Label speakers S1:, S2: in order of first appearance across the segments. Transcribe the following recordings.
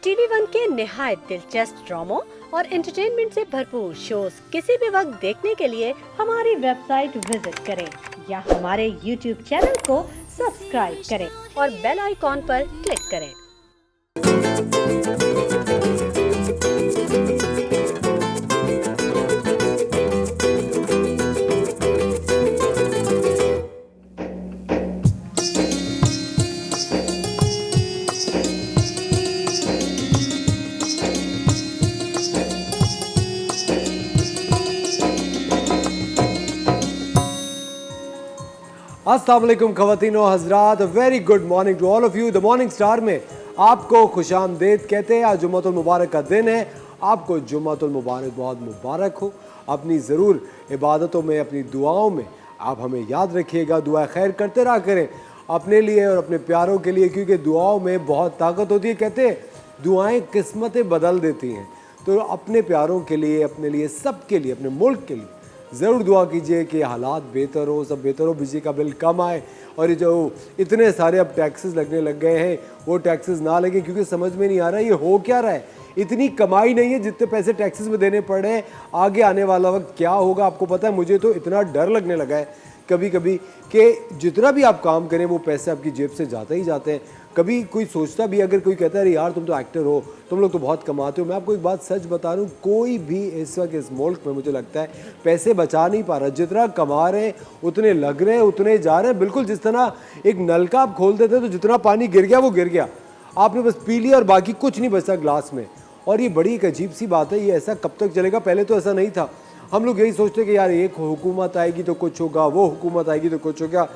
S1: TV one के निहायत दिलचस्प ड्रामों और एंटरटेनमेंट से भरपूर शोज किसी भी वक्त देखने के लिए हमारी वेबसाइट विजिट करें या हमारे यूट्यूब चैनल को सब्सक्राइब करें और बेल आइकॉन पर क्लिक करें।
S2: अस्सलाम वालेकुम ख़वातीनो हज़रात, very good morning to all of you. The morning star में आपको खुशामदीद कहते हैं। आज जुम्मतुल मुबारक का दिन है, आपको जुम्मतुल मुबारक बहुत मुबारक हो। अपनी ज़रूर इबादतों में, अपनी दुआओं में आप हमें याद रखिएगा, दुआ खैर करते रहा करें अपने लिए और अपने प्यारों के लिए, क्योंकि दुआओं में बहुत ताकत होती है। कहते हैं दुआएँ किस्मतें बदल देती हैं। तो अपने प्यारों के लिए, अपने लिए, सब के लिए, अपने मुल्क के लिए ज़रूर दुआ कीजिए कि हालात बेहतर हो, सब बेहतर हो, बिजली का बिल कम आए और ये जो इतने सारे अब टैक्सेस लगने लग गए हैं वो टैक्सेस ना लगे, क्योंकि समझ में नहीं आ रहा ये हो क्या रहा है। इतनी कमाई नहीं है जितने पैसे टैक्सेस में देने पड़े हैं। आगे आने वाला वक्त क्या होगा आपको पता है। मुझे तो इतना डर लगने लगा है कभी कभी कि जितना भी आप काम करें वो पैसे आपकी जेब से जाते ही जाते हैं। कभी कोई सोचता भी, अगर कोई कहता है अरे यार तुम तो एक्टर हो, तुम लोग तो बहुत कमाते हो। मैं आपको एक बात सच बता रहा हूँ, कोई भी इस वक्त इस मुल्क में मुझे लगता है पैसे बचा नहीं पा रहा। जितना कमा रहे हैं उतने लग रहे हैं, उतने जा रहे हैं। बिल्कुल जिस तरह एक नलका आप खोल देते हैं तो जितना पानी गिर गया वो गिर गया, आपने बस पी लिया और बाकी कुछ नहीं बचा ग्लास में। और ये बड़ी एक अजीब सी बात है। ये ऐसा कब तक चलेगा? पहले तो ऐसा नहीं था। हम लोग यही सोचते कि यार एक हुकूमत आएगी तो कुछ होगा, वो हुकूमत आएगी तो कुछ होगा।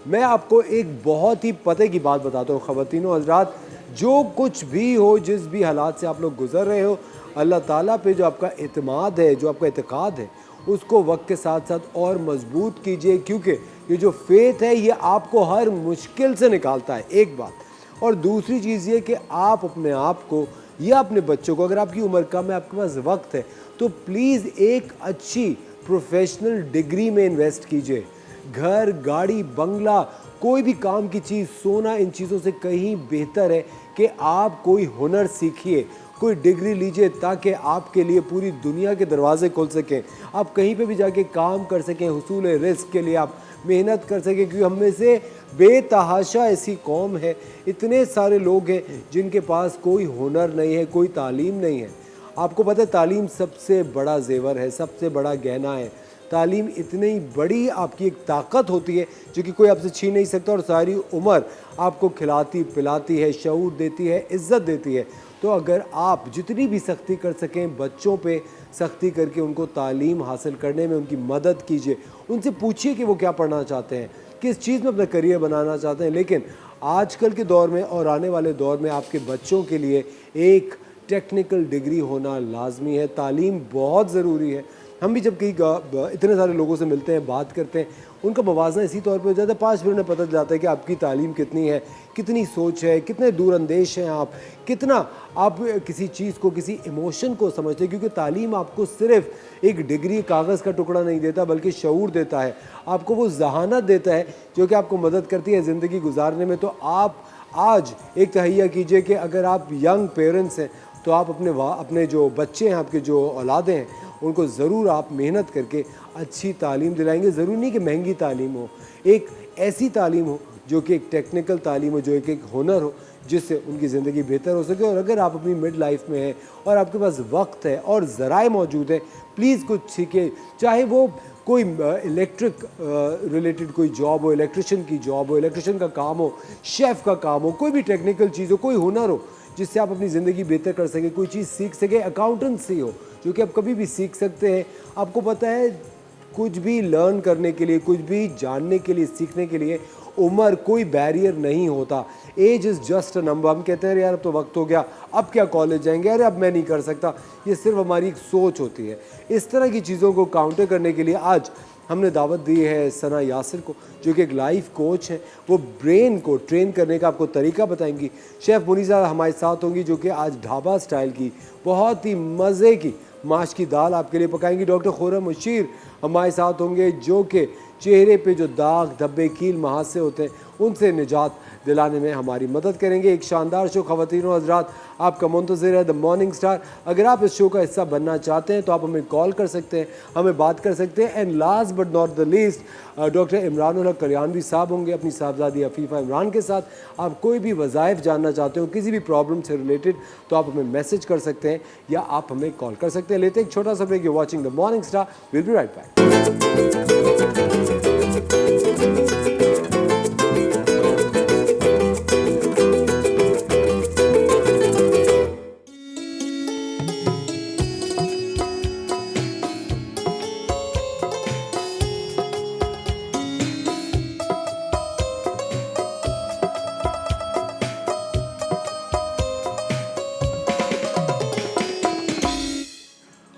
S2: मैं आपको एक बहुत ही पते की बात बताता हूँ ख़वातीनो हज़रात, जो कुछ भी हो, जिस भी हालात से आप लोग गुज़र रहे हो, अल्लाह ताला पे जो आपका एतमाद है, जो आपका एतक़ाद है, उसको वक्त के साथ साथ और मज़बूत कीजिए, क्योंकि ये जो फेथ है ये आपको हर मुश्किल से निकालता है, एक बात। और दूसरी चीज़ ये कि आप अपने आप को या अपने बच्चों को, अगर आपकी उम्र कम है, आपके पास वक्त है, तो प्लीज़ एक अच्छी प्रोफेशनल डिग्री में इन्वेस्ट कीजिए। घर, गाड़ी, बंगला, कोई भी काम की चीज़, सोना, इन चीज़ों से कहीं बेहतर है कि आप कोई हुनर सीखिए, कोई डिग्री लीजिए, ताकि आपके लिए पूरी दुनिया के दरवाजे खुल सकें। आप कहीं पे भी जाके काम कर सकें, हुसूल रिज़्क़ के लिए आप मेहनत कर सकें। क्योंकि हम में से बेतहाशा ऐसी कौम है, इतने सारे लोग हैं जिनके पास कोई हुनर नहीं है, कोई तालीम नहीं है। आपको पता है तालीम सबसे बड़ा जेवर है, सबसे बड़ा गहना है। तालीम इतनी बड़ी आपकी एक ताकत होती है जो कि कोई आपसे छीन नहीं सकता, और सारी उम्र आपको खिलाती पिलाती है, शऊर देती है, इज़्ज़त देती है। तो अगर आप जितनी भी सख्ती कर सकें, बच्चों पे सख्ती करके उनको तालीम हासिल करने में उनकी मदद कीजिए। उनसे पूछिए कि वो क्या पढ़ना चाहते हैं, किस चीज़ में अपना करियर बनाना चाहते हैं। लेकिन आजकल के दौर में और आने वाले दौर में आपके बच्चों के लिए एक टेक्निकल डिग्री होना लाजमी है। तालीम बहुत ज़रूरी है। हम भी जब कहीं इतने सारे लोगों से मिलते हैं, बात करते हैं, उनका मवाजना इसी तौर पे हो जाता है, 5 मिनट में पता चलता है कि आपकी तालीम कितनी है, कितनी सोच है, कितने दूरअंदेश हैं आप, कितना आप किसी चीज़ को, किसी इमोशन को समझते हैं। क्योंकि तालीम आपको सिर्फ एक डिग्री, कागज़ का टुकड़ा नहीं देता, बल्कि शऊर देता है, आपको वो ज़हानत देता है जो कि आपको मदद करती है ज़िंदगी गुजारने में। तो आप आज एक तहैया कीजिए कि अगर आप यंग पेरेंट्स हैं तो आप अपने जो बच्चे हैं, आपके जो औलादे हैं, उनको ज़रूर आप मेहनत करके अच्छी तालीम दिलाएंगे। ज़रूरी नहीं कि महंगी तालीम हो, एक ऐसी तालीम हो जो कि एक टेक्निकल तालीम हो, जो एक हुनर हो, जिससे उनकी ज़िंदगी बेहतर हो सके। और अगर आप अपनी मिड लाइफ में हैं और आपके पास वक्त है और ज़राए मौजूद है, प्लीज़ कुछ सीखें। चाहे वो कोई इलेक्ट्रिक रिलेटेड कोई जॉब हो, इलेक्ट्रिशियन की जॉब हो, इलेक्ट्रिशियन का काम हो, शेफ़ का काम हो, कोई भी टेक्निकल चीज़ हो, कोई हुनर हो जिससे आप अपनी ज़िंदगी बेहतर कर सकें, कोई चीज़ सीख सकें। अकाउंटेंसी हो जो कि आप कभी भी सीख सकते हैं। आपको पता है कुछ भी लर्न करने के लिए, कुछ भी जानने के लिए, सीखने के लिए उम्र कोई बैरियर नहीं होता। Age is just a number. हम कहते हैं यार अब तो वक्त हो गया, अब क्या कॉलेज जाएंगे, अरे अब मैं नहीं कर सकता। ये सिर्फ हमारी एक सोच होती है। इस तरह की चीज़ों को काउंटर करने के लिए आज हमने दावत दी है सना यासिर को, जो कि एक लाइफ कोच है। वो ब्रेन को ट्रेन करने का आपको तरीका बताएंगी। शेफ़ मुनीज़ा हमारे साथ होंगी, जो कि आज ढाबा स्टाइल की बहुत ही मज़े की माश की दाल आपके लिए पकाएंगी। डॉक्टर खुर्रम मुशीर हमारे साथ होंगे, जो कि चेहरे पे जो दाग धब्बे कील महासे होते हैं उनसे निजात दिलाने में हमारी मदद करेंगे। एक शानदार शो ख़वातीन और हज़रात आपका मुंतज़िर है, द मॉर्निंग स्टार। अगर आप इस शो का हिस्सा बनना चाहते हैं तो आप हमें कॉल कर सकते हैं, हमें बात कर सकते हैं। And last but not the least, doctor Imranul Haq Kalyanvi साहब होंगे अपनी साहबजादी अफीफ़ा इमरान के साथ। आप कोई भी वज़ाइफ जानना चाहते हो, किसी भी प्रॉब्लम से रिलेटेड, तो आप हमें मैसेज कर सकते हैं या आप हमें कॉल कर सकते हैं। लेते हैं एक छोटा सा break. You watching the morning star, will be right back.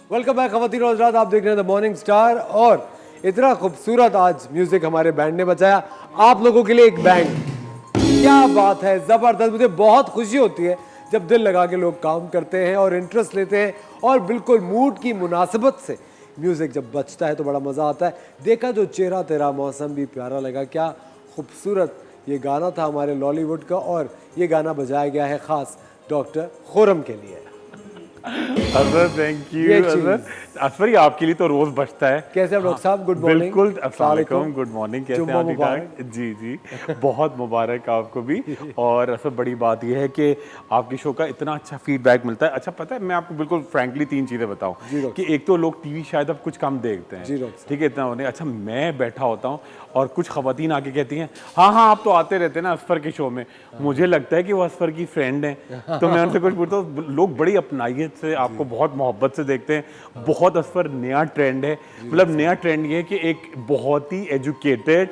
S2: Welcome back ख़वातीन और हज़रात, आप देख रहे हैं द मॉर्निंग स्टार। और इतना खूबसूरत आज म्यूजिक हमारे बैंड ने बजाया आप लोगों के लिए। एक बैंड, क्या बात है, ज़बरदस्त। मुझे बहुत खुशी होती है जब दिल लगा के लोग काम करते हैं और इंटरेस्ट लेते हैं और बिल्कुल मूड की मुनासिबत से म्यूज़िक जब बजता है तो बड़ा मज़ा आता है। देखा जो चेहरा तेरा मौसम भी प्यारा लगा, क्या खूबसूरत ये गाना था हमारे लॉलीवुड का। और ये गाना बजाया गया है ख़ास डॉक्टर खुर्रम के लिए।
S3: Azhar, thank you Azhar. असफर, आपके लिए तो रोज बचता है।
S2: कैसे आप डॉक्टर साहब? Good morning.
S3: बिल्कुल, अस्सलाम वालेकुम, गुड मॉर्निंग। कैसे हैं? ठीक ठाक? जी जी, बहुत मुबारक आपको भी। और असफर, बड़ी बात यह है कि आपकी शो का इतना अच्छा फीडबैक मिलता है। अच्छा, पता है, मैं आपको बिल्कुल फ्रैंकली 3 चीज़ें बताऊं कि एक तो लोग टीवी शायद अब कुछ कम देखते हैं, ठीक है, इतना होने। अच्छा, मैं बैठा होता हूँ और कुछ खवातीन आके कहती हैं हाँ हाँ आप तो आते रहते हैं ना असफर के शो में। मुझे लगता है कि वो असफर की फ्रेंड है, तो मैं उनसे कुछ पूछता हूँ। लोग बड़ी अपनाइयत से आपको बहुत मोहब्बत से देखते हैं। बहुत असफर नया ट्रेंड है, मतलब नया ट्रेंड ये है कि एक बहुत ही एजुकेटेड,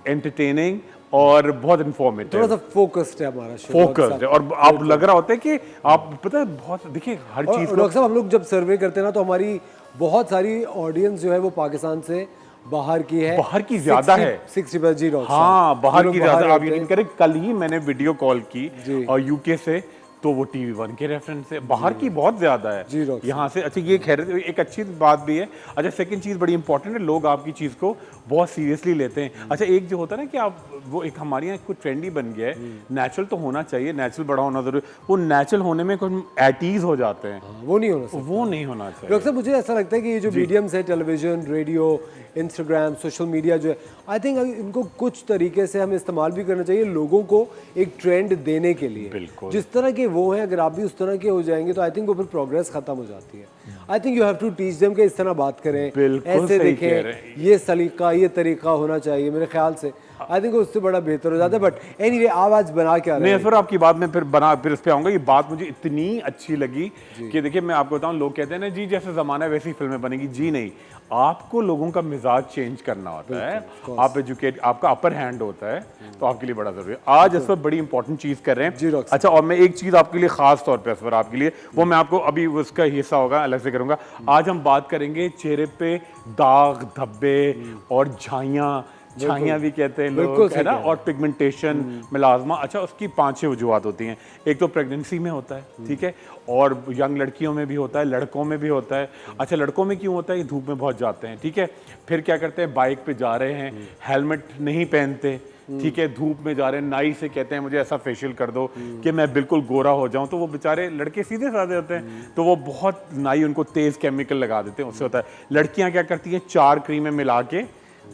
S3: एंटरटेनिंग और बहुत इन्फॉर्मेटिव,
S2: थोड़ा सा फोकस्ड है हमारा शो।
S3: फोकस्ड है और आप लग रहा होता है कि आप पता है बहुत, देखिए हर चीज़ को।
S2: डॉक्टर साहब, हम लोग जब सर्वे करते हैं ना तो हमारी बहुत सारी ऑडियंस जो है वो पाकिस्तान से बाहर की है।
S3: बाहर की ज्यादा है,
S2: 60 जी डॉक्टर।
S3: हाँ, बाहर की ज्यादा। आप यकीन करें, कल ही मैंने वीडियो कॉल की और यूके से, तो वो TV1 के रेफरेंस से बाहर की बहुत ज्यादा है यहाँ से। अच्छा, ये खैर एक अच्छी बात भी है। अच्छा, सेकंड चीज़ बड़ी इंपॉर्टेंट है, लोग आपकी चीज़ को बहुत सीरियसली लेते हैं। अच्छा, एक जो होता है ना कि आप वो एक हमारे यहाँ कुछ ट्रेंडी बन गया है, नेचुरल तो होना चाहिए, नेचुरल बड़ा होना जरूरी। वो नेचुरल होने में कुछ एटीज हो जाते हैं,
S2: वो नहीं होना चाहिए,
S3: वो नहीं होना चाहिए।
S2: डॉक्टर साहब, मुझे ऐसा लगता है कि ये जो मीडियम्स है, television, radio, Instagram, social media जो है, आई थिंक इनको कुछ तरीके से हमें इस्तेमाल भी करना चाहिए लोगों को एक ट्रेंड देने के लिए।
S3: बिल्कुल,
S2: जिस तरह के वो हैं, अगर आप भी उस तरह के हो जाएंगे तो आई थिंक वो फिर प्रोग्रेस खत्म हो जाती है। I think you have to teach them कि इस तरह बात करें, ऐसे देखें, ये सलीका, ये तरीका होना चाहिए। मेरे ख्याल से आई थिंक उससे बड़ा बेहतर हो जाता है। बट एनीवे, आवाज बना क्या रहे हैं?
S3: नहीं, फिर आपकी बात में फिर इस पे आऊंगा। ये बात मुझे इतनी अच्छी लगी कि देखिए, मैं आपको बताऊं, लोग कहते हैं ना जी जैसे जमाना है वैसी फिल्में बनेगी। जी नहीं, आपको लोगों का मिजाज चेंज करना होता है। आप एजुकेट, आपका अपर हैंड होता है, तो आपके लिए बड़ा जरूरी है। आज इस वक्त बड़ी इंपॉर्टेंट चीज कर रहे हैं। अच्छा, और मैं एक चीज आपके लिए खास तौर पे असफर, आपके लिए, वो मैं आपको अभी उसका हिस्सा होगा अलग से करूंगा। आज हम बात करेंगे चेहरे पे दाग, धब्बे और छाइयाँ भी कहते हैं लोग, है ना, और पिगमेंटेशन, मिलाजमा। अच्छा, उसकी 5-6 वजूहात होती हैं। एक तो प्रेगनेंसी में होता है, ठीक है, और यंग लड़कियों में भी होता है, लड़कों में भी होता है। अच्छा, लड़कों में क्यों होता है? धूप में बहुत जाते हैं, ठीक है, फिर क्या करते हैं, बाइक पे जा रहे हैं, हेलमेट नहीं पहनते, ठीक है, धूप में जा रहे हैं, नाई से कहते हैं मुझे ऐसा फेशियल कर दो कि मैं बिल्कुल गोरा हो जाऊं, तो वो बेचारे लड़के सीधे साधे होते हैं, तो वो बहुत नाई उनको तेज केमिकल लगा देते हैं, उससे होता है। लड़कियां क्या करती हैं, 4 क्रीमें मिला के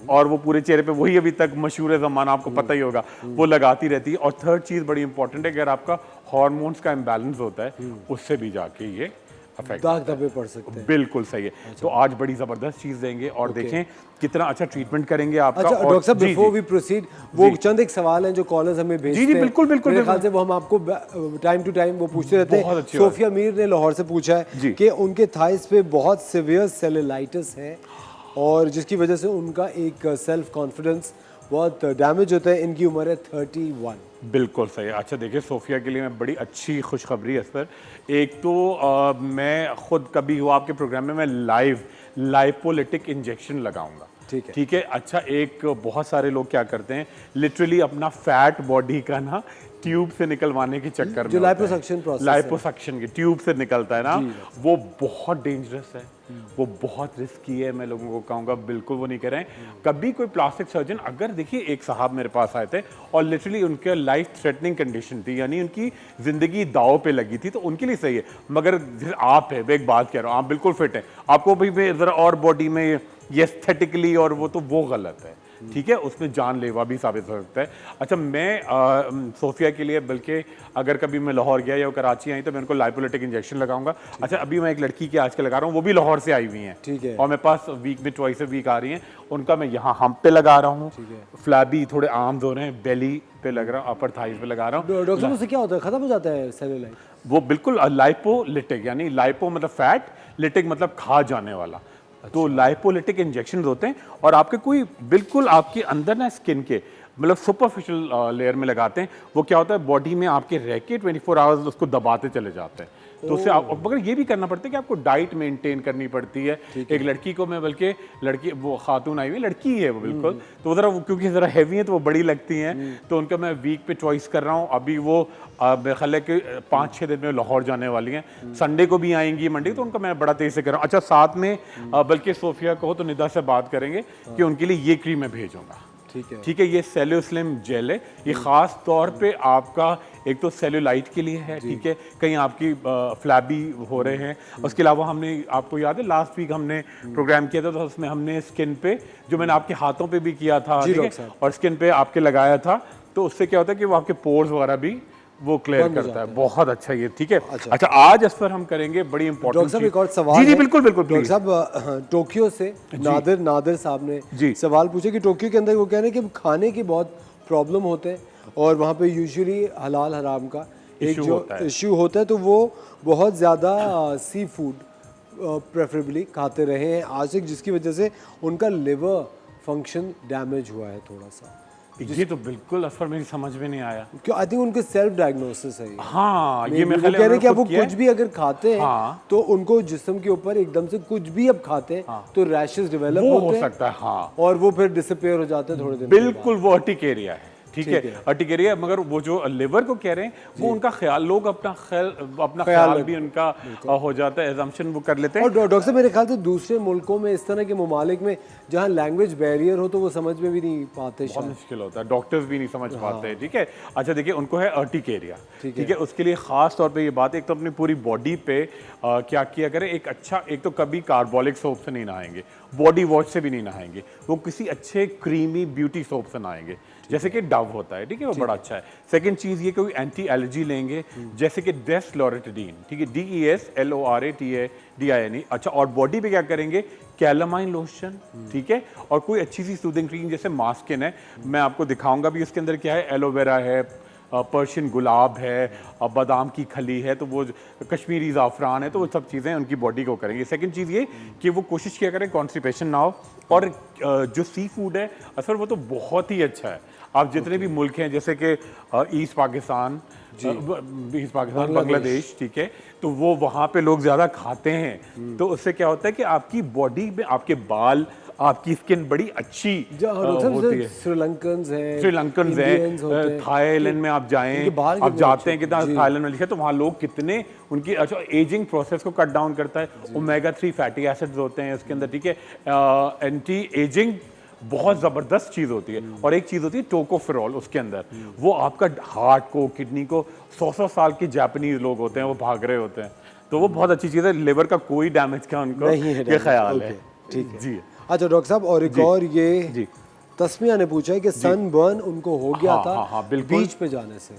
S3: और वो पूरे चेहरे पे, वही अभी तक मशहूर ज़माना, आपको पता ही होगा, वो लगाती रहती है। और थर्ड चीज़ बड़ी इंपॉर्टेंट है, अगर आपका हार्मोन्स का इम्बैलेंस होता है, उससे भी जाके ये
S2: दाग धब्बे पड़ सकते हैं।
S3: बिल्कुल सही है। तो आज बड़ी जबरदस्त चीज देंगे और देखें कितना अच्छा ट्रीटमेंट करेंगे आपका।
S2: अच्छा डॉक्टर साहब, बिफोर वी प्रोसीड, वो चंद एक सवाल हैं जो कॉलर्स हमें भेजते हैं।
S3: जी बिल्कुल बिल्कुल,
S2: मेरे ख्याल से वो हम आपको टाइम टू टाइम वो पूछते रहते हैं। सोफिया मीर ने लाहौर से पूछा है कि उनके थाइस पे बहुत सिवियर सेलुलाइटिस है और जिसकी वजह से उनका एक सेल्फ कॉन्फिडेंस बहुत डैमेज होता है। इनकी उम्र है 31।
S3: बिल्कुल सही है। अच्छा देखिए, सोफिया के लिए मैं बड़ी अच्छी खुशखबरी है सर। एक तो मैं खुद कभी हुआ आपके प्रोग्राम में मैं लाइपोलिटिक इंजेक्शन लगाऊंगा, ठीक है। अच्छा, एक बहुत सारे लोग क्या करते हैं, लिटरली अपना फैट बॉडी का ना ट्यूब से निकलवाने के चक्कर में
S2: जो
S3: होता है।
S2: liposuction process है।
S3: लाइपोसक्शन की ट्यूब से निकलता है ना, वो बहुत डेंजरस है, वो बहुत रिस्की है। मैं लोगों को कहूँगा बिल्कुल वो नहीं करें। कभी कोई प्लास्टिक सर्जन, अगर देखिए एक साहब मेरे पास आए थे और लिटरली उनके लाइफ थ्रेटनिंग कंडीशन थी, यानी उनकी जिंदगी दांव पे लगी थी, तो उनके लिए सही है। मगर जैसे आप है, मैं एक बात कह रहा हूँ, आप बिल्कुल फिट हैं, आपको भी जरा और बॉडी में ये एस्थेटिकली और वो गलत है, ठीक है, उसमें जानलेवा भी साबित हो सकता है। अच्छा, मैं सोफिया के लिए, बल्कि अगर कभी मैं लाहौर गया या कराची आई तो मैं उनको लाइपोलिटिक इंजेक्शन लगाऊंगा। अच्छा, अभी मैं एक लड़की के आजकल लगा रहा हूँ, वो भी लाहौर से आई हुई हैं,
S2: ठीक है।
S3: और मेरे पास वीक में ट्वाइस वीक आ रही हैं, उनका मैं यहाँ हम पे लगा रहा हूँ, फ्लैबी थोड़े आर्म्स हो रहे हैं, बेली पे लग रहा हूँ, अपर थाइज पे लगा रहा हूँ।
S2: डॉक्टर साहब उससे क्या होता है, खत्म हो जाता है सेलुलाइट?
S3: वो बिल्कुल लाइपोलिटिक, यानी लाइपो मतलब फैट, लिटिक मतलब खा जाने वाला। तो लाइपोलिटिक इंजेक्शन होते हैं और आपके कोई बिल्कुल आपके अंदर ना स्किन के मतलब सुपरफिशियल लेयर में लगाते हैं। वो क्या होता है, बॉडी में आपके रह के 24 आवर्स उसको दबाते चले जाते हैं। तो उससे आप, मगर ये भी करना पड़ता है कि आपको डाइट मेंटेन करनी पड़ती है। एक लड़की को मैं, बल्कि लड़की, वो खातून आई हुई लड़की है वो बिल्कुल, तो ज़रा क्योंकि ज़रा हैवी है तो वो बड़ी लगती हैं, तो उनका मैं वीक पे चॉइस कर रहा हूँ। अभी वो मेरे ख्याल है कि 5-6 दिन में लाहौर जाने वाली हैं, संडे को भी आएंगी, मंडे, तो उनका मैं बड़ा तेज़ से कर रहा हूँ। अच्छा, साथ में बल्कि सोफिया को तो निदा से बात करेंगे कि उनके लिए ये क्रीम मैं भेजूँगा, ठीक है। ये सेल्यूस्लिम जेल है, ये ख़ास तौर पे आपका एक तो सेल्यूलाइट के लिए है, ठीक है, कहीं आपकी फ्लैबी हो रहे हैं। उसके अलावा हमने, आपको याद है लास्ट वीक हमने प्रोग्राम किया था, तो उसमें हमने स्किन पे, जो मैंने आपके हाथों पे भी किया था, ठीक है, और स्किन पे आपके लगाया था, तो उससे क्या होता है कि वो आपके पोर्स वगैरह भी वो क्लियर करता है, बहुत अच्छा ये, ठीक है। अच्छा, आज इस पर हम करेंगे बड़ी इंपॉर्टेंट चीज।
S2: एक और सवाल
S3: जी
S2: है।
S3: बिल्कुल बिल्कुल
S2: डॉक्टर साहब, टोक्यो से नादिर साहब ने सवाल पूछा कि टोक्यो के अंदर वो कह रहे हैं कि खाने की बहुत प्रॉब्लम होते हैं और वहाँ पे यूजुअली हलाल हराम का एक जो इशू होता है, तो वो बहुत ज़्यादा सी फूड प्रेफरेबली खाते रहे हैं आज तक, जिसकी वजह से उनका लिवर फंक्शन डैमेज हुआ है थोड़ा सा।
S3: ये तो बिल्कुल असर मेरी समझ में नहीं आया,
S2: क्यों? आई थिंक उनके सेल्फ डायग्नोसिस है ये।
S3: हाँ, ये मैं
S2: कह रहे हैं कि अब वो कुछ भी अगर खाते हैं तो उनको जिस्म के ऊपर एकदम से कुछ भी अब खाते हैं तो रैशेस डेवलप होते हैं,
S3: हो सकता है, हाँ,
S2: और वो फिर डिसअपीयर हो जाते हैं थोड़े दिन।
S3: बिल्कुल, वो अर्टिकेरिया है, ठीक है, अर्टिकेरिया। मगर वो जो लिवर को कह रहे हैं, वो उनका ख्याल, लोग अपना ख्याल भी उनका हो जाता है, एजम्पशन वो कर लेते हैं।
S2: और डॉक्टर साहब, मेरे ख्याल से दूसरे मुल्कों में, इस तरह के ममालिक में जहाँ लैंग्वेज बैरियर हो, तो वो समझ में भी नहीं पाते,
S3: बहुत मुश्किल होता है, डॉक्टर्स भी नहीं समझ पाते हैं, ठीक है। अच्छा देखिए, उनको है अर्टिकेरिया, ठीक है, उसके लिए खास तौर पे ये बात, एक तो अपनी पूरी बॉडी पे क्या किया करें, एक अच्छा, एक तो कभी कार्बोलिक सोप से नहीं नहाएंगे, बॉडी वॉश से भी नहीं नहाएंगे, वो किसी अच्छे क्रीमी ब्यूटी सोप से नहाएंगे, जैसे कि डव होता है, ठीक है, वो बड़ा अच्छा है। सेकंड चीज़ ये, कोई एंटी एलर्जी लेंगे, जैसे कि डेस्लोरेटिडीन, ठीक है, DESLORATADINE। अच्छा, और बॉडी पे क्या करेंगे, कैलामाइन लोशन, ठीक है, और कोई अच्छी सी सूदिंग क्रीम, जैसे मास्किन है, मैं आपको दिखाऊंगा भी उसके अंदर क्या है, एलोवेरा है, पर्शियन गुलाब है, बादाम की खली है, तो वो कश्मीरी ज़ाफ़रान है, तो वो सब चीज़ें उनकी बॉडी को करेंगे। सेकंड चीज़ ये कि वो कोशिश किया करें कॉन्स्टिपेशन ना हो, और जो सी फूड है असर, वो तो बहुत ही अच्छा है। आप जितने भी मुल्क हैं, जैसे कि ईस्ट पाकिस्तान, बांग्लादेश, ठीक है, तो वो वहाँ पे लोग ज़्यादा खाते हैं, तो उससे क्या होता है कि आपकी बॉडी में आपके बाल, आपकी स्किन बड़ी अच्छी होती है।
S2: श्रीलंकन्स
S3: हैं, थाईलैंड में आप जाएं, आप जाते हैं कि थाईलैंड में लिखा, तो वहाँ लोग कितने, उनकी अच्छा एजिंग प्रोसेस को कट डाउन करता है, ओमेगा 3 फैटी एसिड्स होते हैं इसके अंदर, ठीक है, एंटी एजिंग बहुत ज़बरदस्त चीज़ होती है। और एक चीज़ होती है टोकोफेरोल उसके अंदर, वो आपका हार्ट को, किडनी को, 100 साल के जापानीज लोग होते हैं, वो भाग रहे होते हैं, तो वो बहुत अच्छी चीज़ है। लिवर का कोई डैमेज का उनको ये ख्याल है,
S2: ठीक है
S3: जी।
S2: अच्छा डॉक्टर साहब, और एक और ये तस्मिया ने पूछा है कि सनबर्न उनको हो गया था बीच पे जाने से,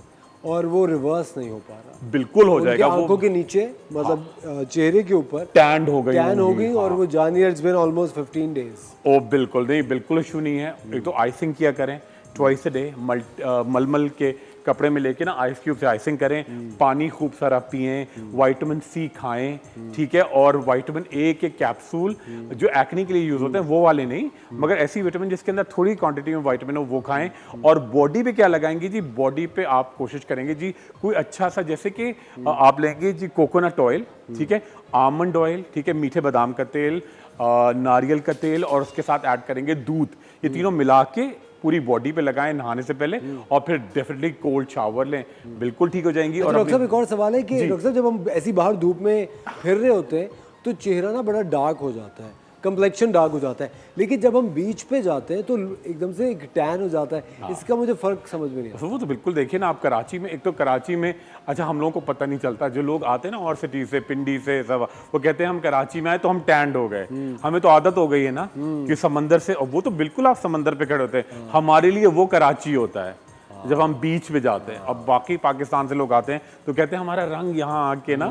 S2: और वो रिवर्स नहीं हो पा रहा।
S3: बिल्कुल हो जाएगा,
S2: आंखों के नीचे, मतलब चेहरे के ऊपर
S3: टैन हो गई,
S2: और वो जानी, इट्स बीन ऑलमोस्ट 15 डेज।
S3: ओ बिल्कुल नहीं, बिल्कुल इशू नहीं है। एक तो आइसिंग किया करें ट्वाइस अ डे, मलमल के कपड़े में लेके ना आइस क्यूब से आइसिंग करें, पानी खूब सारा पिएं, विटामिन सी खाएं, ठीक है, और विटामिन ए के कैप्सूल जो एक्ने के लिए यूज होते हैं वो वाले नहीं, मगर ऐसी विटामिन जिसके अंदर थोड़ी क्वांटिटी में विटामिन हो वो खाएं। और बॉडी पे क्या लगाएंगे जी, बॉडी पे आप कोशिश करेंगे जी कोई अच्छा सा, जैसे कि आप लेंगे जी कोकोनट ऑयल, ठीक है, आमंड ऑयल, ठीक है, मीठे बादाम का तेल, नारियल का तेल, और उसके साथ ऐड करेंगे दूध, ये तीनों मिला के पूरी बॉडी पे लगाएं नहाने से पहले और फिर डेफिनेटली कोल्ड शावर लें, बिल्कुल ठीक हो जाएंगी। और
S2: डॉक्टर साहब एक और सवाल है कि डॉक्टर साहब जब हम ऐसी बाहर धूप में फिर रहे होते हैं तो चेहरा ना बड़ा डार्क हो जाता है, कंप्लेक्शन डार्क हो जाता है, लेकिन जब हम बीच पे जाते हैं तो एकदम से एक टैन हो जाता है। इसका मुझे फर्क समझ में नहीं आता।
S3: वो तो बिल्कुल देखिए ना, आप कराची में, एक तो कराची में अच्छा हम लोगों को पता नहीं चलता, जो लोग आते हैं ना और सिटी से, पिंडी से सब, वो कहते हैं हम कराची में आए तो हम टैंड हो गए। हमें तो आदत हो गई है ना कि समंदर से, और वो तो बिल्कुल आप समंदर पे खड़े होते हैं, हमारे लिए वो कराची होता है जब हम बीच पे जाते हैं। अब बाकी पाकिस्तान से लोग आते हैं तो कहते हैं हमारा रंग यहाँ आके ना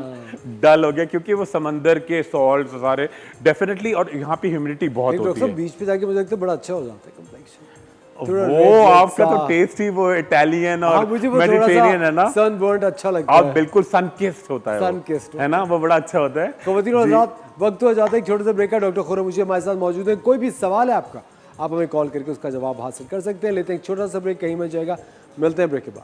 S3: डल हो गया, क्योंकि वो समंदर के सॉल्ट सारे डेफिनेटली, और यहाँ पे ह्यूमिडिटी बहुत
S2: डॉक्टर
S3: होती
S2: साहब
S3: है।
S2: बीच पे जाके मुझे लगता है बड़ा अच्छा हो जाता है कंप्लेक्शन।
S3: वो आपका तो टेस्ट ही वो इटालियन और मेडिटेरियन है ना,
S2: सनबर्न अच्छा लगता
S3: आप
S2: है।
S3: बिल्कुल सन किस्ड होता है,
S2: सन किस्ड
S3: है ना, वो बड़ा अच्छा होता है।
S2: खवातीन और हज़रात, वक्त हो जाता है एक छोटे से ब्रेक का। डॉक्टर खुर्रम मुशी हमारे साथ मौजूद है। कोई भी सवाल है आपका, आप हमें कॉल करके उसका जवाब हासिल कर सकते हैं। लेते हैं एक छोटा सा ब्रेक, कहीं मिल जाएगा। मिलते हैं ब्रेक के बाद।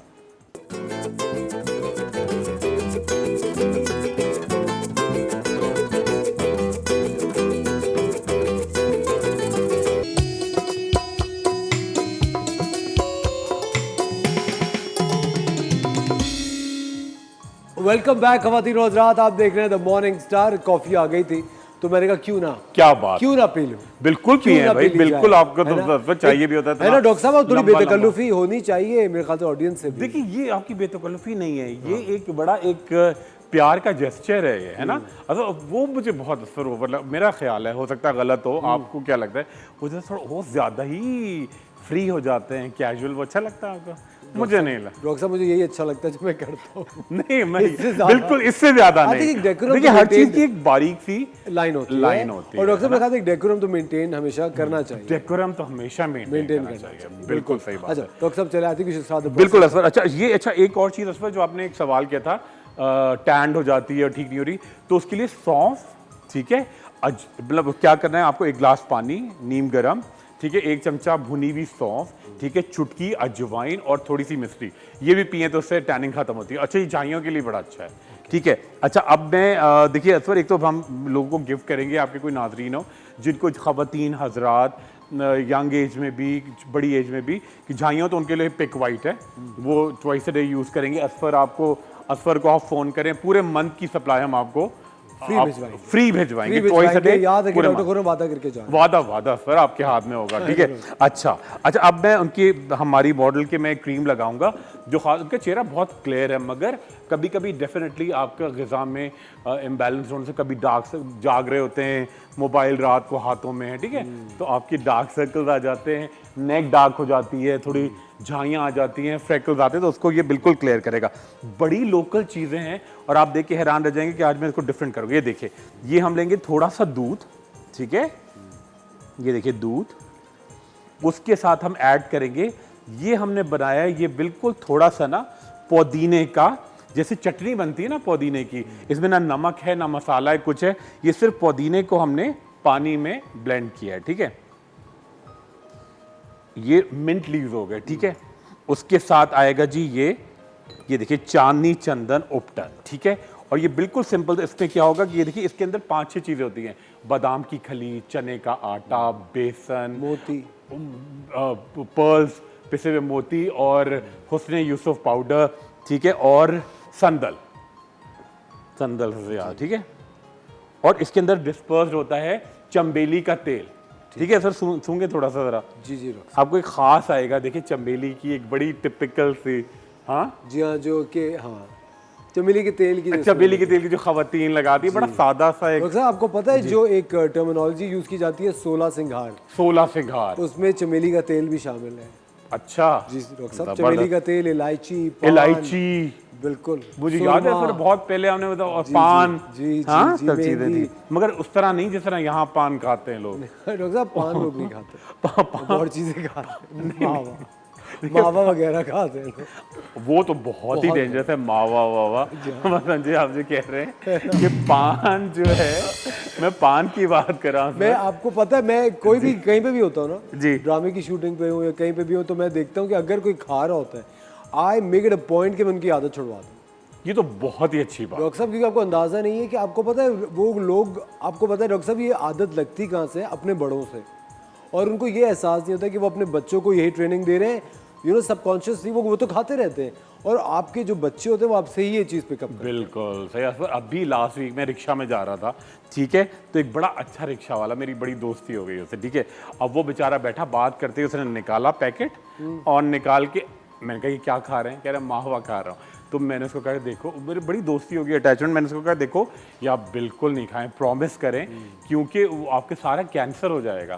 S2: वेलकम बैक खवातीन और हज़रात, आप देख रहे हैं द मॉर्निंग स्टार। कॉफी आ गई थी तो मैंने कहा क्यों ना,
S3: क्या बात,
S2: क्यों ना पी लूं।
S3: बिल्कुल पिए भाई, बिल्कुल आपको तो चाहिए भी होता है
S2: ना डॉक्टर साहब। थोड़ी बेतकल्लुफी होनी चाहिए मेरे ख्याल से ऑडियंस से भी।
S3: देखिए ये आपकी बेतकल्लुफी नहीं है, ये एक बड़ा एक प्यार का जेस्चर है ये, है ना। अच्छा वो मुझे बहुत असर ओवर, मेरा ख्याल है, हो सकता है गलत हो, आपको क्या लगता है? वो जो थोड़ा बहुत ज्यादा ही फ्री हो जाते हैं, कैजुअल, वो अच्छा लगता है आपको? मुझे नहीं लगता
S2: डॉक्टर साहब, मुझे यही अच्छा लगता है जो मैं करता हूँ।
S3: नहीं मैं बिल्कुल इससे ज्यादा नहीं। देखिए हर चीज की एक बारीक सी
S2: लाइन होती है, और डॉक्टर साहब मेरे ख्याल से डेकोरम तो मेंटेन हमेशा करना चाहिए।
S3: डेकोरम तो हमेशा मेंटेन करना चाहिए, बिल्कुल सही बात।
S2: अच्छा डॉक्टर साहब चले आते कुछ
S3: बिल्कुल असफर। अच्छा ये, अच्छा एक और चीज असफर, जो आपने एक सवाल किया था, टैंड हो जाती है और ठीक नहीं हो रही, तो उसके लिए सौंफ, ठीक है, मतलब क्या करना है आपको, एक गिलास पानी नीम गरम, ठीक है, 1 चमचा भुनी हुई सौंफ, ठीक है, चुटकी अजवाइन और थोड़ी सी मिश्री, ये भी पिए तो उससे टैनिंग खत्म होती है। अच्छा ये झाइयों के लिए बड़ा अच्छा है, ठीक है। अच्छा अब मैं देखिए असफर, एक तो हम लोगों को गिफ्ट करेंगे, आपके कोई नाजरीन हो जिनको खवातीन हजरात यंग एज में भी, बड़ी एज में भी, कि झाइयों, तो उनके लिए पिक वाइट है, वो ट्वाइस अ डे यूज़ करेंगे। असफर को आप फ़ोन करें, पूरे मंथ की सप्लाई हम आपको फ्री भिजवाएंगे ट्वाइस अ डे।
S2: याद है कि डॉक्टर खुर्रम वादा करके जाओ।
S3: वादा सर आपके हाथ में होगा, ठीक है। अच्छा अब मैं उनकी, हमारी मॉडल के मैं क्रीम लगाऊंगा, जो उनका चेहरा बहुत क्लियर है, मगर कभी कभी डेफिनेटली आपका ग़िज़ा में इम्बैलेंस होने से कभी डार्क जाग रहे होते हैं, मोबाइल रात को हाथों में है, ठीक है, तो आपकी डार्क सर्कल्स आ जाते हैं, नेक डार्क हो जाती है, थोड़ी झाइयाँ आ जाती हैं, फ्रैकल्स आते हैं, तो उसको ये बिल्कुल क्लियर करेगा। बड़ी लोकल चीज़ें हैं और आप देख के हैरान रह जाएंगे कि आज मैं इसको डिफरेंट करूँगा। ये देखिए, ये हम लेंगे थोड़ा सा दूध, ठीक है, ये देखिए दूध, उसके साथ हम ऐड करेंगे, ये हमने बनाया है, ये बिल्कुल थोड़ा सा ना पुदीने का, जैसे चटनी बनती है ना पुदीने की, इसमें ना नमक है ना मसाला है, कुछ है, ये सिर्फ पुदीने को हमने पानी में ब्लेंड किया है, ठीक है। ये मिंट लीव्स हो गए, ठीक है। उसके साथ आएगा जी ये देखिए चांदनी चंदन उपटन, ठीक है, और ये बिल्कुल सिंपल। इसमें क्या होगा कि ये देखिए इसके अंदर 5-6 चीजें होती हैं, बादाम की खली, चने का आटा, बेसन,
S2: मोती,
S3: पर्ल्स, पिसे हुए मोती, और हुस्न यूसुफ पाउडर, ठीक है, और संदल से याद, ठीक है। और इसके अंदर डिस्पर्स्ड होता है चंबेली का तेल, ठीक है सर, सूंघे थोड़ा सा जरा।
S2: जी
S3: आपको एक खास आएगा, देखिए चंबेली की एक बड़ी टिपिकल सी, हाँ
S2: जी हाँ, जो कि हाँ चमेली के तेल की,
S3: चमेली के तेल की जो खवातीन लगाती है, बड़ा सादा सा एक।
S2: डॉक्टर साहब आपको पता है जो एक टर्मिनोलॉजी यूज की जाती है 16 सिंगार, उसमें चमेली का तेल भी शामिल है।
S3: अच्छा
S2: जी डॉक्टर साहब, चमेली का तेल, इलायची, बिल्कुल
S3: मुझे याद है सर, बहुत पहले हमने बताया, पान, हाँ सब चीजें थी, मगर उस तरह नहीं जिस तरह यहाँ पान खाते हैं लोग।
S2: डॉक्टर साहब पान लोग नहीं खाते, और चीजें खाते हैं, मावा वगैरह खाते हैं।
S3: वो तो बहुत ही डेंजरस है, मावा संजय आप जो कह रहे हैं कि पान जो है, मैं पान की बात कर रहा हूँ।
S2: मैं आपको पता है, मैं कोई भी कहीं पे भी होता हूँ ना
S3: जी,
S2: ड्रामे की शूटिंग पे हूँ या कहीं पे भी हूँ, तो मैं देखता हूँ कि अगर कोई खा रहा होता है, I make it a point कि मैं उनकी आदत छुड़वा दूँ।
S3: ये तो बहुत ही अच्छी बात।
S2: डॉक्टर साहब क्योंकि आपको अंदाजा नहीं है कि आपको पता है वो लोग, आपको पता है डॉक्टर साहब ये आदत लगती कहाँ से, अपने बड़ों से। और उनको ये एहसास नहीं होता कि वो अपने बच्चों को यही ट्रेनिंग दे रहे हैं, यू नो सबकॉन्शियसली वो तो खाते रहते हैं, और आपके जो बच्चे होते हैं वो आपसे ही ये चीज़ पिकअप करते हैं।
S3: बिल्कुल सही असफर। अभी लास्ट वीक मैं रिक्शा में जा रहा था, ठीक है, तो एक बड़ा अच्छा रिक्शा वाला, मेरी बड़ी दोस्ती हो गई उससे, ठीक है। अब वो बेचारा बैठा बात करते ही उसने निकाला पैकेट और निकाल के, मैंने कहा ये क्या खा रहे हैं, कह रहे हैं माहवा खा रहा हूँ। तो मैंने उसको कहा देखो, मेरी बड़ी दोस्ती होगी, अटैचमेंट, मैंने उसको कहा देखो ये आप बिल्कुल नहीं खाएं, प्रॉमिस करें, क्योंकि वो आपके सारा कैंसर हो जाएगा,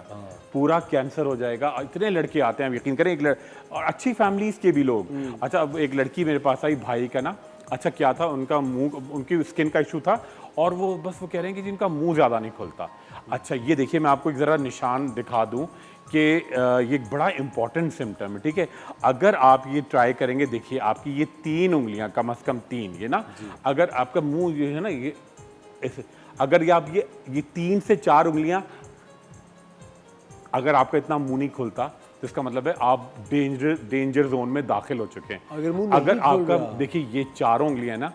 S3: पूरा कैंसर हो जाएगा। इतने लड़के आते हैं, यकीन करें, और अच्छी फैमिलीज के भी लोग। अच्छा, अब एक लड़की मेरे पास आई, भाई का ना, अच्छा क्या था, उनका मुंह, उनकी स्किन का इशू था, और वो बस वो कह रहे हैं कि जिनका मुंह ज़्यादा नहीं खुलता। अच्छा ये देखिए, मैं आपको एक ज़रा निशान दिखा दूँ कि ये एक बड़ा इंपॉर्टेंट सिम्टम है, ठीक है। अगर आप ये ट्राई करेंगे, देखिए आपकी ये 3 उंगलियां, कम से कम 3, ये ना, अगर आपका मुंह ये है ना, ये ऐसे, अगर ये आप ये 3 से 4 उंगलियां, अगर आपका इतना मुंह नहीं खुलता तो इसका मतलब है आप डेंजर जोन में दाखिल हो चुके हैं। अगर आपका देखिए ये 4 उंगलियां ना,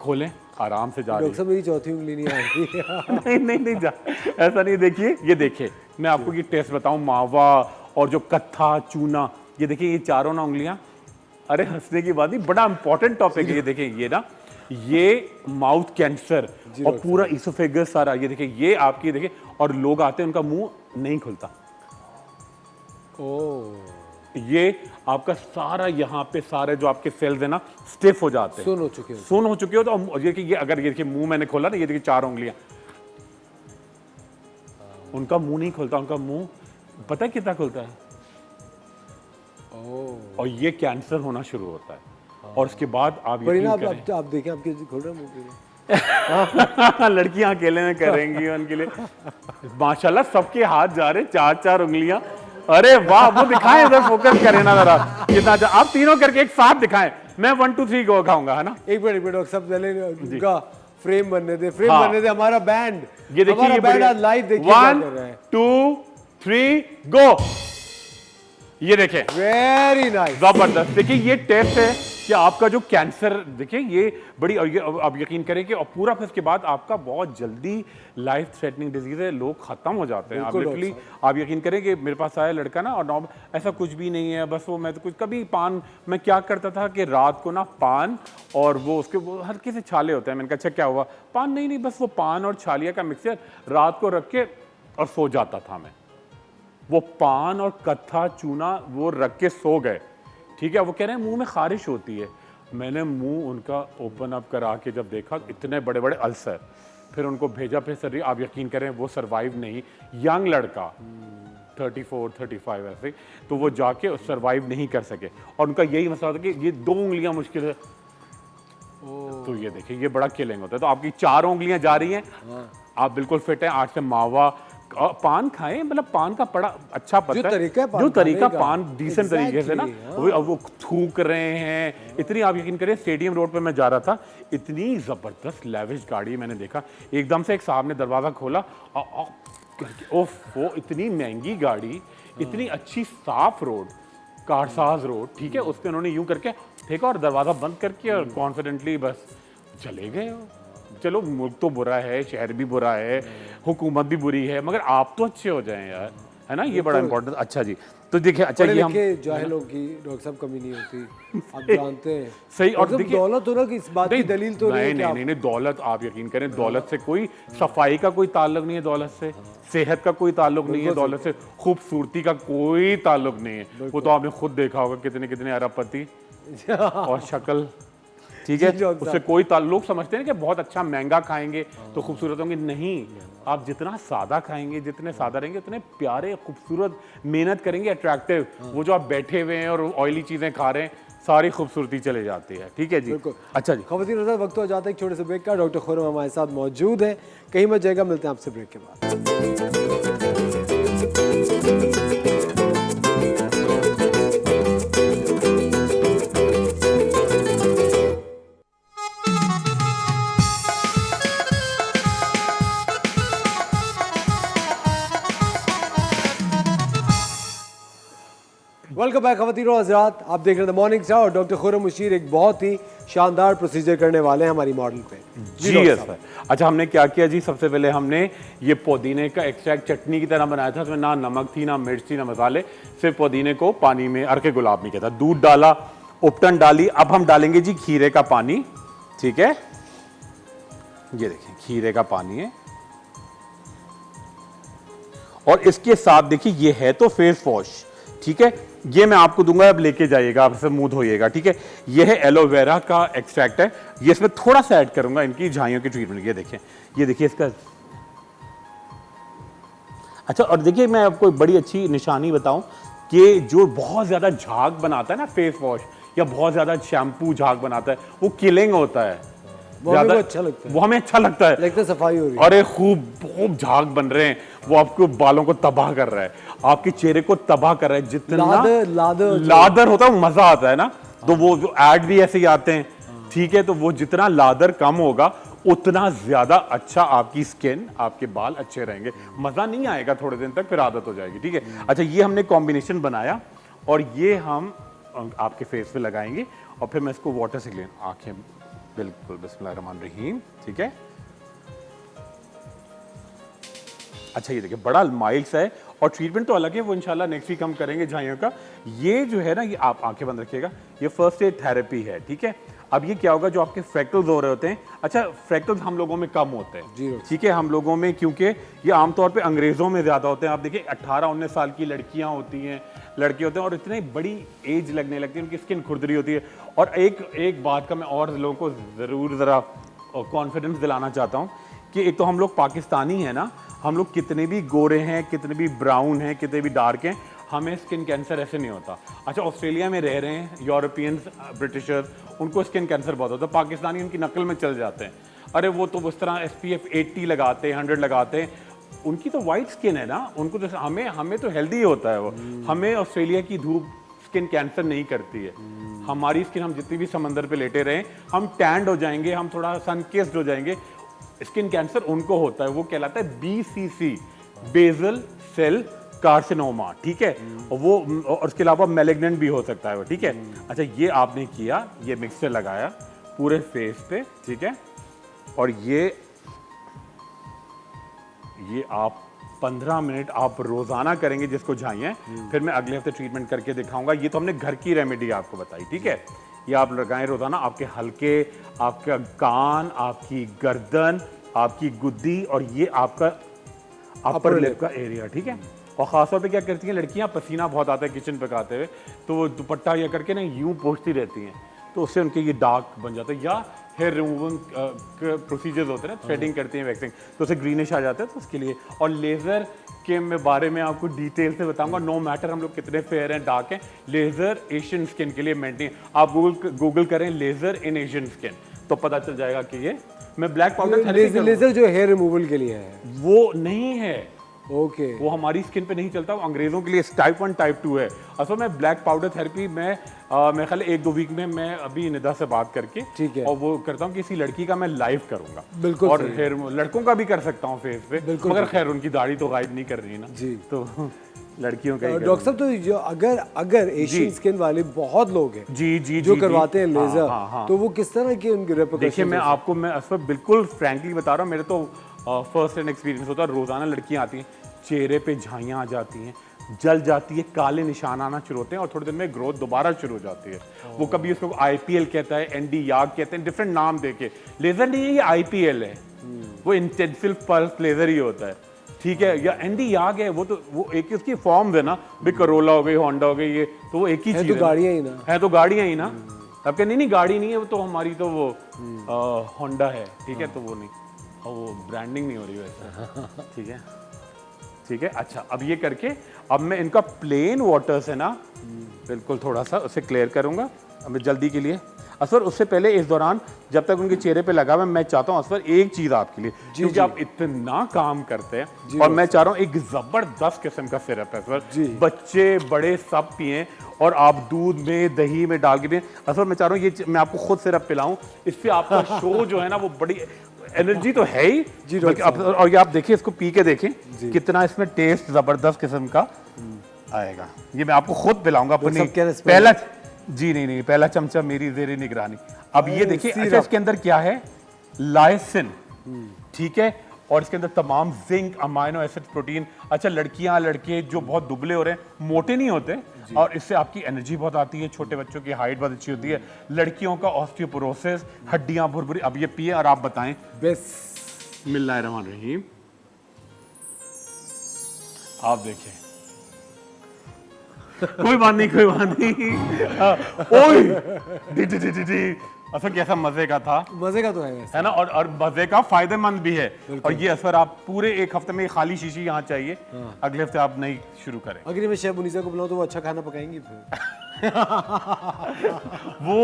S3: खोलें आराम से, जा रही है।
S2: डॉक्टर साहब मेरी चौथी उंगली नहीं आ रही।
S3: नहीं नहीं नहीं जा, ऐसा नहीं। देखिए ये देखिए, मैं आपको ये टेस्ट बताऊं, मावा और जो कत्था चूना, ये देखिए ये चारों ना उंगलियां, अरे हंसने की बात नहीं, बड़ा इंपॉर्टेंट टॉपिक है ये। देखिए ये ना, ये माउथ कैंसर और पूरा इसोफेगस सारा, ये देखिए ये आपकी, देखिए, और लोग आते हैं उनका मुंह नहीं खुलता।
S2: ओह,
S3: ये आपका सारा, यहाँ पे सारे जो आपके सेल्स है ना, स्टिफ हो जाते हैं,
S2: सुन हो चुके हो।
S3: तो ये अगर ये देखिए मुंह मैंने खोला ना, ये देखिए 4 उंगलियां, उनका मुंह नहीं खुलता, उनका मुंह पता है कितना खुलता है। और ये कैंसर होना शुरू होता है। और उसके बाद आप
S2: देखें आपके खुल रहा मुंह।
S3: लड़कियां अकेले में करेंगी उनके लिए, माशाल्लाह सबके हाथ जा रहे, 4-4 उंगलियां, अरे वाह, वो दिखाएं, इधर फोकस करें ना जरा, कितना आप तीनों करके एक साथ दिखाएं। मैं 1 2 3 गो खाऊंगा, है ना।
S2: एक मिनट डॉक्टर साहब, पहले उनका फ्रेम बनने दे, हमारा बैंड,
S3: ये देखिए,
S2: हमारा बैंड आज लाइव देखिए क्या कर रहा है।
S3: 1 2 3 गो। ये देखें,
S2: वेरी नाइस,
S3: जबरदस्त। देखिए ये टेस्ट है कि आपका जो कैंसर, देखिए ये बड़ी, अब यकीन करें कि पूरा, फिर इसके बाद आपका बहुत जल्दी लाइफ थ्रेटनिंग डिजीज है, लोग खत्म हो जाते हैं। आप लिटरली, आप यकीन करें कि मेरे पास आया लड़का ना, और ऐसा कुछ भी नहीं है, बस वो, मैं तो कुछ कभी पान, मैं क्या करता था कि रात को ना पान और वो उसके वो हल्के से छाले होते हैं, मैंने कहा अच्छा क्या हुआ, पान नहीं, बस वो पान और छालिया का मिक्सचर रात को रख के और सो जाता था मैं। वो पान और कत्था चूना वो रख के सो गए, ठीक है। वो कह रहे हैं मुंह में खारिश होती है। मैंने मुंह उनका ओपन अप करा के जब देखा, इतने बड़े बड़े अल्सर, फिर उनको भेजा, फिर सर आप यकीन करें वो सरवाइव नहीं, यंग लड़का 34-35 ऐसे, तो वो जाके सरवाइव नहीं कर सके। और उनका यही मसला था कि ये 2 उंगलियां मुश्किल है। तो ये देखिए, ये बड़ा किलिंग होता है। तो आपकी 4 उंगलियां जा रही हैं, आप बिल्कुल फिट हैं। 8 से मावा, पान खाएं, मतलब पान का बड़ा अच्छा पता है, जो तरीका पान डिसेंट तरीके से ना, वो थूक रहे हैं इतनी। आप यकीन करें, स्टेडियम रोड पे मैं जा रहा था, इतनी जबरदस्त लेविश गाड़ी मैंने देखा, एकदम से एक साहब ने दरवाजा खोला, ओफ, वो इतनी महंगी गाड़ी, इतनी अच्छी साफ रोड, कारसाज रोड, ठीक है, उस पर उन्होंने यूं करके फेंका और दरवाजा बंद करके और कॉन्फिडेंटली बस चले गए। चलो मुल्क तो बुरा है, शहर भी बुरा है, हुकूमत भी बुरी है, मगर आप तो अच्छे हो जाएं यार, है ना, ये बड़ा इंपॉर्टेंट। अच्छा जी, तो देखिए, अच्छा ये हम
S2: जाहिलों की डॉक्टर साहब कमी नहीं होती, आप जानते हैं।
S3: सही। और देखिए,
S2: दौलत हो ना, कि इस बात की दलील तो
S3: नहीं, दौलत, आप यकीन करें, दौलत से कोई, सफाई का कोई ताल्लुक नहीं है दौलत से, सेहत का कोई ताल्लुक नहीं है दौलत से, खूबसूरती का कोई ताल्लुक नहीं है। वो तो आपने खुद देखा होगा, कितने कितने अरबपति और शक्ल, ठीक है, उससे कोई लोग समझते हैं कि बहुत अच्छा महंगा खाएंगे तो खूबसूरत होंगे। नहीं, आप जितना सादा खाएंगे, जितने सादा रहेंगे, उतने प्यारे, खूबसूरत, मेहनत करेंगे, अट्रैक्टिव। वो जो आप बैठे हुए हैं और ऑयली चीजें खा रहे हैं, सारी खूबसूरती चले जाती है, ठीक है जी। अच्छा जी,
S2: खवातीन हज़रात, वक्त हो जाता है एक छोटे से ब्रेक का। डॉक्टर खुर्रम हमारे साथ मौजूद है, कहीं मत जाएगा, मिलते हैं आपसे ब्रेक के बाद। वेलकम बैक खवातीन और हज़रात, आप देख रहे हैं द मॉर्निंग स्टार और डॉक्टर खुर्रम मुशीर एक बहुत ही शानदार प्रोसीजर करने वाले हैं हमारी मॉडल पे।
S3: जी यस सर। अच्छा, हमने क्या किया जी, सबसे पहले हमने ये पुदीने का एक्सट्रैक्ट चटनी की तरह बनाया था। उसमें ना नमक थी, ना मिर्च थी, ना मसाले, सिर्फ पुदीने को पानी में अर्के गुलाब में किया था। दूध डाला, उपटन डाली। अब हम डालेंगे जी खीरे का पानी, ठीक है। ये देखिए खीरे का पानी है और इसके साथ देखिए ये है तो फेस वॉश, ठीक है। ये मैं आपको दूंगा, अब लेके जाइएगा, आप इससे मुंह धोइएगा, ठीक है। ये है एलोवेरा का एक्सट्रैक्ट है, ये इसमें थोड़ा सा ऐड करूंगा इनकी झाइयों की ट्रीटमेंट। ये देखिए इसका। अच्छा, और देखिए मैं आपको बड़ी अच्छी निशानी बताऊं कि जो बहुत ज्यादा झाग बनाता है ना फेस वॉश, या बहुत ज्यादा शैम्पू झाग बनाता है, वो किलिंग होता है।
S2: वो हमें अच्छा लगता है,
S3: वो हमें अच्छा लगता है,
S2: लगता है सफाई हो रही है।
S3: अरे खूब झाग बन रहे हैं, वो आपके बालों को तबाह कर रहा है, आपके चेहरे को तबाह कर रहा है। जितना लादर होता है वो मजा आता है ना। तो वो जो ऐड भी ऐसे ही आते हैं, ठीक है। तो वो जितना लादर कम होगा उतना ज्यादा अच्छा आपकी स्किन, आपके बाल अच्छे रहेंगे। मजा नहीं आएगा थोड़े दिन तक, फिर आदत हो जाएगी, ठीक है। अच्छा, ये हमने कॉम्बिनेशन बनाया और ये हम आपके फेस पे लगाएंगे और फिर मैं इसको वाटर से क्लीन, आंखें बिल्कुल बिस्मिल्लाहिर्रहमानिर्रहीम, ठीक है। अच्छा, ये देखिए बड़ा माइल्ड सा है और ट्रीटमेंट तो अलग है, वो इंशाल्लाह नेक्स्ट वीक हम करेंगे झाइयों का। ये जो है ना, ये आप आंखें बंद रखिएगा, ये फर्स्ट एड थेरेपी है, ठीक है। अब ये क्या होगा, जो आपके फ्रैक्टल्स हो रहे होते हैं, अच्छा फ्रैक्टल्स हम लोगों में कम होते हैं, ठीक है, हम लोगों में, क्योंकि ये आमतौर पे अंग्रेजों में ज्यादा होते हैं। आप देखिए 18-19 साल की लड़कियां होती हैं, लड़के होते हैं और इतनी बड़ी एज लगने लगती है, उनकी स्किन खुरदरी होती है। और एक बात का मैं और लोगों को जरूर जरा कॉन्फिडेंस दिलाना चाहता हूँ कि एक तो हम लोग पाकिस्तानी हैं ना, हम लोग कितने भी गोरे हैं, कितने भी ब्राउन हैं, कितने भी डार्क हैं, हमें स्किन कैंसर ऐसे नहीं होता। अच्छा, ऑस्ट्रेलिया में रह रहे हैं यूरोपियंस, ब्रिटिशर्स, उनको स्किन कैंसर बहुत होता है। पाकिस्तानी उनकी नकल में चल जाते हैं, अरे वो तो उस तरह SPF 80 लगाते हैं, 100 लगाते हैं, उनकी तो वाइट स्किन है ना, उनको तो हमें तो हेल्दी होता है वो। हमें ऑस्ट्रेलिया की धूप स्किन कैंसर नहीं करती है। हमारी स्किन, हम जितनी भी समंदर पे लेटे रहे, हम टैंड हो जाएंगे, हम थोड़ा सन किस्ड हो जाएंगे, स्किन कैंसर उनको होता है, वो कहलाता है BCC, बेसल सेल कार्सिनोमा, ठीक है। और वो, और उसके अलावा मैलिग्नेंट भी हो सकता है वो, ठीक है। अच्छा, ये आपने किया, ये मिक्सचर लगाया पूरे फेस पे, ठीक है। और ये आप 15 मिनट आप रोजाना करेंगे जिसको झाइयाँ, फिर मैं अगले हफ्ते ट्रीटमेंट करके दिखाऊंगा। ये तो हमने घर की रेमेडी आपको बताई, ठीक है। ये आप लगाएं रोजाना, आपके हल्के, आपका कान, आपकी गर्दन, आपकी गुद्दी और ये आपका अपर लिप का एरिया, ठीक है। और खासतौर पे क्या करती हैं लड़कियां, पसीना बहुत आता है किचन पे खाते हुए, तो वो दुपट्टा या करके ना यूं पोंछती रहती हैं, तो उससे उनके ये डार्क बन जाता है। या हेयर रिमूवल प्रोसीजर्स होते हैं ना, थ्रेडिंग करती हैं, वैक्सिंग, तो उससे ग्रीनिश आ जाता है, तो उसके लिए। और लेज़र के बारे में आपको डिटेल से बताऊंगा। नो मैटर हम लोग कितने फेयर हैं, डार्क हैं, लेज़र एशियन स्किन के लिए मेंटेन, आप गूगल करें लेज़र इन एशियन स्किन, तो पता चल जाएगा कि ये मैं ब्लैक पाउडर
S2: लेजर जो हेयर रिमूवल के लिए है
S3: वो नहीं है,
S2: ओके,
S3: वो हमारी स्किन पे नहीं चलता, वो अंग्रेजों के लिए टाइप 1 टाइप 2 है। असल में ब्लैक पाउडर थेरेपी मैं ख्याल 1-2 वीक में मैं अभी निदा से बात करके,
S2: ठीक है,
S3: और वो करता हूँ, किसी लड़की का मैं लाइव करूंगा,
S2: बिल्कुल,
S3: और हेयर लड़कों का भी कर सकता हूँ फेस पे, मगर खैर उनकी दाढ़ी तो गाइड नहीं कर रही है ना जी, तो लड़कियों का।
S2: डॉक्टर साहब, तो जो अगर एशियन स्किन वाले बहुत लोग हैं
S3: जी
S2: जो करवाते हैं लेजर, तो वो किस तरह के उनके रेपरकशन?
S3: देखिए मैं असल बिल्कुल फ्रैंकली बता रहा हूँ, मेरे तो फर्स्ट हैंड एक्सपीरियंस होता है। रोजाना लड़कियां आती हैं, चेहरे पे झाइयाँ आ जाती हैं, जल जाती है, काले निशान आना शुरू होते हैं और थोड़ी देर में ग्रोथ दोबारा शुरू हो जाती है। वो कभी उसको IPL कहता है, ND याग कहते हैं, डिफरेंट नाम देके। लेजर नहीं है ये, IPL है, वो इंटेंसिव पल्स लेजर ही होता है, ठीक है। या ND याग है, वो एक ही उसकी फॉर्म है ना, भी करोला हो गई, होंडा हो गई, ये तो वो एक ही चीज है,
S2: गाड़ियां ही ना
S3: है, तो गाड़ियां ही ना। अब क्या, नहीं गाड़ी नहीं है वो, तो हमारी तो वो होंडा है, ठीक है, तो वो नहीं, वो ब्रांडिंग नहीं हो रही वैसे, ठीक है, ठीक है। अच्छा, अब ये करके अब मैं इनका प्लेन वाटर से ना बिल्कुल थोड़ा सा उसे क्लियर करूंगा, अब मैं जल्दी के लिए। असर उससे पहले इस दौरान जब तक उनके चेहरे पे लगा, मैं चाहता हूँ असर एक चीज आपके लिए, क्योंकि आप इतना काम करते हैं, और मैं चाह रहा हूँ एक जबरदस्त किस्म का सिरप है असर, बच्चे बड़े सब पिए, और आप दूध में, दही में डाल के पिए। असर मैं चाह रहा हूँ ये मैं आपको खुद सिरप पिलाऊं, इससे आपका शो जो है ना वो बड़ी एनर्जी तो है ही जी, और ये आप देखिए, इसको पी के देखें कितना इसमें टेस्ट जबरदस्त किस्म का, आएगा। ये मैं आपको खुद पिलाऊंगा अपनी
S2: सब कह रहे हैं
S3: पहला, जी नहीं, पहला चमचा मेरी ज़ेरे निगरानी। अब ये देखिए, अच्छा इसके अंदर क्या है, लाइसिन, ठीक है, और इसके अंदर तमाम जिंक, अमाइनो एसिड, प्रोटीन। अच्छा लड़कियां लड़के जो बहुत दुबले हो रहे हैं, मोटे नहीं होते, और इससे आपकी एनर्जी बहुत आती है, छोटे बच्चों की हाइट बहुत अच्छी होती है, लड़कियों का ऑस्टियोपोरोसिस, हड्डियां भुरभुरी। अब ये पिए और आप बताएं। बिस्मिल्लाहिर्रहमानिर्रहीम। आप देखिए, कोई बात नहीं। ओए डी। असर कैसा मजे का था,
S2: मजे का तो है वैसे।
S3: है ना, और मजे का फायदेमंद भी है। और ये असर आप पूरे एक हफ्ते में खाली शीशी यहाँ चाहिए, अगले हफ्ते आप नई शुरू करें।
S2: अगर मैं शेफ मुनीसा को बुलाऊं तो वो अच्छा खाना पकाएंगी फिर।
S3: वो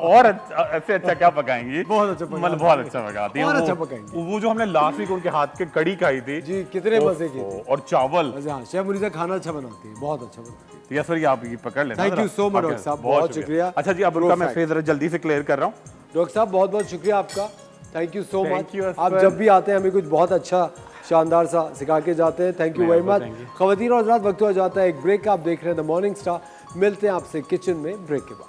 S3: और ऐसे अच्छा क्या पकाएंगी,
S2: बहुत अच्छा पकाती
S3: मतलब बहुत अच्छा पकाती है,
S2: और अच्छा पकाएंगी।
S3: वो जो हमने लास्ट वीक उनके हाथ के कड़ी खाई थी
S2: जी, कितने मजे की थी।
S3: और चावल।
S2: हाँ, शेफ मुनीसा खाना अच्छा बनाती है, बहुत अच्छा बनाती है।
S3: तो सर ये आप ये पकड़ लेना।
S2: Thank you so much, doctor साहब, बहुत शुक्रिया।
S3: अच्छा जी, अब उनका मैं फेस जरा जल्दी से क्लियर कर रहा हूँ।
S2: डॉक्टर साहब बहुत बहुत शुक्रिया आपका, thank you so
S3: Thank
S2: much.
S3: you,
S2: आप
S3: Asfar।
S2: जब भी आते हैं हमें कुछ बहुत अच्छा शानदार सा सिखा के जाते हैं, थैंक यू वेरी मच। खवातीन और हज़रात, वक्त हो जाता है एक ब्रेक का। आप देख रहे हैं द मॉर्निंग स्टार, मिलते हैं आपसे किचन में ब्रेक के बाद।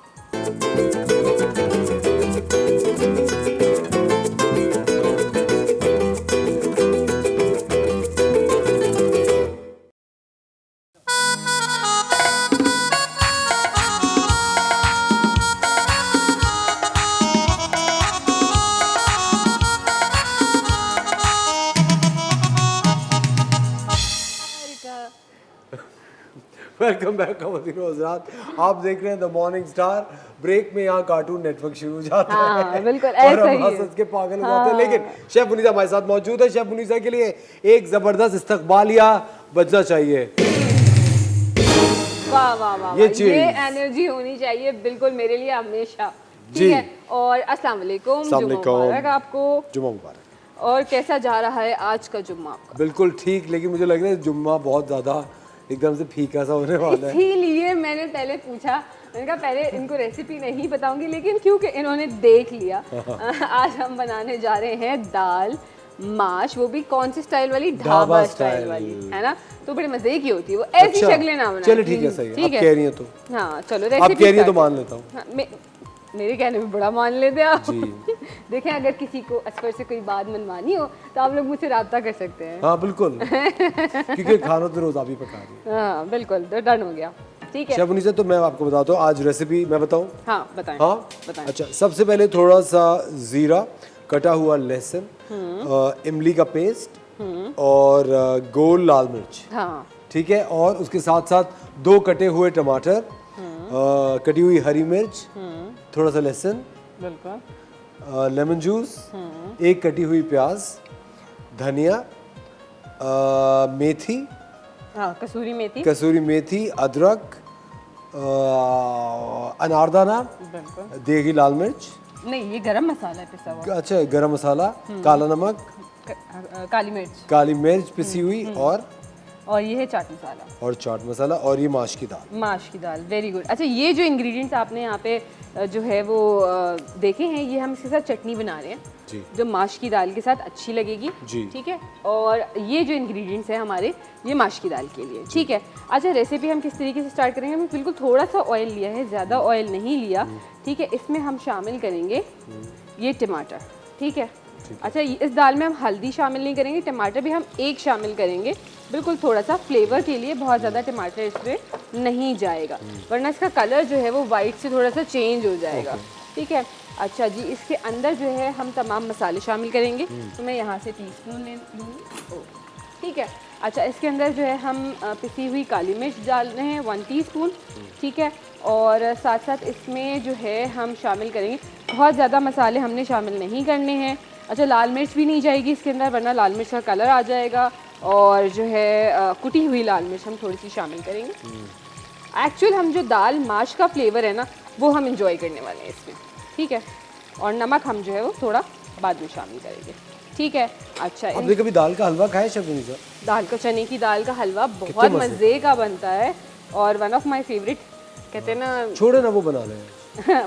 S2: वेलकम बैक खवातीन और हज़रात, आप देख रहे हैं द मॉर्निंग स्टार। ब्रेक में यहाँ कार्टून नेटवर्क शुरू हो जाता है,
S4: बिल्कुल
S2: और
S4: ऐसा
S2: हम
S4: ही है।
S2: हंस हंस के पागल हो जाते हैं। लेकिन शेफ मुनीसा हमारे साथ मौजूद है। शेफ मुनीसा के लिए एक जबरदस्त इस्तकबालिया बजना चाहिए।
S4: वाह वाह वाह,
S2: ये
S4: ये एनर्जी होनी चाहिए बिल्कुल मेरे लिए हमेशा।
S2: जी।
S4: ठीक है, और अस्सलाम वालेकुम,
S2: अस्सलाम
S4: जुम्मा
S2: वालेकुम।
S4: मुबारक आपको।
S2: जुम्मा मुबारक।
S4: और कैसा जा रहा है आज का जुम्मा आपका?
S2: बिल्कुल ठीक, लेकिन मुझे लग रहा है जुम्मा बहुत ज़्यादा एकदम से फीका सा होने वाला है।
S4: इसीलिए मैंने पहले पूछा, मैंने कहा पहले इनको रेसिपी नहीं बताऊंगी, लेकिन क्योंकि इन्होंने देख लिया, आज हम बनाने जा रहे हैं दाल माश, वो भी कौन सी स्टाइल वाली, ढाबा स्टाइल वाली, है ना। तो बड़े मजे की होती है वो, ऐसी
S2: अच्छा,
S4: शक्लें ना बनाएं।
S2: चलिए ठीक है, सही है, आप कह रही हैं तो।
S4: हाँ चलो,
S2: आप
S4: रेसिपी
S2: कह रही हैं तो मान लेता हूँ।
S4: हाँ, मेरे कहने में बड़ा मान लेते हैं आप। देखें, अगर किसी को असफर से कोई बात मनवानी हो तो आप लोग मुझसे राब्ता कर सकते हैं।
S2: हाँ बिल्कुल, क्योंकि खाना तो रोज आप ही पका रही हैं।
S4: हाँ बिल्कुल, तो डन हो गया। ठीक है
S2: शेफ मुनीसा, तो मैं आपको बताता हूँ आज रेसिपी, मैं बताऊँ?
S4: हाँ बताएं।
S2: हाँ
S4: बताएं।
S2: अच्छा, सबसे पहले थोड़ा सा जीरा, कटा हुआ लहसुन, इमली का पेस्ट और गोल लाल मिर्च,
S4: हाँ
S2: ठीक है। और उसके साथ साथ 2 कटे हुए टमाटर, कटी हुई हरी मिर्च, थोड़ा सा लहसुन,
S4: बिल्कुल,
S2: लेमन जूस, 1 कटी हुई प्याज, धनिया, मेथी,
S4: हाँ कसूरी
S2: मेथी, अदरक, अनारदाना,
S4: बिल्कुल।
S2: देगी लाल मिर्च,
S4: नहीं, ये गरम मसाला है पिसा हुआ।
S2: अच्छा गरम मसाला, काला नमक, काली मिर्च पिसी हुई,
S4: और ये है चाट मसाला
S2: और चाट मसाला, और ये माश की दाल।
S4: माश की दाल, वेरी गुड। अच्छा, ये जो इंग्रेडिएंट्स आपने यहाँ पे जो है वो देखे हैं, ये हम इसके साथ चटनी बना रहे हैं
S2: जी,
S4: जो माश की दाल के साथ अच्छी लगेगी।
S2: जी।
S4: ठीक है, और ये जो इंग्रेडिएंट्स हैं हमारे, ये माश की दाल के लिए। ठीक है, अच्छा रेसिपी हम किस तरीके से स्टार्ट करेंगे? हमने बिल्कुल थोड़ा सा ऑयल लिया है, ज़्यादा ऑयल नहीं लिया। ठीक है, इसमें हम शामिल करेंगे ये टमाटर। ठीक है, अच्छा इस दाल में हम हल्दी शामिल नहीं करेंगे, टमाटर भी हम एक शामिल करेंगे, बिल्कुल थोड़ा सा फ्लेवर के लिए, बहुत ज़्यादा टमाटर इसमें नहीं जाएगा, वरना इसका कलर जो है वो वाइट से थोड़ा सा चेंज हो जाएगा। ठीक है, अच्छा जी, इसके अंदर जो है हम तमाम मसाले शामिल करेंगे, तो मैं यहाँ से टीस्पून ले लूँगी। ठीक है, अच्छा इसके अंदर जो है हम पिसी हुई काली मिर्च डाल रहे हैं 1 टीस्पून। ठीक है, और साथ साथ इसमें जो है हम शामिल करेंगे, बहुत ज़्यादा मसाले हमने शामिल नहीं करने हैं। अच्छा, लाल मिर्च भी नहीं जाएगी इसके अंदर, वरना लाल मिर्च का कलर आ जाएगा, और जो है कुटी हुई लाल मिर्च हम थोड़ी सी शामिल करेंगे। एक्चुअल हम जो दाल माश का फ्लेवर है ना, वो हम इंजॉय करने वाले हैं इसमें। ठीक है, और नमक हम जो है वो थोड़ा बाद में शामिल करेंगे। ठीक है, अच्छा
S2: आपने कभी दाल का हलवा खाया शेफ मुनीसा?
S4: दाल का, चने की दाल का हलवा बहुत मज़े का बनता है, और वन ऑफ माय फेवरेट, कहते हैं ना,
S2: छोड़े ना, वो बना रहे हैं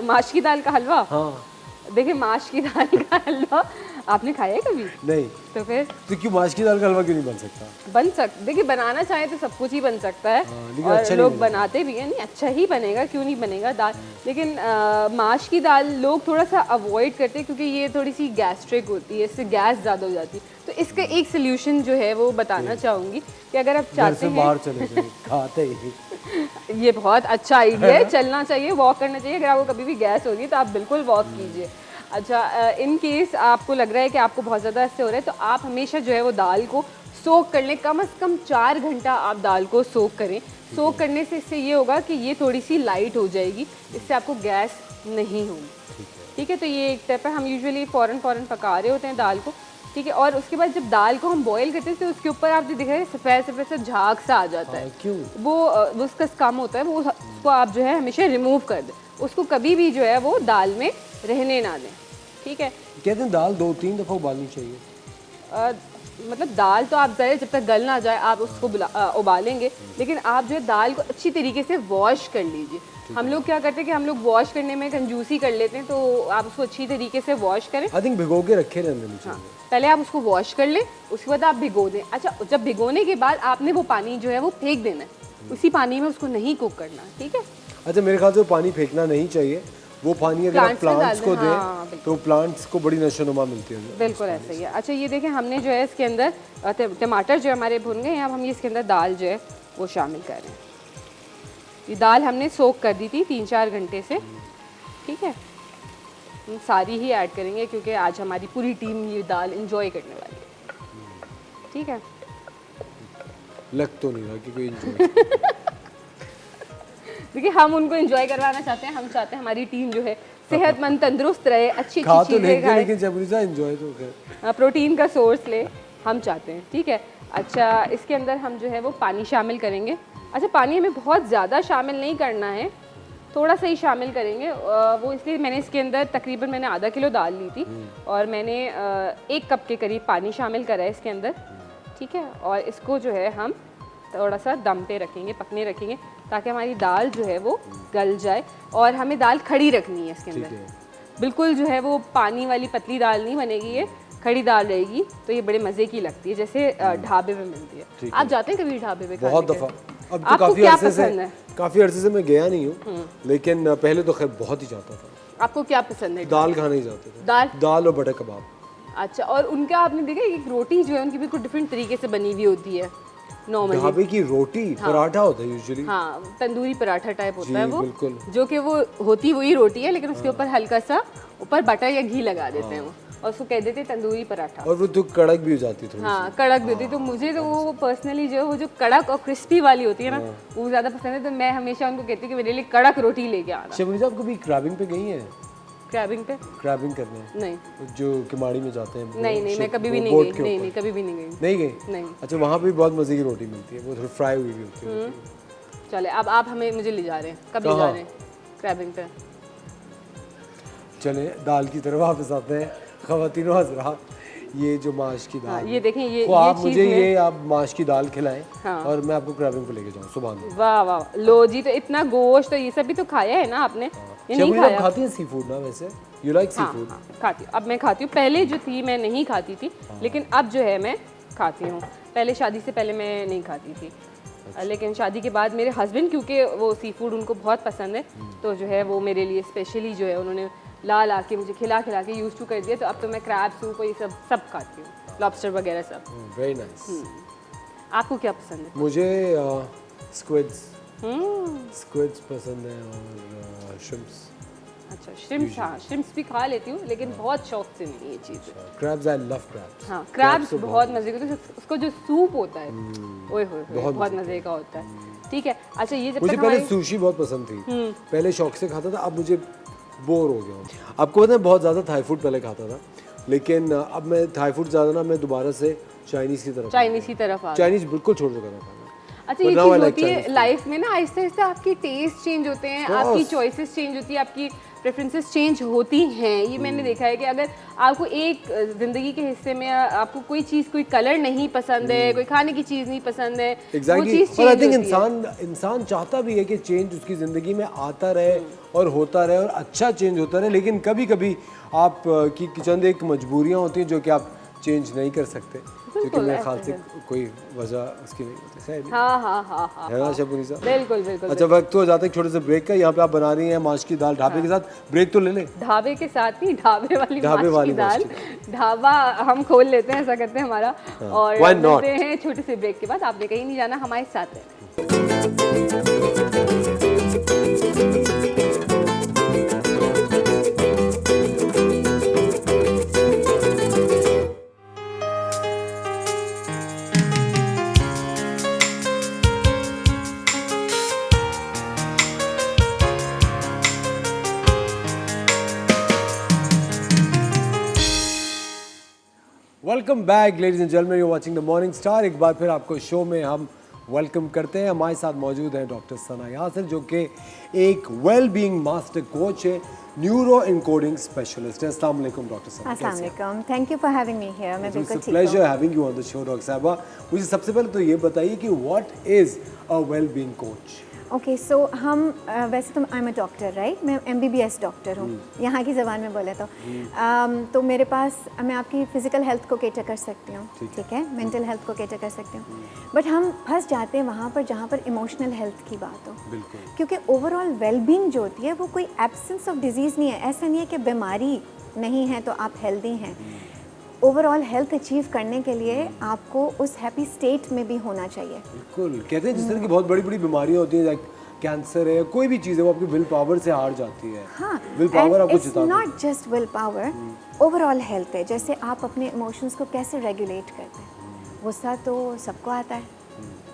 S4: माश की दाल का हलवा।
S2: हाँ,
S4: देखिए माश की दाल का हलवा आपने खाया है कभी?
S2: नहीं,
S4: तो फिर
S2: तो क्यों माश की दाल का हलवा क्यों नहीं बन सकता?
S4: बन सकता, देखिए बनाना चाहे तो सब कुछ ही बन सकता है।
S2: लेकिन
S4: और
S2: अच्छा नहीं
S4: लोग
S2: बनेगा।
S4: बनाते भी हैं, नहीं अच्छा ही बनेगा, क्यों नहीं बनेगा दाल। लेकिन माश की दाल लोग थोड़ा सा अवॉइड करते हैं क्योंकि ये थोड़ी सी गैस्ट्रिक होती है, इससे गैस ज़्यादा हो जाती है। तो इसका एक सोल्यूशन जो है वो बताना चाहूँगी कि अगर आप
S2: घर
S4: चाहते
S2: से
S4: हैं,
S2: बाहर चले गए खाते ही।
S4: ये बहुत अच्छा आइडिया है, चलना चाहिए, वॉक करना चाहिए। अगर आपको कभी भी गैस हो रही है तो आप बिल्कुल वॉक कीजिए। अच्छा, इन केस आपको लग रहा है कि आपको बहुत ज़्यादा ऐसे हो रहा है तो आप हमेशा जो है वो दाल को सोक कर लें। कम से कम 4 घंटा आप दाल को सोक करें। सोक करने से इससे ये होगा कि ये थोड़ी सी लाइट हो जाएगी, इससे आपको गैस नहीं होगी। ठीक है, तो ये एक स्टेप है। हम यूजुअली फ़ौरन पका रहे होते हैं दाल को, ठीक है। और उसके बाद जब दाल को हम बॉईल करते हैं तो उसके ऊपर आप जो दिख रहे हैं सफ़ेद सफ़ेद सा झाग सा आ जाता है।
S2: क्यों?
S4: वो उसका काम होता है, वो उसको आप जो है हमेशा रिमूव कर दें। उसको कभी भी जो है वो दाल में रहने ना दें, ठीक है।
S2: कहते हैं दाल 2-3 दफ़ा उबालनी चाहिए।
S4: मतलब दाल तो आप ज़रा जब तक गल ना जाए आप उसको उबालेंगे, लेकिन आप जो है दाल को अच्छी तरीके से वॉश कर लीजिए। हम लोग क्या करते हैं कि हम लोग वॉश करने में कंजूसी कर लेते हैं, तो आप उसको अच्छी तरीके से वॉश करें।
S2: आई थिंक भिगो के रखे रहने चाहिए।
S4: पहले आप उसको वॉश कर लें, उसके बाद आप भिगो दें। अच्छा, जब भिगोने के बाद आपने वो पानी जो है वो फेंक देना है, उसी पानी में उसको नहीं कुक करना, ठीक है।
S2: अच्छा, मेरे ख्याल से वो पानी फेंकना नहीं चाहिए। वो पानी अगर आप
S4: Plants में
S2: प्लांट्स
S4: डाल
S2: को
S4: दें,
S2: दें
S4: हाँ,
S2: तो प्लांट्स को बड़ी नशोनुमा मिलती है।
S4: बिल्कुल ऐसा ही है। अच्छा, ये देखें हमने जो है इसके अंदर टमाटर जो हमारे भुन गए हैं, अब हम ये इसके अंदर दाल जो है वो शामिल कर रहे हैं। ये दाल हमने सोक कर दी थी 3-4 घंटे से, ठीक है। हम सारी ही ऐड करेंगे क्योंकि आज हमारी पूरी टीम ये दाल इंजॉय करने वाली है, ठीक है।
S2: लग तो नहीं रहा कि कोई enjoy
S4: देखिए हम उनको एंजॉय करवाना चाहते हैं, हम चाहते हैं हमारी टीम जो है सेहतमंद तंदुरुस्त रहे, अच्छी
S2: खा
S4: अच्छी
S2: तो
S4: चीज़ें
S2: लेंगे
S4: खाए,
S2: लेकिन जब रिजा एंजॉय तो कर।
S4: प्रोटीन का सोर्स ले, हम चाहते हैं, ठीक है। अच्छा, इसके अंदर हम जो है वो पानी शामिल करेंगे। अच्छा, पानी हमें बहुत ज़्यादा शामिल नहीं करना है, थोड़ा सा ही शामिल करेंगे। वो इसलिए मैंने इसके अंदर तकरीबन मैंने आधा किलो दाल ली थी और मैंने 1 कप के करीब पानी शामिल करा है इसके अंदर, ठीक है। और इसको जो है हम थोड़ा सा दम पे रखेंगे, पकने रखेंगे, ताकि हमारी दाल जो है वो गल जाए। और हमें दाल खड़ी रखनी है इसके अंदर, बिल्कुल जो है वो पानी वाली पतली दाल नहीं बनेगी, ये खड़ी दाल रहेगी। तो ये बड़े मज़े की लगती है, जैसे ढाबे पे मिलती है। आप जाते हैं कभी ढाबे पे खाने
S2: बहुत
S4: के?
S2: दफ़ा। अब तो
S4: आपको
S2: काफ़ी
S4: क्या
S2: अरसे से
S4: पसंद है?
S2: काफ़ी अरसे से मैं गया नहीं हूँ, लेकिन पहले तो खैर बहुत ही जाता था।
S4: आपको क्या पसंद है?
S2: दाल खाने ही जाते थे।
S4: दाल
S2: और बटर कबाब।
S4: अच्छा, और उनका आपने देखा एक रोटी जो है उनकी बिल्कुल डिफरेंट तरीके से बनी हुई होती है नॉर्मली।
S2: ढाबे की रोटी पराठा होता है यूजुअली।
S4: हाँ, तंदूरी पराठा टाइप होता है वो,
S2: बिल्कुल।
S4: जो कि वो होती वही रोटी है, लेकिन उसके ऊपर हल्का सा ऊपर बटर या घी लगा देते हैं वो, और उसको कह देते हैं तंदूरी पराठा।
S2: और वो तो कड़क भी हो जाती थी।
S4: हाँ, कड़क भी होती है। तो मुझे तो वो पर्सनली जो है वो जो कड़क और क्रिस्पी वाली होती है ना, वो ज़्यादा पसंद है। तो मैं हमेशा उनको कहती हूँ कि मेरे लिए कड़क रोटी लेके आना।
S2: शबनीज़, आप कभी क्रैबिंग पे गई हैं?
S4: क्रैबिंग पे?
S2: क्रैबिंग करने
S4: नहीं
S2: जो किमाड़ी में जाते हैं।
S4: नहीं, मैं कभी भी नहीं
S2: बोट
S4: गई।
S2: के
S4: नहीं
S2: ऊपर।
S4: नहीं, कभी भी नहीं गई।
S2: नहीं गई?
S4: नहीं।
S2: अच्छा, वहाँ पे बहुत मज़े की रोटी मिलती है, वो थोड़ी फ्राई हुई भी होती है।
S4: चले, अब आप मुझे ले जा रहे हैं, कब ले जा रहे हैं क्रैबिंग पे?
S2: चले दाल की तरफ वापस आते हैं। ख़वातीनो हज़रात, ये जो माश की दाल,
S4: ये देखें, ये
S2: आप
S4: चीज़
S2: मुझे
S4: में-
S2: ये आप माश की दाल खिलाएं
S4: हाँ।
S2: और मैं आपको क्रैबिंग पे लेके जाऊँ सुबह में।
S4: वाह वाह, लो जी, तो इतना गोश्त तो ये सब भी तो खाया है ना आपने? ये नहीं
S2: शबनीज़, आप
S4: खाया?
S2: खाती हैं सी फूड ना? वैसे यू लाइक सी
S4: हाँ,
S2: फूड?
S4: हाँ, खाती हूँ। अब मैं खाती हूँ, पहले जो थी मैं नहीं खाती थी, लेकिन अब जो है मैं खाती हूँ। पहले शादी से पहले मैं नहीं खाती थी, लेकिन शादी के बाद मेरे हस्बैंड, क्योंकि वो सी फूड उनको बहुत पसंद है, तो जो है वो मेरे लिए स्पेशली जो है उन्होंने ला के मुझे खिला के यूज टू कर दिया। तो अब तो मैं क्रैब सूप और ये सब खाती हूँ, लॉबस्टर वगैरह सब।
S2: Very nice.
S4: आपको क्या पसंद है?
S2: मुझे स्क्विड्स पसंद है और श्रिम्प्स।
S4: अच्छा, श्रिम्प्स, हाँ श्रिम्प्स भी खा लेती हूँ, लेकिन बहुत शौक से नहीं ये चीज़।
S2: Crabs, I love crabs.
S4: हाँ, क्रैब्स बहुत मज़े के, तो उसको जो सूप होता है ओए होए बहुत मज़े का होता है, ठीक है। अच्छा, ये जब
S2: मुझे
S4: तक
S2: पहले
S4: हमारी
S2: सुशी बहुत पसंद थी, पहले शौक से खाता था, अब मुझे बोर हो गया हूँ। आपको पता है बहुत ज़्यादा थाई फूड पहले खाता था, लेकिन अब मैं थाई फूड ज़्यादा ना, मैं दोबारा से चाइनीज़ की तरफ
S4: आ
S2: चाइनीज़ बिल्कुल छोड़ चुका था खाना।
S4: अच्छा, ये चीज़ होती है लाइफ में ना, आहिस्ते आहिस्ते आपकी टेस्ट चेंज होते हैं, आपकी चॉइसेस चेंज होती है, आपकी प्रेफरेंसेस चेंज होती हैं। ये मैंने देखा है कि अगर आपको एक ज़िंदगी के हिस्से में आपको कोई चीज़, कोई कलर नहीं पसंद है, कोई खाने की चीज़ नहीं पसंद है, वो
S2: एग्जैक्टली।
S4: चीज़
S2: और आई
S4: चेंज
S2: थिंक
S4: होती है।
S2: इंसान चाहता भी है कि चेंज उसकी ज़िंदगी में आता रहे और होता रहे और अच्छा चेंज होता रहे, लेकिन कभी कभी आप की चंद एक मजबूरियाँ होती हैं जो कि आप चेंज नहीं कर सकते, क्योंकि मेरे ख्याल से कोई वजह उसकी नहीं होती। सही नहीं
S4: हाँ
S2: है ना शबुनीसा?
S4: बिल्कुल बिल्कुल।
S2: अच्छा, वक्त तो हो जाता है एक छोटे से ब्रेक का। यहाँ पे आप बना रही हैं माश की दाल ढाबे के साथ, ब्रेक तो ले लें।
S4: ढाबे के साथ नहीं, ढाबे वाली
S2: ढाबे
S4: माश
S2: वाली
S4: की
S2: माश
S4: दाल। ढाबा हम खोल लेते हैं, ऐसा करते हैं हमारा। और
S2: why not?
S4: मिलते हैं छोटे से ब्रेक के बाद। आपने कहीं नहीं जाना, हमारे साथ है।
S2: Welcome back ladies and gentleman, you watching the morning star. एक बार फिर आपको शो में हम वेलकम करते हैं। हमारे साथ मौजूद हैं डॉक्टर सना यासिर, जो कि एक वेल बीइंग मास्टर कोच है, न्यूरो इनकोडिंग स्पेशलिस्ट है। अस्सलाम वालेकुम डॉक्टर सना।
S5: अस्सलाम वालेकुम, thank you for having me here. मैं बिल्कुल ठीक
S2: प्लेजर
S5: हूँ।
S2: Having you on the show doctor साहबा। मुझे सबसे पहले तो ये बताइए कि what is a well being coach?
S5: Okay, so हम वैसे तो I am a doctor, right? मैं MBBS डॉक्टर हूँ, यहाँ की ज़बान में बोले तो मेरे पास मैं आपकी फ़िज़िकल हेल्थ को कैटर कर सकती हूँ, ठीक है, मेंटल हेल्थ को कैटर कर सकती हूँ, बट हम फंस जाते हैं वहाँ पर जहाँ पर इमोशनल हेल्थ की बात हो।
S2: बिल्कुल।
S5: क्योंकि ओवरऑल वेलबींग जो होती है वो कोई एब्सेंस ऑफ डिजीज़ नहीं है। ऐसा नहीं है कि बीमारी नहीं है तो आप हेल्दी हैं। ओवरऑल हेल्थ अचीव करने के लिए आपको उस हैप्पी स्टेट में भी होना चाहिए।
S2: बिल्कुल। कहते हैं जिस तरह की बहुत बड़ी बड़ी बीमारियां होती हैं, लाइक कैंसर है, कोई भी चीज़ है, वो आपकी विल पावर से हार जाती है।
S5: हाँ,
S2: विल पावर आपको जिताती है।
S5: Not just will power, overall health है। जैसे आप अपने इमोशंस को कैसे रेगुलेट करते हैं। गुस्सा तो सबको आता है,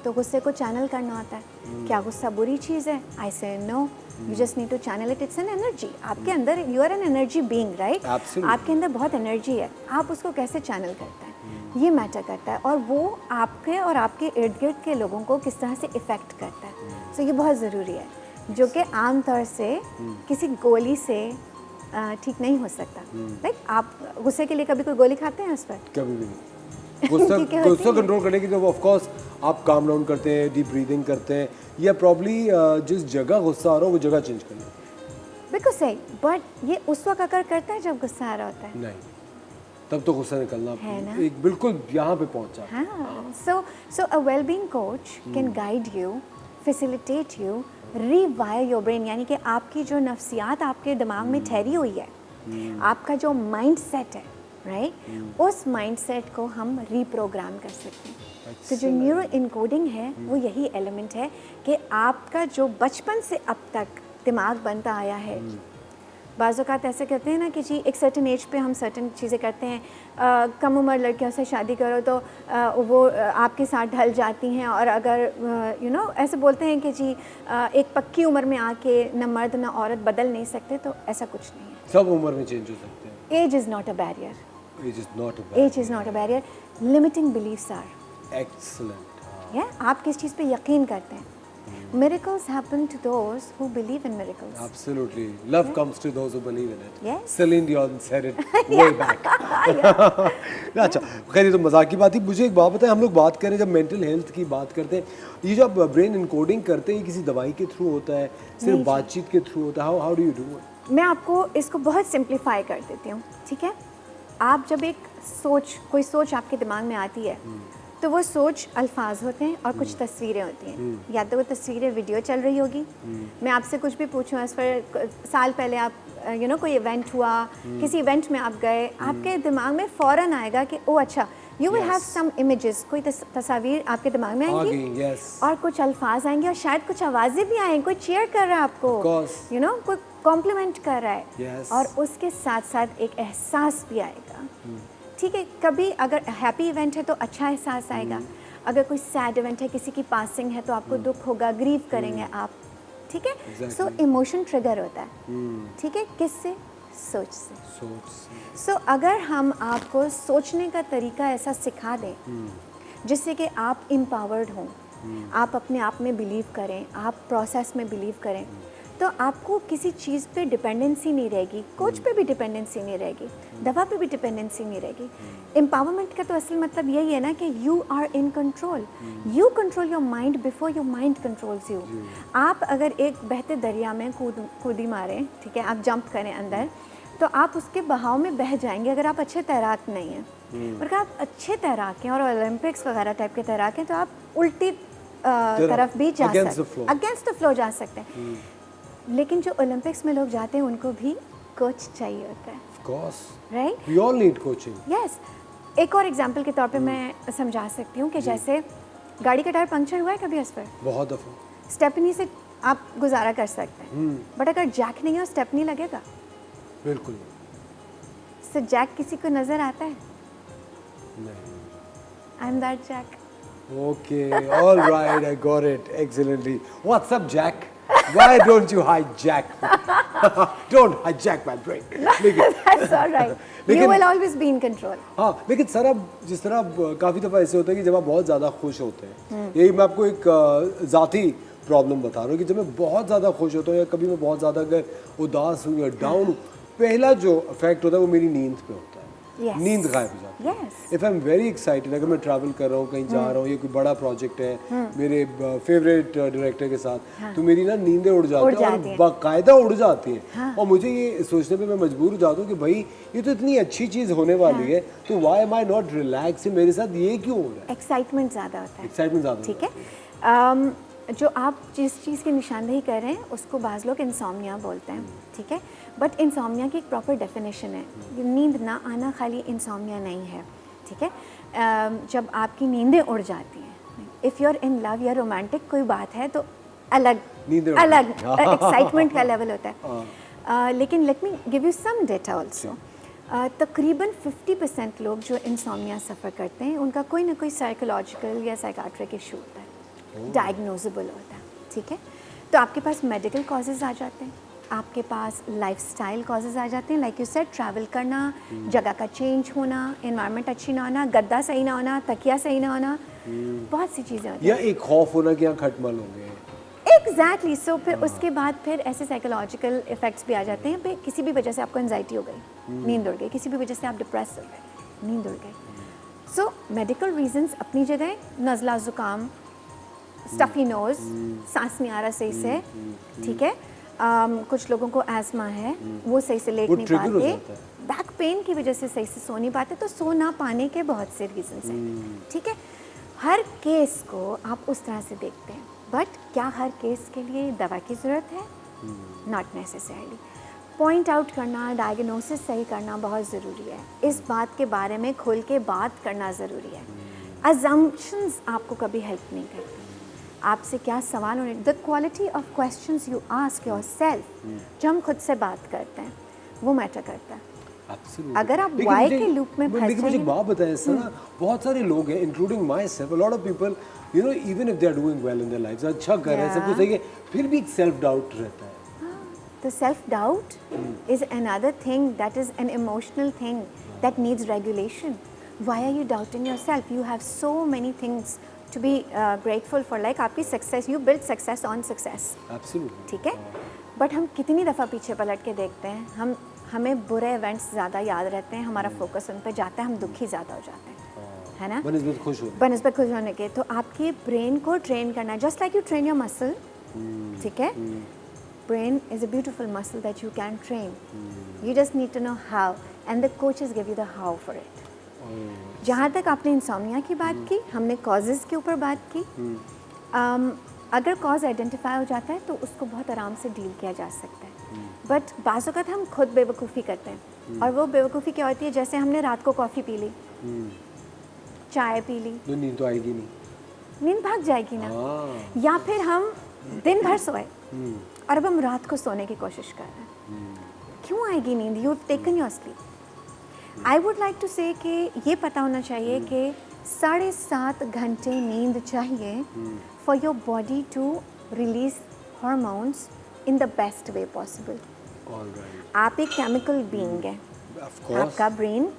S5: तो गुस्से को चैनल करना आता है। क्या गुस्सा बुरी चीज़ है? I say no, you just need to channel it. It's an energy आपके अंदर। You are an energy being, right? आपके अंदर बहुत एनर्जी है, आप उसको कैसे चैनल करते हैं ये मैटर करता है, और वो आपके और आपके इर्द गिर्द के लोगों को किस तरह से इफ़ेक्ट करता है। सो ये बहुत ज़रूरी है, जो कि आम तौर से किसी गोली से ठीक नहीं हो सकता। लाइक आप गुस्से के लिए कभी कोई गोली खाते हैं उस पर?
S2: कभी भी नहीं। गुस्सा कंट्रोल करने के लिए ऑफ कोर्स आप काम डाउन करते हैं, डीप ब्रीदिंग करते हैं, या प्रॉब्ली जिस जगह गुस्सा आ रहा हो वो जगह चेंज कर लें।
S5: बिल्कुल सही, बट ये उस वक्त अगर करता है जब गुस्सा आ रहा होता है।
S2: नहीं, तब तो गुस्सा निकलना
S5: है ना?
S2: एक बिल्कुल यहाँ पे पहुँचा।
S5: हाँ, so a well-being coach can guide you, facilitate you, rewire your brain, यानी कि आपकी जो नफ्सियात आपके दिमाग में ठहरी हुई है, आपका जो माइंड सेट है, राइट, उस माइंड सेट को हम रीप्रोग्राम कर सकते हैं। तो जो न्यूरो इनकोडिंग है वो यही एलिमेंट है कि आपका जो बचपन से अब तक दिमाग बनता आया है। बाज़ औक़ात ऐसे कहते हैं ना कि जी एक सर्टन एज पे हम सर्टन चीज़ें करते हैं, कम उम्र लड़कियों से शादी करो तो वो आपके साथ ढल जाती हैं, और अगर यू नो ऐसे बोलते हैं कि जी एक पक्की उम्र में आके न मर्द न औरत बदल नहीं सकते, तो ऐसा कुछ नहीं है।
S2: सब उम्र में चेंज हो सकते हैं।
S5: Age is not a barrier.
S2: Age is not a barrier.
S5: Age is not a barrier. Limiting believes are.
S2: Excellent.
S5: या आप किस चीज़ पे यकीन करते हैं। Miracles happen to those who believe in miracles.
S2: Absolutely. Love comes to those who believe in it.
S5: Yes.
S2: Celine Dion said it way back. अच्छा, खैर ये तो मजाक की बात थी। मुझे एक बात बताएं, हम लोग बात करें जब मेंटल हेल्थ की बात करते हैं, ये जो आप ब्रेन इनकोडिंग करते हैं, ये किसी दवाई के थ्रू होता है, सिर्फ बातचीत के थ्रू होता है? How do you do it?
S5: मैं आपको इसको बहुत सिंप्लीफाई कर देती हूँ, ठीक है? आप जब एक कोई सोच आपके दिमाग में आती है, तो वो सोच अल्फाज होते हैं और कुछ तस्वीरें होती हैं। या तो वो तस्वीरें वीडियो चल रही होगी, मैं आपसे कुछ भी पूछूं इस पर, साल पहले आप कोई इवेंट हुआ, किसी इवेंट में आप गए, आपके दिमाग में फ़ौरन आएगा कि ओ अच्छा, you will have some images, कोई तस्वीर आपके दिमाग में आएंगी, और कुछ अल्फाज आएंगे, और शायद कुछ आवाज़ें भी आएंगी, कोई चीयर कर रहा है आपको, कोई कॉम्प्लीमेंट कर रहा है, और उसके साथ साथ एक एहसास भी आएगा। ठीक है, कभी अगर हैप्पी इवेंट है तो अच्छा एहसास आएगा, अगर कोई सैड इवेंट है, किसी की पासिंग है, तो आपको दुख होगा, ग्रीव करेंगे आप, ठीक है? सो इमोशन ट्रिगर होता है, ठीक है, किससे? सोच से। सो अगर हम आपको सोचने का तरीका ऐसा सिखा दें जिससे कि आप एम्पावर्ड हों, आप अपने आप में बिलीव करें, आप प्रोसेस में बिलीव करें, तो आपको किसी चीज़ पे डिपेंडेंसी नहीं रहेगी, कोच पे भी डिपेंडेंसी नहीं रहेगी, दवा पे भी डिपेंडेंसी नहीं रहेगी। एम्पावरमेंट का तो असल मतलब यही है ना कि you are in control, you control your mind before your mind controls you. आप अगर एक बहते दरिया में कूदी मारें, ठीक है, आप जंप करें अंदर, तो आप उसके बहाव में बह जाएंगे अगर आप अच्छे तैराक नहीं हैं। और अगर आप अच्छे तैराक हैं और ओलंपिक्स वगैरह टाइप के तैराक हैं, तो आप उल्टी तरफ भी जा सकते हैं, अगेंस्ट द फ्लो जा सकते हैं। लेकिन जो ओलंपिक्स में लोग जाते हैं उनको भी कोच चाहिए होता है,
S2: Of course.
S5: Right?
S2: We all need coaching.
S5: Yes. एक और एग्जांपल के तौर पे मैं समझा सकती हूँ कि जैसे गाड़ी का टायर पंक्चर हुआ है कभी उस पर,
S2: बहुत दफ़ा।
S5: स्टेपनी से आप गुजारा कर सकते हैं, बट अगर जैक नहीं है और स्टेपनी लगेगा,
S2: बिल्कुल
S5: सो जैक किसी को नज़र आता है?
S2: नहीं।
S5: I am that Jack.
S2: Okay, all right, I got it. Excellently. What's up, Jack? Why don't you hijack me? Don't hijack my brain. लेकिन
S5: That's all right. You
S2: लेकिन-
S5: will always be in control.
S2: हाँ, लेकिन sir अब जिस तरह अब काफ़ी दफ़ा ऐसे होता है कि जब आप बहुत ज़्यादा खुश होते हैं, यही मैं आपको एक ज़ाती प्रॉब्लम बता रहा हूँ कि जब मैं बहुत ज़्यादा खुश होता हूँ या कभी मैं बहुत ज़्यादा अगर उदास हूँ या डाउन हूँ, पहला जो इफेक्ट होता है वो मेरी नींद पे होता है।
S5: Yes.
S2: नींद गायब हो जाती है।
S5: Yes.
S2: If I am very excited, अगर मैं ट्रैवल कर रहा हूँ, कहीं जा रहा हूँ, ये कोई बड़ा प्रोजेक्ट है मेरे फेवरेट डायरेक्टर के साथ, तो मेरी ना नींदें उड़ जाती हैं और बाकायदा उड़ जाती हैं। और मुझे ये सोचने पे मैं मजबूर हो जाता हूँ कि भाई ये तो इतनी अच्छी चीज़ होने वाली है, तो why am I not relax, मेरे साथ ये क्यों हो रहा है?
S5: एक्साइटमेंट ज़्यादा होता है,
S2: एक्साइटमेंट ज़्यादा।
S5: ठीक है। जो आप जिस चीज़ की निशानदेही कर रहे हैं उसको बाज़ लोग इंसोम्निया बोलते हैं, ठीक है, बट इंसोम्निया की एक प्रॉपर डेफिनेशन है। नींद ना आना खाली इंसोम्निया नहीं है, ठीक है। जब आपकी नींदें उड़ जाती हैं, if you are in love या रोमांटिक कोई बात है तो अलग
S2: नींदें उड़
S5: अलग एक्साइटमेंट का लेवल होता है। लेकिन let me give you some data also. तकरीबन 50% लोग जो इंसोम्निया सफ़र करते हैं उनका कोई ना कोई साइकोलॉजिकल या साइकाट्रिक इशू होता है, डायग्नोजेबल होता है, ठीक है। तो आपके पास मेडिकल कॉजेज़ आ जाते हैं, आपके पास लाइफस्टाइल कॉजेज़ आ जाते हैं, लाइक यू सेड, ट्रैवल करना, जगह का चेंज होना, एनवायरनमेंट अच्छी ना होना, गद्दा सही ना होना, तकिया सही ना होना, बहुत सी चीज़ें होती
S2: या
S5: हैं।
S2: एक खौफ होना कि यहाँ खटमल हो गए।
S5: एग्जैक्टली। सो फिर उसके बाद फिर ऐसे साइकोलॉजिकल इफेक्ट्स भी आ जाते हैं पे, किसी भी वजह से आपको एंजाइटी हो गई, नींद उड़ गई, किसी भी वजह से आप डिप्रेस हो गए, नींद उड़ गई। सो मेडिकल रीजंस अपनी जगह, नज़ला ज़ुकाम, स्टफ़ी नोज़, सांस नहीं आ रहा सही से, ठीक है। कुछ लोगों को एस्मा है, वो सही से लेट
S2: वो
S5: नहीं
S2: trigger हो
S5: पाते,
S2: जाता है।
S5: बैक पेन की वजह से सही से सो नहीं पाते, तो सो ना पाने के बहुत से रीजंस हैं, ठीक है। हर केस को आप उस तरह से देखते हैं, बट क्या हर केस के लिए दवा की ज़रूरत है? Not necessarily. पॉइंट आउट करना, डायग्नोसिस सही करना बहुत ज़रूरी है, इस बात के बारे में खुल के बात करना ज़रूरी है। अजम्पशंस आपको कभी हेल्प नहीं करते। आपसे क्या सवाल होने, the quality of questions you ask yourself, जो हम खुद से बात करते हैं, वो मैटर करता है।
S2: Absolutely.
S5: अगर आप
S2: लेकिन
S5: why
S2: मुझे-
S5: के loop में फंस
S2: लेकिन मुझे एक
S5: जाएंगे-
S2: बात बताएं सर, बहुत सारे लोग हैं including myself, a lot of people, you know, even if they are doing well in their lives, अच्छा कर रहे हैं, सब कुछ सही है, फिर भी एक सेल्फ डाउट रहता है।
S5: The self-doubt is another thing that is an emotional thing that needs regulation. Why are you doubting yourself? You have so many things to be grateful for. Like आपकी success, you build success on success.
S2: Absolutely.
S5: ठीक है, but हम कितनी दफ़ा पीछे पलट के देखते हैं, हमें बुरे इवेंट्स ज़्यादा याद रहते हैं, हमारा फोकस उन पर जाता है, हम दुखी ज़्यादा हो जाते हैं, है ना,
S2: बनिस्बत खुश हो।
S5: बनस्बत खुश होने के। तो आपके ब्रेन को ट्रेन करना, just like you train your muscle, ठीक है, brain is a beautiful muscle that you can train. You just need to know how, and the coaches give you the how for it. जहाँ तक आपने insomnia की बात की, हमने causes के ऊपर बात की। अगर कॉज आइडेंटिफाई हो जाता है तो उसको बहुत आराम से डील किया जा सकता है, बट बाज़ औक़ात हम खुद बेवकूफ़ी करते हैं, और वो बेवकूफ़ी क्या होती है, जैसे हमने रात को कॉफ़ी पी ली, चाय पी ली,
S2: तो नींद तो आएगी नहीं।
S5: नींद भाग जाएगी ना, या फिर हम दिन भर सोए और अब हम रात को सोने की कोशिश कर रहे हैं, क्यों आएगी नींद? You have taken your sleep. I would like to say कि ये पता होना चाहिए कि 7.5 घंटे नींद चाहिए for your body to release hormones in the best way possible.
S2: Alright,
S5: आप एक केमिकल बीइंग है,
S2: ऑफ कोर्स,
S5: आपका ब्रेन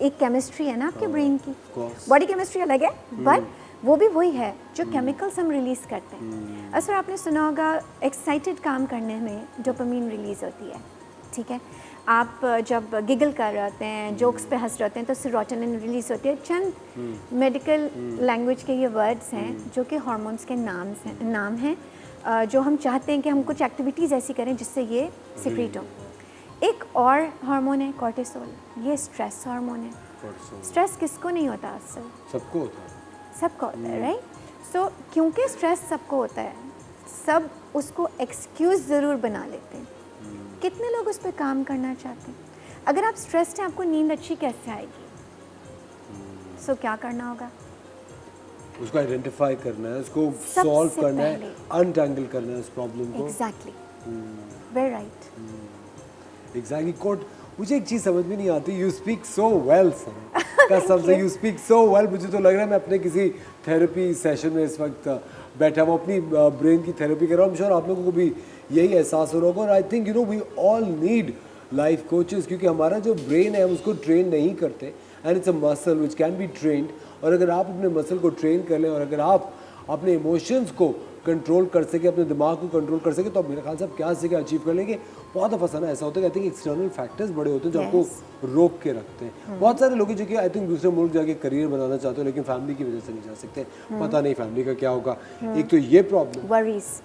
S5: एक केमिस्ट्री है ना आपके ब्रेन की,
S2: course.
S5: बॉडी केमिस्ट्री अलग है, बट वो भी वही है जो केमिकल्स हम रिलीज़ करते हैं। असर आपने सुना होगा एक्साइटेड काम करने में डोपामीन रिलीज़ होती है, ठीक है। आप जब गिगल कर रहे होते हैं, जोक्स पे हंस रहे होते हैं तो सेरोटोनिन रिलीज़ होती है। चंद मेडिकल लैंग्वेज के ये वर्ड्स हैं जो कि हार्मोन्स के नाम हैं जो हम चाहते हैं कि हम कुछ एक्टिविटीज़ ऐसी करें जिससे ये सिक्रीट हो। एक और हार्मोन है कॉर्टिसोल, ये स्ट्रेस हार्मोन है। स्ट्रेस किसको नहीं होता असल?
S2: सबको होता है।
S5: सबको होता है, राइट। सो क्योंकि स्ट्रेस सबको होता है, सब उसको एक्सक्यूज़ ज़रूर बना लेते हैं। कितने लोग उस पर काम करना चाहते हैं? अगर आप स्ट्रेस्ड हैं, आपको नींद अच्छी कैसे आएगी? सो क्या करना होगा?
S2: उसको आइडेंटिफाई करना है, उसको
S5: सबसे
S2: सॉल्व करना है,
S5: पहले।
S2: अनटैंगल करना है उस प्रॉब्लम को।
S5: Exactly, very right.
S2: Exactly quote. मुझे एक चीज़ समझ में नहीं आती, you speak so well sir, कसम से यू स्पीक सो वेल। मुझे तो लग रहा है मैं अपने किसी थेरेपी सेशन में इस वक्त बैठा हूँ, अपनी ब्रेन की थेरेपी कर रहा हूँ। श्योर आप लोगों को भी यही एहसास हो रहा होगा। और I think you know we all need life coaches, क्योंकि हमारा जो ब्रेन है उसको ट्रेन नहीं करते, and it's a muscle which can be trained. और अगर आप अपने मसल को ट्रेन कर लें और अगर आप अपने इमोशंस को कंट्रोल कर सके, अपने दिमाग को कंट्रोल कर सके, तो आप मेरे ख्याल से आप क्या से क्या अचीव कर लेंगे। बहुत दफ़ा ऐसा ऐसा होता है कि आई थिंक एक्सटर्नल फैक्टर्स बड़े होते हैं जो आपको रोक के रखते हैं। बहुत सारे लोग हैं जो कि आई थिंक दूसरे मुल्क जाके करियर बनाना चाहते हो लेकिन फैमिली की वजह से नहीं जा सकते। पता नहीं फैमिली का क्या होगा। एक तो ये प्रॉब्लम,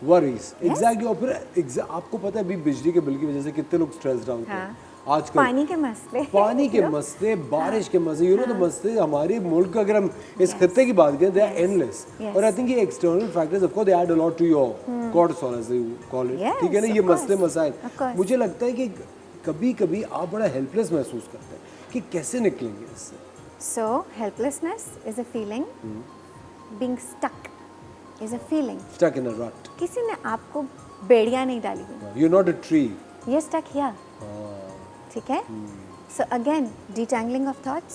S2: वरीज एग्जैक्टली। और फिर आपको पता है अभी बिजली के बिल की वजह से कितने लोग स्ट्रेस्ड आउट हैं आजकल।
S5: पानी के मसले,
S2: बारिश के मसले, यू नो द मसले हमारे मुल्क का, अगर हम इस खत्ते की बात करें, दे आर एंडलेस। और आई थिंक ये external factors of course they add a lot to your cortisol as you call it, ठीक है ना। ये मसले मसाइल, मुझे लगता है कि कभी कभी आप बड़ा हेल्पलेस महसूस करते हैं कि कैसे निकलेंगे इससे।
S5: So helplessness is a feeling, being stuck is a feeling.
S2: Stuck in a rut.
S5: किसी ने आपको बेड़ियां नहीं डाली हुई,
S2: you are not a tree,
S5: ये स्टक हियर, ठीक है। So again detangling of thoughts,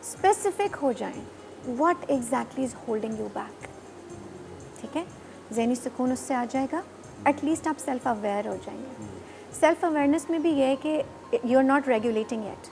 S5: specific हो जाएं, what exactly is holding you back, ठीक है। ज़हनी सुकून उससे आ जाएगा, एटलीस्ट आप सेल्फ अवेयर हो जाएंगे। सेल्फ अवेयरनेस में भी ये है कि you are not regulating it.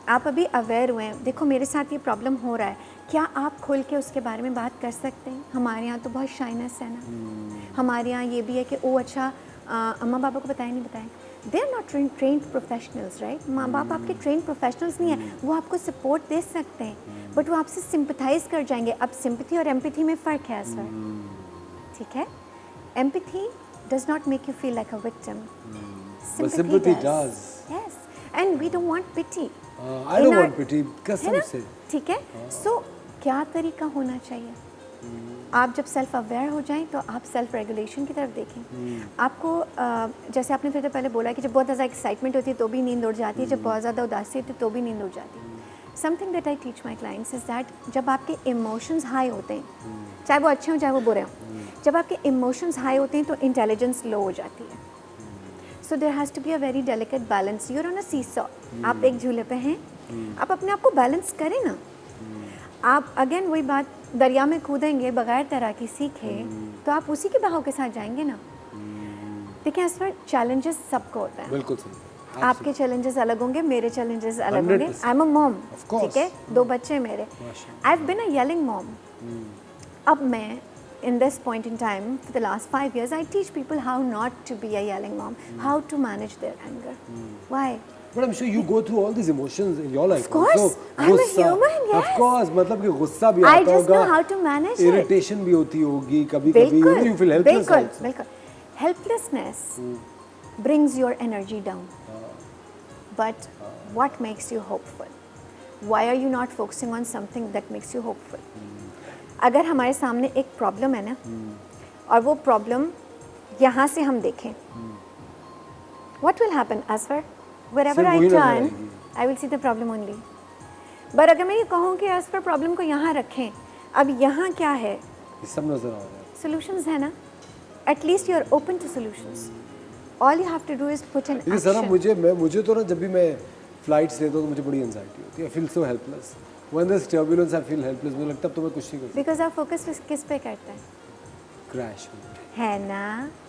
S5: आप अभी अवेयर हुए हैं, देखो मेरे साथ ये प्रॉब्लम हो रहा है, क्या आप खुल के उसके बारे में बात कर सकते हैं? हमारे यहाँ तो बहुत शाइनेस है ना। हमारे यहाँ ये भी है कि ओ अच्छा अम्मा पापा को बताएं नहीं बताएं, they are not trained professionals, right. माँ बाप आपके ट्रेन प्रोफेशनल्स नहीं है, वो आपको सपोर्ट दे सकते हैं बट वो आपसे सिंपथाइज कर जाएंगे। अब सिंपथी और एम्पैथी में फ़र्क है सर, ठीक है। Empathy does not make you feel like a victim,
S2: sympathy does.
S5: Yes, and we don't want pity.
S2: I don't want pity, कसम से।
S5: ठीक है। सो क्या तरीका होना चाहिए? आप जब सेल्फ अवेयर हो जाएं तो आप सेल्फ रेगुलेशन की तरफ देखें। आपको जैसे आपने फिर पहले बोला कि जब बहुत ज़्यादा एक्साइटमेंट होती है तो भी नींद उड़ जाती है, जब बहुत ज़्यादा उदासी होती है तो भी नींद उड़ जाती है। Something that I teach my clients is that जब आपके इमोशंस हाई होते हैं, चाहे वो अच्छे हों चाहे वो बुरे हों, जब आपके इमोशंस हाई होते हैं तो इंटेलिजेंस लो हो जाती है। So there has to be a very delicate balance. You are on a seesaw, आप एक झूले पे हैं, आप अपने आप को बैलेंस करें ना। आप अगेन वही बात, दरिया में कूदेंगे बगैर तैराकी सीखे तो आप उसी के बहाव के साथ जाएंगे ना। देखिए इस पर चैलेंजेस सबको होता है,
S2: बिल्कुल सही।
S5: आपके चैलेंजेस अलग होंगे, मेरे चैलेंजेस अलग होंगे।
S2: 100%.
S5: I am a mom,
S2: Of course.
S5: ठीक है, 2 बच्चे मेरे। I have been a yelling mom. अब मैं in this point in time for the last 5 years I teach people how not to be a yelling mom, how to manage their anger. Why?
S2: But I'm sure you go through all these emotions in your life.
S5: Of course,
S2: also.
S5: I'm a
S2: गुस्सा,
S5: human, yes.
S2: Of course, मतलब कि गुस्सा भी
S5: I
S2: आता
S5: just
S2: होगा,
S5: know how to manage it.
S2: irritation भी होती होगी कभी-कभी, you know, you feel helpless
S5: बिल्कुल,
S2: also.
S5: बिल्कुल। Helplessness brings your energy down. But what makes you hopeful? Why are you not focusing on something that makes you hopeful? अगर हमारे सामने एक प्रॉब्लम है ना और वो प्रॉब्लम यहाँ से हम देखें, what will happen Asfar? Wherever
S2: सिर्फ
S5: I
S2: वही नजर
S5: turn,
S2: आएगी।
S5: I will see the problem only. पर अगर मैं ये कहूँ कि Asfar प्रॉब्लम को यहाँ रखें, अब यहाँ क्या है?
S2: ये सब नजर आ रहा है।
S5: Solutions है ना? At least you are open to solutions. All you have to do is put in
S2: लेकिन सर
S5: action.
S2: मुझे तो ना जब भी मैं फ्लाइट्स लेता हूँ तो मुझे बड़ी एंजाइटी होती है। I feel so helpless. When there's turbulence, I feel helpless. मुझे लगता है अब तो मैं कुछ नहीं कर सकता।
S5: Because आप फोकस किस पे करते हैं?
S2: Crash.
S5: है ना?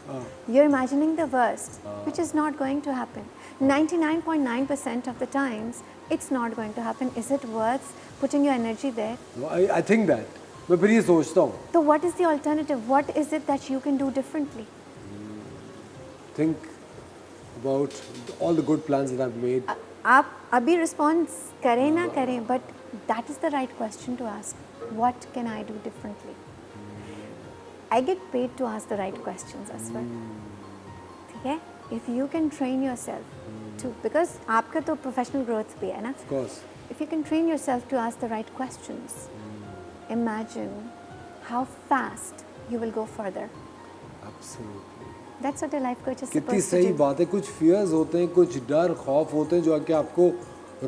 S2: हाँ।
S5: You're imagining the worst, which is not going to happen. 99.9% of the times, it's not going to happen. Is it worth putting your energy there?
S2: I think that. मैं फिर ये सोचता हूँ,
S5: तो what is the alternative, what is it that you can do differently?
S2: think about all the good plans that I've made.
S5: आप अभी response करें ना करें, but that is the right question to ask, what can I do differently? I get paid to ask the right questions as well, ठीक है? If you can train yourself to, because आपका तो professional growth भी है ना,
S2: Of course.
S5: if you can train yourself to ask the right questions, imagine how fast you will go further.
S2: Absolutely.
S5: That's what a life coach is
S2: कितनी
S5: supposed to
S2: सही
S5: do.
S2: बात है। कुछ fears होते हैं, कुछ डर खौफ होते हैं जो आके आपको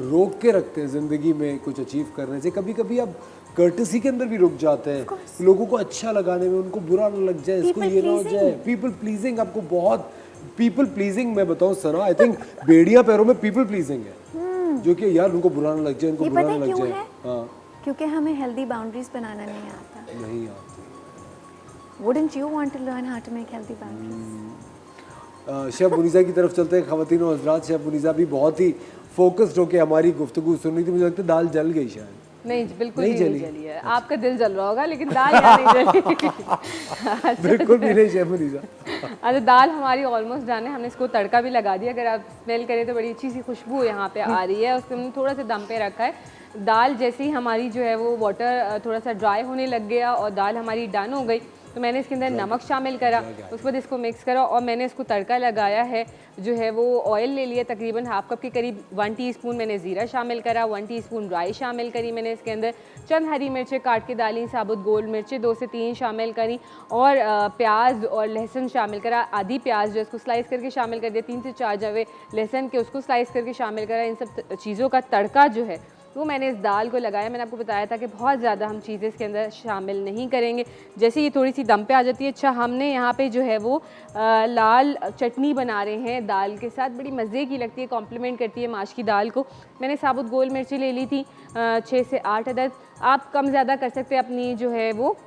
S2: रोक के रखते हैं ज़िंदगी में कुछ अचीव करने से। कभी कभी आप कर्टसी के अंदर भी रुक जाते हैं,
S5: course.
S2: लोगों को अच्छा लगाने में, उनको बुरा ना लग जाए, इसको
S5: People
S2: ये ना हो
S5: pleasing.
S2: जाए। पीपल प्लीजिंग आपको बहुत, पीपल प्लीजिंग मैं बताऊँ सना, आई थिंक बेड़ियाँ पैरों में पीपल प्लीजिंग है, जो कि यार उनको बुरा ना लग जाए, उनको
S5: ये
S2: बुरा
S5: पता
S2: ना
S5: है
S2: लग
S5: क्यों
S2: जाए।
S5: है?
S2: हाँ,
S5: क्योंकि हमें हेल्दी बाउंड्रीज बनाना नहीं आता।
S2: नहीं आती।
S5: Wouldn't you want to learn how to make healthy boundaries?
S2: Chef Muniza की तरफ चलते हैं। ख़वातीन और हज़रात, शेफ मुनीज़ा भी बहुत ही फोकस्ड होकर हमारी गुफ्तगू सुन रही थी। मुझे लगता है दाल जल गई शायद।
S4: नहीं बिल्कुल
S2: नहीं
S4: नहीं
S2: जली।
S4: जली है, आपका दिल जल रहा होगा लेकिन दाल यहाँ नहीं जली।
S2: बिल्कुल भी नहीं शेफ मुनीज़ा।
S4: अच्छा, दाल हमारी ऑलमोस्ट डन है, हमने इसको तड़का भी लगा दिया। अगर आप स्मेल करें तो बड़ी अच्छी सी खुशबू यहाँ पे आ रही है। उसको हमने थोड़ा सा दम पे रखा है। दाल जैसे ही हमारी जो है वो वाटर थोड़ा सा ड्राई होने लग गया और दाल हमारी डन हो गई, तो मैंने इसके अंदर नमक शामिल करा, उसके बाद इसको मिक्स करा और मैंने इसको तड़का लगाया है। जो है वो ऑयल ले लिया, तकरीबन हाफ कप के करीब। 1 टीस्पून मैंने ज़ीरा शामिल करा, 1 टीस्पून राई शामिल करी मैंने इसके अंदर। चंद हरी मिर्चें काट के डाली, साबुत गोल मिर्चें 2 से 3 शामिल करी और प्याज और लहसुन शामिल करा। आधी प्याज जो इसको स्लाइस करके शामिल कर दिया, 3 से 4 जवे लहसुन के उसको स्लाइस करके शामिल करा। इन सब चीज़ों का तड़का जो है वो मैंने इस दाल को लगाया। मैंने आपको बताया था कि बहुत ज़्यादा हम चीज़ें इसके अंदर शामिल नहीं करेंगे। जैसे ये थोड़ी सी दम पे आ जाती है, अच्छा हमने यहाँ पे जो है वो लाल चटनी बना रहे हैं दाल के साथ, बड़ी मज़े की लगती है, कॉम्प्लीमेंट करती है माश की दाल को। मैंने साबुत गोल मिर्ची ले ली थी 6 से 8 अदद। आप कम ज़्यादा कर सकते हैं अपनी जो है वो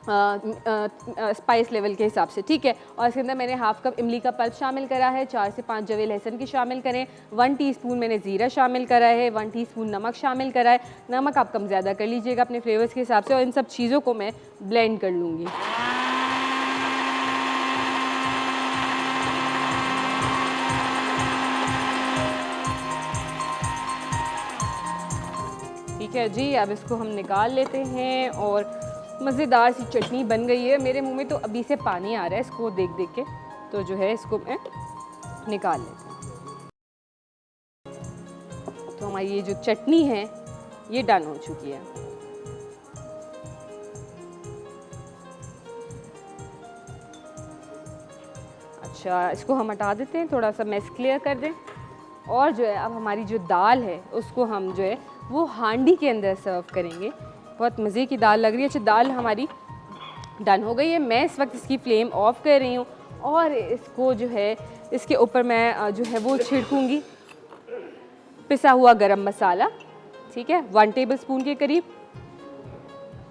S4: स्पाइस लेवल के हिसाब से, ठीक है। और इसके अंदर मैंने हाफ कप इमली का पल्प शामिल करा है, 4 से 5 जवे लहसुन की शामिल करें, 1 टीस्पून मैंने ज़ीरा शामिल करा है, 1 टीस्पून नमक शामिल करा है। नमक आप कम ज़्यादा कर लीजिएगा अपने फ्लेवर्स के हिसाब से। और इन सब चीज़ों को मैं ब्लेंड कर लूँगी। ठीक है जी, अब इसको हम निकाल लेते हैं और मज़ेदार सी चटनी बन गई है। मेरे मुंह में तो अभी से पानी आ रहा है इसको देख देख के, तो जो है इसको मैं निकाल लेती हूँ। तो हमारी ये जो चटनी है ये डन हो चुकी है। अच्छा, इसको हम हटा देते हैं, थोड़ा सा मैस क्लियर कर दें। और जो है अब हमारी जो दाल है उसको हम जो है वो हांडी के अंदर सर्व करेंगे। बहुत मज़े की दाल लग रही है। अच्छा, दाल हमारी डन हो गई है। मैं इस वक्त इसकी फ्लेम ऑफ कर रही हूँ और इसको जो है इसके ऊपर मैं जो है वो छिड़कूँगी पिसा हुआ गरम मसाला, ठीक है, 1 टेबल स्पून के करीब,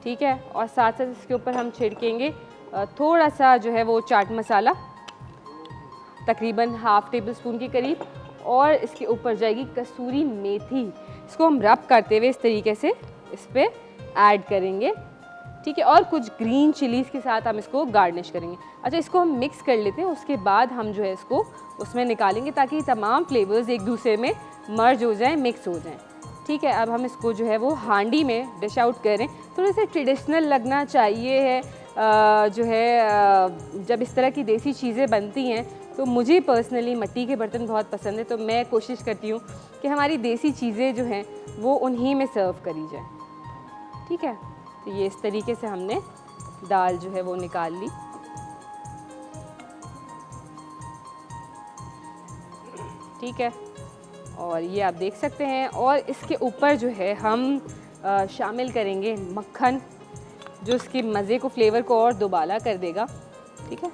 S4: ठीक है। और साथ साथ इसके ऊपर हम छिड़केंगे थोड़ा सा जो है वो चाट मसाला, तकरीबन हाफ टेबल स्पून के करीब। और इसके ऊपर जाएगी कसूरी मेथी। इसको हम रब करते हुए इस तरीके से इस पर ऐड करेंगे, ठीक है। और कुछ ग्रीन चिलीज़ के साथ हम इसको गार्निश करेंगे। अच्छा, इसको हम मिक्स कर लेते हैं, उसके बाद हम जो है इसको उसमें निकालेंगे ताकि तमाम फ्लेवर्स एक दूसरे में मर्ज हो जाएं, मिक्स हो जाएं, ठीक है। अब हम इसको जो है वो हांडी में डिश आउट करें। थोड़े से ट्रेडिशनल लगना चाहिए है। जो है जब इस तरह की देसी चीज़ें बनती हैं तो मुझे पर्सनली मिट्टी के बर्तन बहुत पसंद है, तो मैं कोशिश करती हूँ कि हमारी देसी चीज़ें जो हैं वो उन्हीं में सर्व करी जाए, ठीक है। तो ये इस तरीके से हमने दाल जो है वो निकाल ली, ठीक है। और ये आप देख सकते हैं। और इसके ऊपर जो है हम शामिल करेंगे मक्खन, जो इसके मज़े को, फ्लेवर को और दोबाला कर देगा, ठीक है।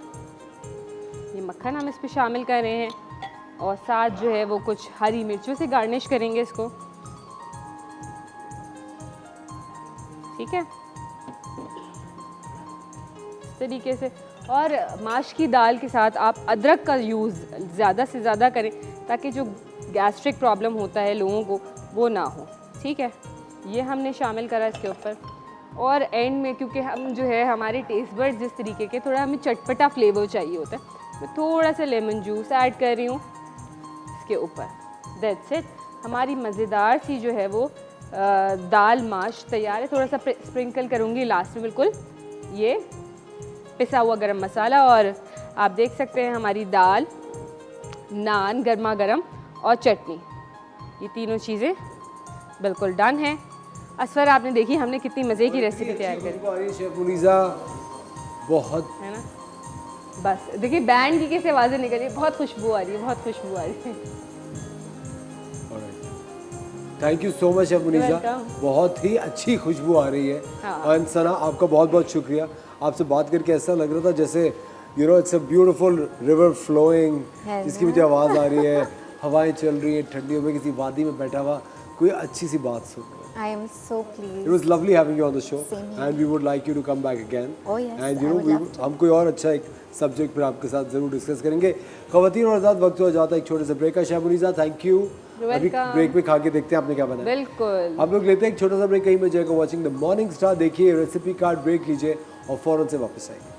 S4: ये मक्खन हम इस पे शामिल कर रहे हैं और साथ जो है वो कुछ हरी मिर्चों से गार्निश करेंगे इसको, ठीक है, इस तरीके से। और माश की दाल के साथ आप अदरक का यूज़ ज़्यादा से ज़्यादा करें ताकि जो गैस्ट्रिक प्रॉब्लम होता है लोगों को वो ना हो, ठीक है। ये हमने शामिल करा इसके ऊपर। और एंड में क्योंकि हम जो है हमारे टेस्ट बर्ड जिस तरीके के थोड़ा हमें चटपटा फ्लेवर चाहिए होता है, मैं थोड़ा सा लेमन जूस ऐड कर रही हूँ इसके ऊपर। दैट्स इट, हमारी मज़ेदार सी जो है वो दाल माश तैयार है। थोड़ा सा स्प्रिंकल करूँगी लास्ट में बिल्कुल ये पिसा हुआ गरम मसाला, और आप देख सकते हैं हमारी दाल, नान गर्मा गरम और चटनी, ये तीनों चीज़ें बिल्कुल डन है। असफर आपने देखी हमने कितनी मज़े की रेसिपी तैयार करी
S2: शेफ मुनीज़ा, बहुत
S4: है ना। बस देखिए बैंड की कैसे आवाज़ें निकल रही है, बहुत खुशबू आ रही है, बहुत खुशबू आ रही है।
S2: Thank you so much chef Muniza,
S4: welcome।
S2: बहुत ही अच्छी खुशबू आ रही है।
S4: हाँ।
S2: और सना आपका बहुत बहुत शुक्रिया, आपसे बात करके ऐसा लग रहा था जैसे you know it's a beautiful river flowing,
S5: है
S2: जिसकी
S5: ना?
S2: मुझे आवाज़ आ रही है, हवाएं चल रही हैं, ठंडियों में किसी वादी में बैठा हुआ कोई अच्छी सी बात सुन रहा है।
S5: I am so
S2: It
S5: pleased.
S2: was lovely having you on the show,
S5: Same here.
S2: and we would like you to come back again.
S5: Oh yes,
S2: And you
S5: I
S2: know,
S5: would love to.
S2: हम कोई और अच्छा एक subject पर आपके साथ ज़रूर discuss करेंगे। ख़वातीन और आज़ाद, वक्त हो जाता है एक छोटे से ब्रेक का। Chef Muniza, thank you.
S4: You're
S2: अभी
S4: welcome।
S2: ब्रेक में खा के देखते हैं आपने क्या बनाया।
S4: बिल्कुल।
S2: हम लोग लेते हैं एक छोटा सा ब्रेक, कहीं में जाएगा वॉचिंग द मॉर्निंग स्टार। देखिए रेसिपी कार्ड, ब्रेक लीजिए और फ़ौरन से वापस आएंगे।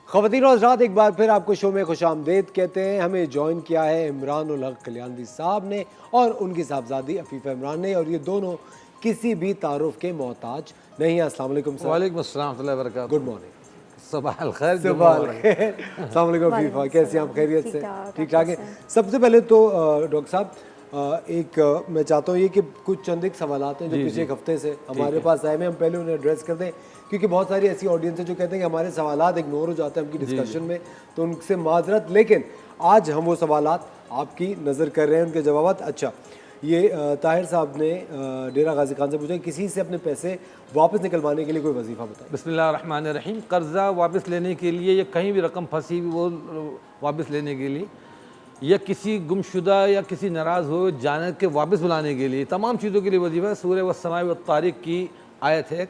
S2: ख़वातीन और हज़रात, एक बार फिर आपको शो में खुशामदीद कहते हैं। हमें ज्वाइन किया है इमरान उल हक कल्याणी साहब ने और उनकी साहबजादी अफीफ़ा इमरान ने, और ये दोनों किसी भी तारुफ के मोहताज नहीं है। अस्सलाम वालेकुम सर।
S6: वालेकुम अस्सलाम व रहमतुल्लाहि व बरकातहू।
S2: Good morning.
S6: सुबह अल खैर।
S2: सुबह अल खैर। अस्सलाम वालेकुम अफीफ़ा, कैसे हैं आप? खैरियत से? ठीक ठाक है। सबसे पहले तो डॉक्टर साहब, एक मैं चाहता हूँ ये कि कुछ चंद एक सवालात हैं जो पिछले एक हफ्ते से हमारे पास आए हैं, हम पहले उन्हें एड्रेस कर दें, क्योंकि बहुत सारी ऐसी ऑडियंस है जो कहते हैं कि हमारे सवालात इग्नोर हो जाते हैं उनकी डिस्कशन में, तो उनसे माजरत। लेकिन आज हम वो सवालात आपकी नज़र कर रहे हैं, उनके जवाब। अच्छा, ये ताहिर साहब ने डेरा गाजी खान से पूछा, किसी से अपने पैसे वापस निकलवाने के लिए कोई वजीफ़ा बताएं।
S6: बिस्मिल्लाहिर्रहमानिर्रहीम। कर्ज़ा वापस लेने के लिए या कहीं भी रकम फंसी हुई वो वापस लेने के लिए, या किसी गुमशुदा या किसी नाराज़ हुए जाने के वापस बुलाने के लिए, तमाम चीज़ों के लिए वजीफ़ा है। सूरह वस्समाए वत्तारिक की आयत है,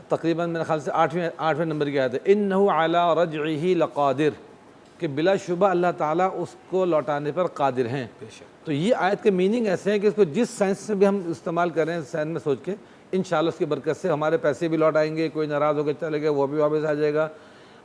S6: तकरीबन मेरे ख्याल से आठवें नंबर की आयत है, इन्नहु अला रजइही लक़ादिर, कि बिलाशुबा अल्लाह ताला उसको लौटाने पर कादिर हैं। तो ये आयत के मीनिंग ऐसे हैं कि इसको जिस साइंस से भी हम इस्तेमाल कर रहे हैं, साइंस में सोच के, इंशाअल्लाह उसकी बरकत से हमारे पैसे भी लौट आएंगे, कोई नाराज़ होकर चले गए वो भी वापस आ जाएगा।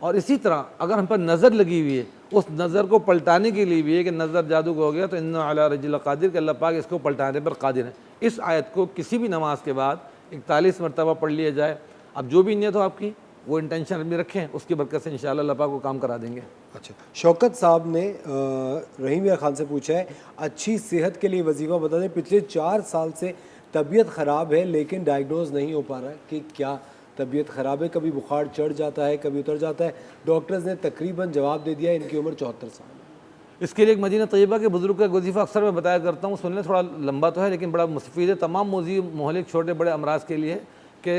S6: और इसी तरह अगर हम पर नज़र लगी हुई है, उस नज़र को पलटाने के लिए भी है कि नज़र जादू को हो गया तो इन्ना अला रजिल कादिर, कि अल्लाह पाक इसको पलटाने पर कादिर है। इस आयत को किसी भी नमाज के बाद 41 मरतबा पढ़ लिया जाए। अब जो भी नियत हो आपकी, वो इंटेंशन अपनी रखें, उसकी बरकत से इंशाअल्लाह अल्लाह पाक को काम करा देंगे।
S2: अच्छा, शौकत साहब ने रहीम या खान से पूछा है, अच्छी सेहत के लिए वजीफ़ा बता दें। पिछले 4 साल से तबीयत ख़राब है लेकिन डायग्नोज नहीं हो पा रहा है कि क्या तबीयत ख़राब है, कभी बुखार चढ़ जाता है, कभी उतर जाता है। डॉक्टर्स ने तकरीबन जवाब दे दिया, इनकी उम्र 74 साल है।
S6: इसके लिए एक मदीना तैयबा के बुज़ुर्ग का वजीफ़ा अक्सर मैं बताया करता हूँ, सुनने थोड़ा लंबा तो है लेकिन बड़ा मुफीद है तमाम मौजी मोहलिक छोटे बड़े अमराज के लिए, कि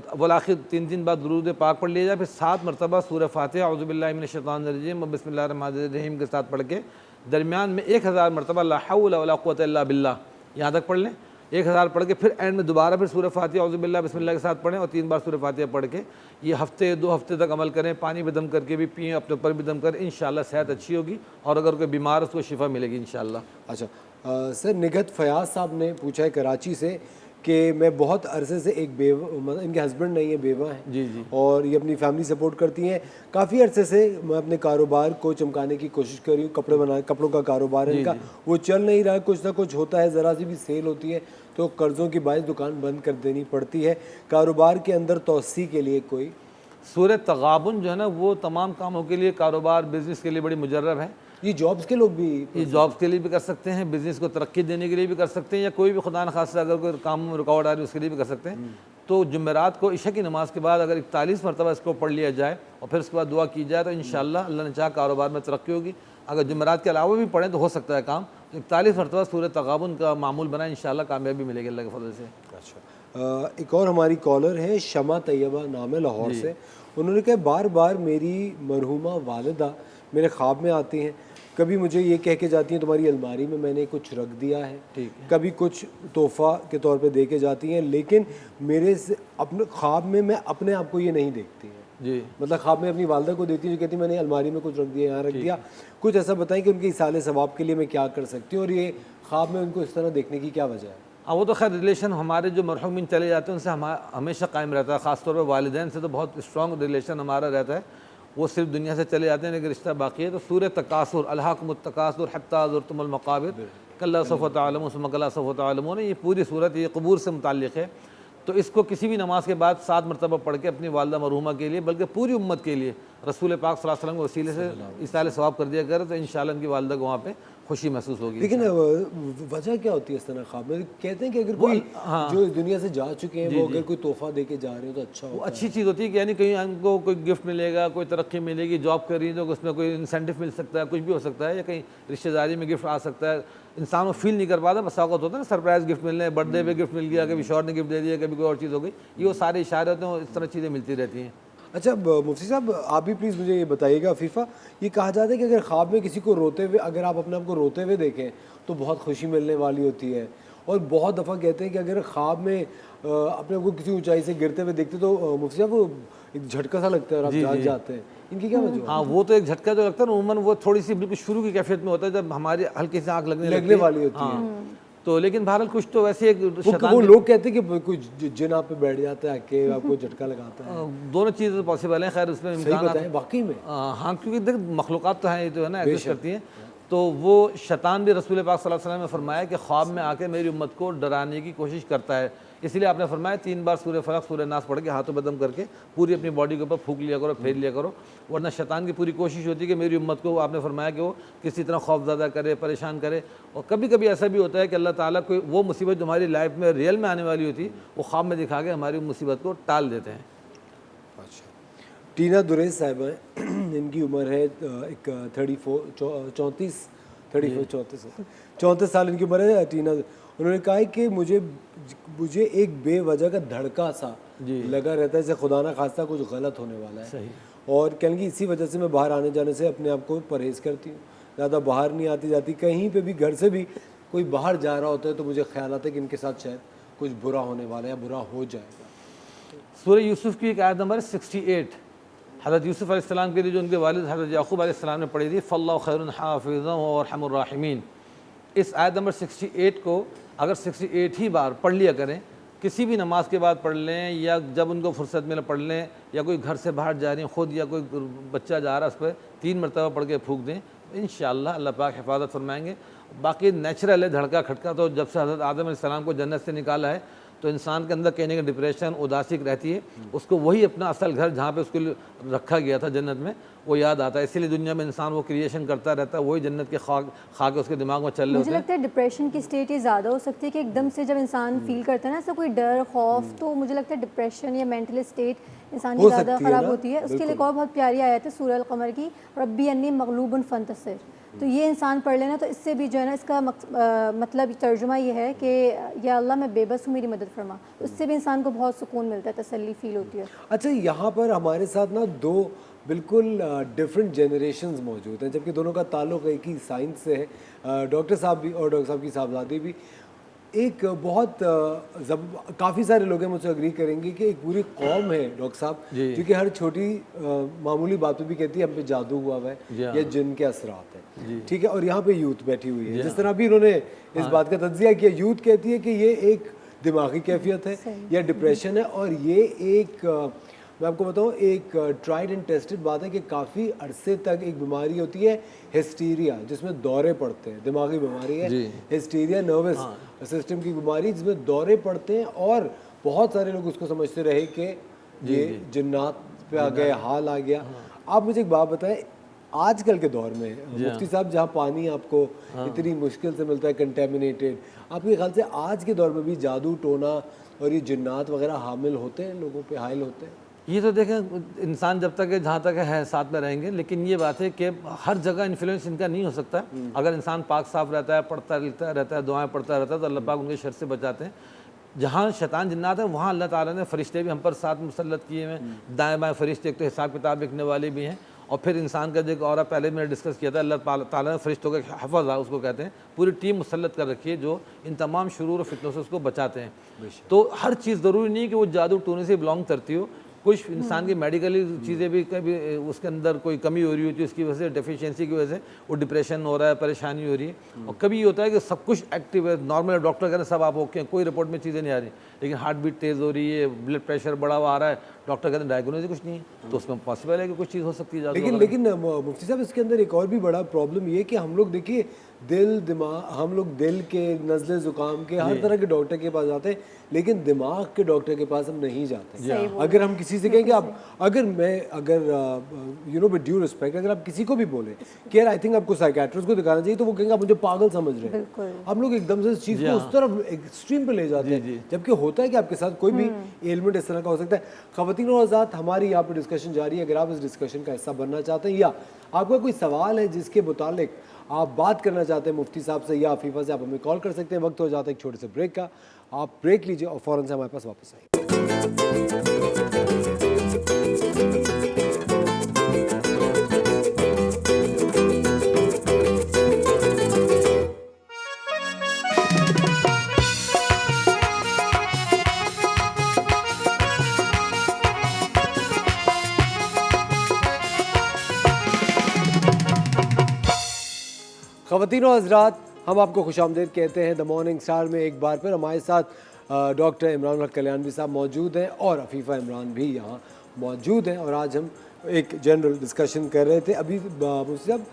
S6: अव्वल आखिर 3 बार दुरूद पाक पढ़ लिया जाए, फिर 7 मरतबा सूरह फातिहा औज़ु बिल्लाहि मिनश शैतानिर रजीम बिस्मिल्लाहिर रहमानिर रहीम के साथ पढ़ के, दरमियान में 1000 मरतबा ला हौला वला कुव्वता इल्ला बिल्लाह यहाँ तक पढ़ लें। 1000 पढ़ के फिर एंड में दोबारा फिर सूरह फातिहा औज़ु बिल्लाहि बिस्मिल्लाह के साथ पढ़ें और 3 बार सूरह फातिहा पढ़ के ये हफ्ते 2 हफ्ते तक अमल करें। पानी में दम करके भी पिएँ, अपने ऊपर भी दम करें, इंशाअल्लाह सेहत अच्छी होगी और अगर कोई बीमार है उसको शिफा मिलेगी इंशाअल्लाह।
S2: अच्छा सर, निगत फयाज साहब ने पूछा है कराची से कि मैं बहुत अरसे से एक बेवा, मतलब इनके हस्बैंड नहीं है, बेवा हैं
S6: जी जी,
S2: और ये अपनी फैमिली सपोर्ट करती हैं। काफ़ी अरसे से मैं अपने कारोबार को चमकाने की कोशिश कर रही हूँ, कपड़ों का कारोबार है इनका, वो चल नहीं रहा है, कुछ ना कुछ होता है, ज़रा सी भी सेल होती है तो कर्ज़ों की बाइस दुकान बंद कर देनी पड़ती है। कारोबार के अंदर तोसी के लिए कोई
S6: सूरह तगाबुन जो है ना, वो तमाम कामों के लिए, कारोबार बिज़नेस के लिए बड़ी मुजर्रब है।
S2: ये जॉब्स के लोग भी
S6: ये जॉब्स के लिए भी कर सकते हैं, बिजनेस को तरक्की देने के लिए भी कर सकते हैं, या कोई भी खुदा न खास्ता अगर कोई काम में रुकावट आ रही है उसके लिए भी कर सकते हैं। तो जुमेरात को इशा की नमाज़ के बाद अगर 41 मरतबा इसको पढ़ लिया जाए और फिर उसके बाद दुआ की जाए तो इंशाअल्लाह अल्लाह ने चाहा कारोबार में तरक्की होगी। अगर जुमेरात के अलावा भी पढ़ें तो हो सकता है काम। तो 41 मरतबा सूरह तगाबुन का मामूल बनाए, इंशाअल्लाह कामयाबी मिलेगी अल्लाह के फजल से।
S2: अच्छा, एक और हमारी कॉलर है शमा तैयबा नाम है लाहौर से। उन्होंने कहा बार बार मेरी मरहुमा वालिदा मेरे ख्वाब में आती हैं, कभी मुझे ये कह के जाती हैं तुम्हारी अलमारी में मैंने कुछ रख दिया है, कभी कुछ तोहफ़ा के तौर पे दे के जाती हैं, लेकिन मेरे से अपने ख्वाब में मैं अपने आप को ये नहीं देखती हैं।
S6: जी,
S2: मतलब ख्वाब में अपनी वालदा को देखती हूँ जो कहती मैंने अलमारी में कुछ रख दिया, यहाँ रख दिया। कुछ ऐसा बताएं कि उनके इसाले सवाब के लिए मैं क्या कर सकती हूँ और ये ख्वाब में उनको इस तरह देखने की क्या वजह है?
S6: हाँ, वो तो खैर रिलेशन हमारे जो मरहूमिन चले जाते हैं उनसे हमेशा कायम रहता है। ख़ासतौर पर वालिदैन से तो बहुत स्ट्रॉन्ग रिलेशन हमारा रहता है। वो सिर्फ दुनिया से चले जाते हैं लेकिन रिश्ता बाकी है। तो सूरह तकासुर अलहाकुमुत तकासुर हत्ता ज़ुरतुमुल मक़ाबिर कल्ला सौफ़ तअलमून सुम्मा कल्ला सौफ़ तअलमून, ये पूरी सूरत ये कबूर से मुताल्लिक़ है। तो इसको किसी भी नमाज के बाद 7 मरतबा पढ़ के अपनी वालदा मरहुमा के लिए बल्कि पूरी उम्मत के लिए रसूल पाक सल्लल्लाहु अलैहि वसल्लम के वसीले से इसाले सवाब कर दिया करे तो इंशाअल्लाह उनकी वालदा को वहाँ पे खुशी महसूस होगी।
S2: लेकिन वजह क्या होती है इस तरह ख्वाब में? कहते हैं कि अगर कोई जो इस दुनिया से जा चुके हैं वो अगर कोई तोहफा दे के जा रहे हो तो अच्छा
S6: वो
S2: होता
S6: अच्छी चीज़ होती है कि यानी कहीं हमको कोई गिफ्ट मिलेगा, कोई तरक्की मिलेगी, जॉब कर रही है तो उसमें कोई इंसेंटिव मिल सकता है, कुछ भी हो सकता है, या कहीं रिश्तेदारी में गिफ्ट आ सकता है। इंसान वो फील नहीं कर पाता, बस औक़त होता है ना सरप्राइज़ गिफ्ट मिलने, बर्थडे पे गिफ्ट मिल गया, कभी शौहर ने गिफ्ट दे दिया, कभी कोई और चीज़ हो गई, ये वो सारे इशारे होते हैं, इस तरह चीज़ें मिलती रहती हैं।
S2: अच्छा मुफ्ती साहब आप भी प्लीज़ मुझे ये बताइएगा, अफीफ़ा ये कहा जाता है कि अगर ख्वाब में किसी को रोते हुए अगर आप अपने आप को रोते हुए देखें तो बहुत खुशी मिलने वाली होती है, और बहुत दफ़ा कहते हैं कि अगर ख्वाब में अपने आप को किसी ऊंचाई से गिरते हुए देखते तो मुफ्ती साहब वो एक झटका सा लगता है और आप जाग जाते हैं, इनकी क्या वजह?
S6: हाँ, वो तो एक झटका जो लगता है ना, उमूमन वो थोड़ी सी बिल्कुल शुरू की कैफियत में होता है जब हमारी हल्की सी आँख लगने
S2: वाली होती है।
S6: तो लेकिन बहरहाल कुछ तो वैसे एक
S2: वो लोग कहते हैं कि कोई जिन आप पे बैठ जाता है आके आपको झटका लगाता है।
S6: दोनों चीज़ें पॉसिबल हैं, खैर उसमें इम्कान
S2: वाकई में
S6: हाँ, क्योंकि देख मखलूक़ात तो हैं ये जो है ना एग्जिस्ट करती हैं। तो वो शैतान भी रसूल पाक सल्लल्लाहु अलैहि वसल्लम ने फरमाया कि ख्वाब में आके मेरी उम्मत को डराने की कोशिश करता है, इसलिए आपने फरमाया 3 बार सूरह फलक सूरह नास पढ़ के हाथों बदम करके पूरी अपनी बॉडी के ऊपर फूंक लिया करो, फेर लिया करो, वरना शैतान की पूरी कोशिश होती है कि मेरी उम्मत को, आपने फरमाया कि वो किसी तरह खौफज़दा करे, परेशान करे। और कभी कभी ऐसा भी होता है कि अल्लाह ताला कोई वो मुसीबत जो हमारी लाइफ में रियल में आने वाली होती है वो ख्वाब में दिखा के हमारी मुसीबत को टाल देते हैं।
S2: अच्छा, टीना दुरैस साहिबा हैं, इनकी उम्र है एक 34 साल इनकी उम्र है टीना। उन्होंने कहा है कि मुझे एक बेवजह का धड़का सा लगा रहता है जैसे खुदा ना खास्ता कुछ गलत होने वाला है, और कहेंगे इसी वजह से मैं बाहर आने जाने से अपने आप को परहेज़ करती हूँ, ज़्यादा बाहर नहीं आती जाती, कहीं पे भी घर से भी कोई बाहर जा रहा होता है तो मुझे ख्याल आता है कि इनके साथ शायद कुछ बुरा होने वाला है या बुरा हो जाएगा।
S6: सूरह यूसुफ की एक आयत नंबर 68 हज़रत यूसुफ अलैहिस्सलाम के लिए जो उनके वालिद हज़रत याक़ूब अलैहिस्सलाम ने पढ़ी थी, फ़ल्लाहु खैरुन हाफ़िज़न व अरहमुर राहिमीन। इस आयत नंबर 68 को अगर 68 ही बार पढ़ लिया करें, किसी भी नमाज के बाद पढ़ लें या जब उनको फुर्सत मिले पढ़ लें, या कोई घर से बाहर जा रही हैं ख़ुद या कोई बच्चा जा रहा है उस पर 3 मरतबा पढ़ के फूंक दें, इंशाअल्लाह अल्लाह पाक हिफाजत फरमाएंगे। बाकी नेचुरल है धड़का खटका, तो जब से हज़रत आदम अलैहिस्सलाम को जन्नत से निकाला है तो इंसान के अंदर कहने का डिप्रेशन उदासी रहती है, उसको वही अपना असल घर जहाँ पे उसको रखा गया था जन्नत में वो याद आता है। इसीलिए दुनिया में इंसान वो क्रिएशन करता रहता है, वही जन्नत के खा के उसके दिमाग में चल रहे होते हैं।
S7: मुझे लगता है डिप्रेशन की स्टेट ये ज़्यादा हो सकती है कि एकदम से जब इंसान फील करता है ना ऐसा कोई डर खौफ, तो मुझे लगता है डिप्रेशन या मेंटल स्टेट इंसान की ज़्यादा ख़राब होती है। उसके लिए एक और बहुत प्यारी आयत है सूरह अल कमर की, रब्बी अन्नी मगलूबुन फंतसिर। तो ये इंसान पढ़ लेना तो इससे भी जो है ना इसका मतलब तर्जुमा ये है कि या अल्लाह मैं बेबस हूँ मेरी मदद फरमा, उससे भी इंसान को बहुत सुकून मिलता है, तसल्ली फील होती है।
S2: अच्छा, यहाँ पर हमारे साथ ना दो बिल्कुल डिफरेंट जनरेशंस मौजूद हैं, जबकि दोनों का ताल्लुक एक ही साइंस से है। डॉक्टर साहब भी और डॉक्टर साहब की साहबजादी भी। एक बहुत काफ़ी सारे लोग हैं मुझसे अग्री करेंगे कि एक पूरी कौम है डॉक्टर साहब जो कि हर छोटी मामूली बात पे भी कहती है हम पे जादू हुआ है या जिन के असरात है, ठीक है। और यहाँ पे यूथ बैठी हुई है, जिस तरह भी इन्होंने इस बात का तज्जिया किया, यूथ कहती है कि ये एक दिमागी कैफियत है या डिप्रेशन है, और ये एक मैं आपको बताऊं एक ट्राइड एंड टेस्टेड बात है कि काफ़ी अरसे तक एक बीमारी होती है हिस्टीरिया, जिसमें दौरे पड़ते हैं, दिमागी बीमारी है हिस्टीरिया, नर्वस सिस्टम की बीमारी जिसमें दौरे पड़ते हैं, और बहुत सारे लोग उसको समझते रहे कि ये जिन्नात पे आ गए, हाल आ गया। आप मुझे एक बात बताएं, आजकल के दौर में मुफ्ती साहब, जहाँ पानी आपको इतनी मुश्किल से मिलता है कंटेमिनेटेड, आपके ख्याल से आज के दौर में भी जादू टोना और ये जिन्नात वगैरह हामिल होते हैं, लोगों पे हाइल होते हैं?
S6: ये तो देखें, इंसान जब तक है जहाँ तक है साथ में रहेंगे, लेकिन ये बात है कि हर जगह इन्फ्लुएंस इनका नहीं हो सकता। अगर इंसान पाक साफ रहता है, पढ़ता लिखता रहता है, दुआएं पढ़ता रहता है, तो अल्लाह पाक उनके शर से बचाते हैं। जहाँ शैतान जिन्नात है वहाँ अल्लाह ताला ने फरिश्ते भी हम पर साथ मुसल्लत किए हैं, दाएँ बाएँ फरिश्ते, एक तो हिसाब किताब लिखने वाले भी हैं, और फिर इंसान का जो एक और पहले मैंने डिस्कस किया था, अल्लाह ताला ने फरिश्तों का हफ़ज़ा उसको कहते हैं, पूरी टीम मुसल्लत कर रखी है जो इन तमाम शुरूर और फितनों से उसको बचाते हैं। तो हर चीज़ ज़रूरी नहीं कि वो जादू टोने से बिलोंग करती हो, कुछ इंसान की मेडिकली चीज़ें भी कभी उसके अंदर कोई कमी हो रही होती है, उसकी वजह से डेफिशिएंसी की वजह से वो डिप्रेशन हो रहा है, परेशानी हो रही है। और कभी ये होता है कि सब कुछ एक्टिव है, नॉर्मल, डॉक्टर कह रहे हैं सब आप ओके हैं, कोई रिपोर्ट में चीज़ें नहीं आ रही, लेकिन हार्ट बीट तेज़ हो रही है, ब्लड प्रेशर बढ़ा हुआ आ रहा है, डॉक्टर कहते हैं डायग्नोज कुछ नहीं है, तो उसमें पॉसिबल है कि कुछ चीज़ हो सकती है।
S2: लेकिन मुफ्ती साहब, इसके अंदर एक और भी बड़ा प्रॉब्लम ये कि हम लोग देखिए दिल दिमाग, हम लोग दिल के, नज़ले ज़ुकाम के, हर तरह के डॉक्टर के पास जाते हैं, लेकिन दिमाग के डॉक्टर के पास हम नहीं जाते। अगर हम किसी से कहें कि आप, अगर you know with due respect, अगर आप किसी को भी बोले कि यार आई थिंक आपको साइकियाट्रिस्ट को दिखाना चाहिए, तो वो कहेंगे आप मुझे पागल समझ रहे हैं। हम लोग एकदम से इस चीज़ को उस तरफ एक्सट्रीम पे ले जाते हैं, जबकि होता है कि आपके साथ कोई भी एलिमेंट इस तरह का हो सकता है। ख़वातीन और हज़रात, हमारी यहाँ पर डिस्कशन जारी है। अगर आप इस डिस्कशन का हिस्सा बनना चाहते हैं या आपका कोई सवाल है जिसके मुतालिक आप बात करना चाहते हैं मुफ्ती साहब से या अफीफ़ा से, आप हमें कॉल कर सकते हैं। वक्त हो जाता है एक छोटे से ब्रेक का, आप ब्रेक लीजिए और फ़ौरन से हमारे पास वापस आइए। ख़वातीन और हज़रात, हम आपको खुशामदीद कहते हैं द मॉर्निंग स्टार में। एक बार फिर हमारे साथ डॉक्टर इमरान हक कल्याणवी साहब मौजूद हैं और अफीफ़ा इमरान भी यहाँ मौजूद हैं, और आज हम एक जनरल डिस्कशन कर रहे थे। अभी मुझसे साहब,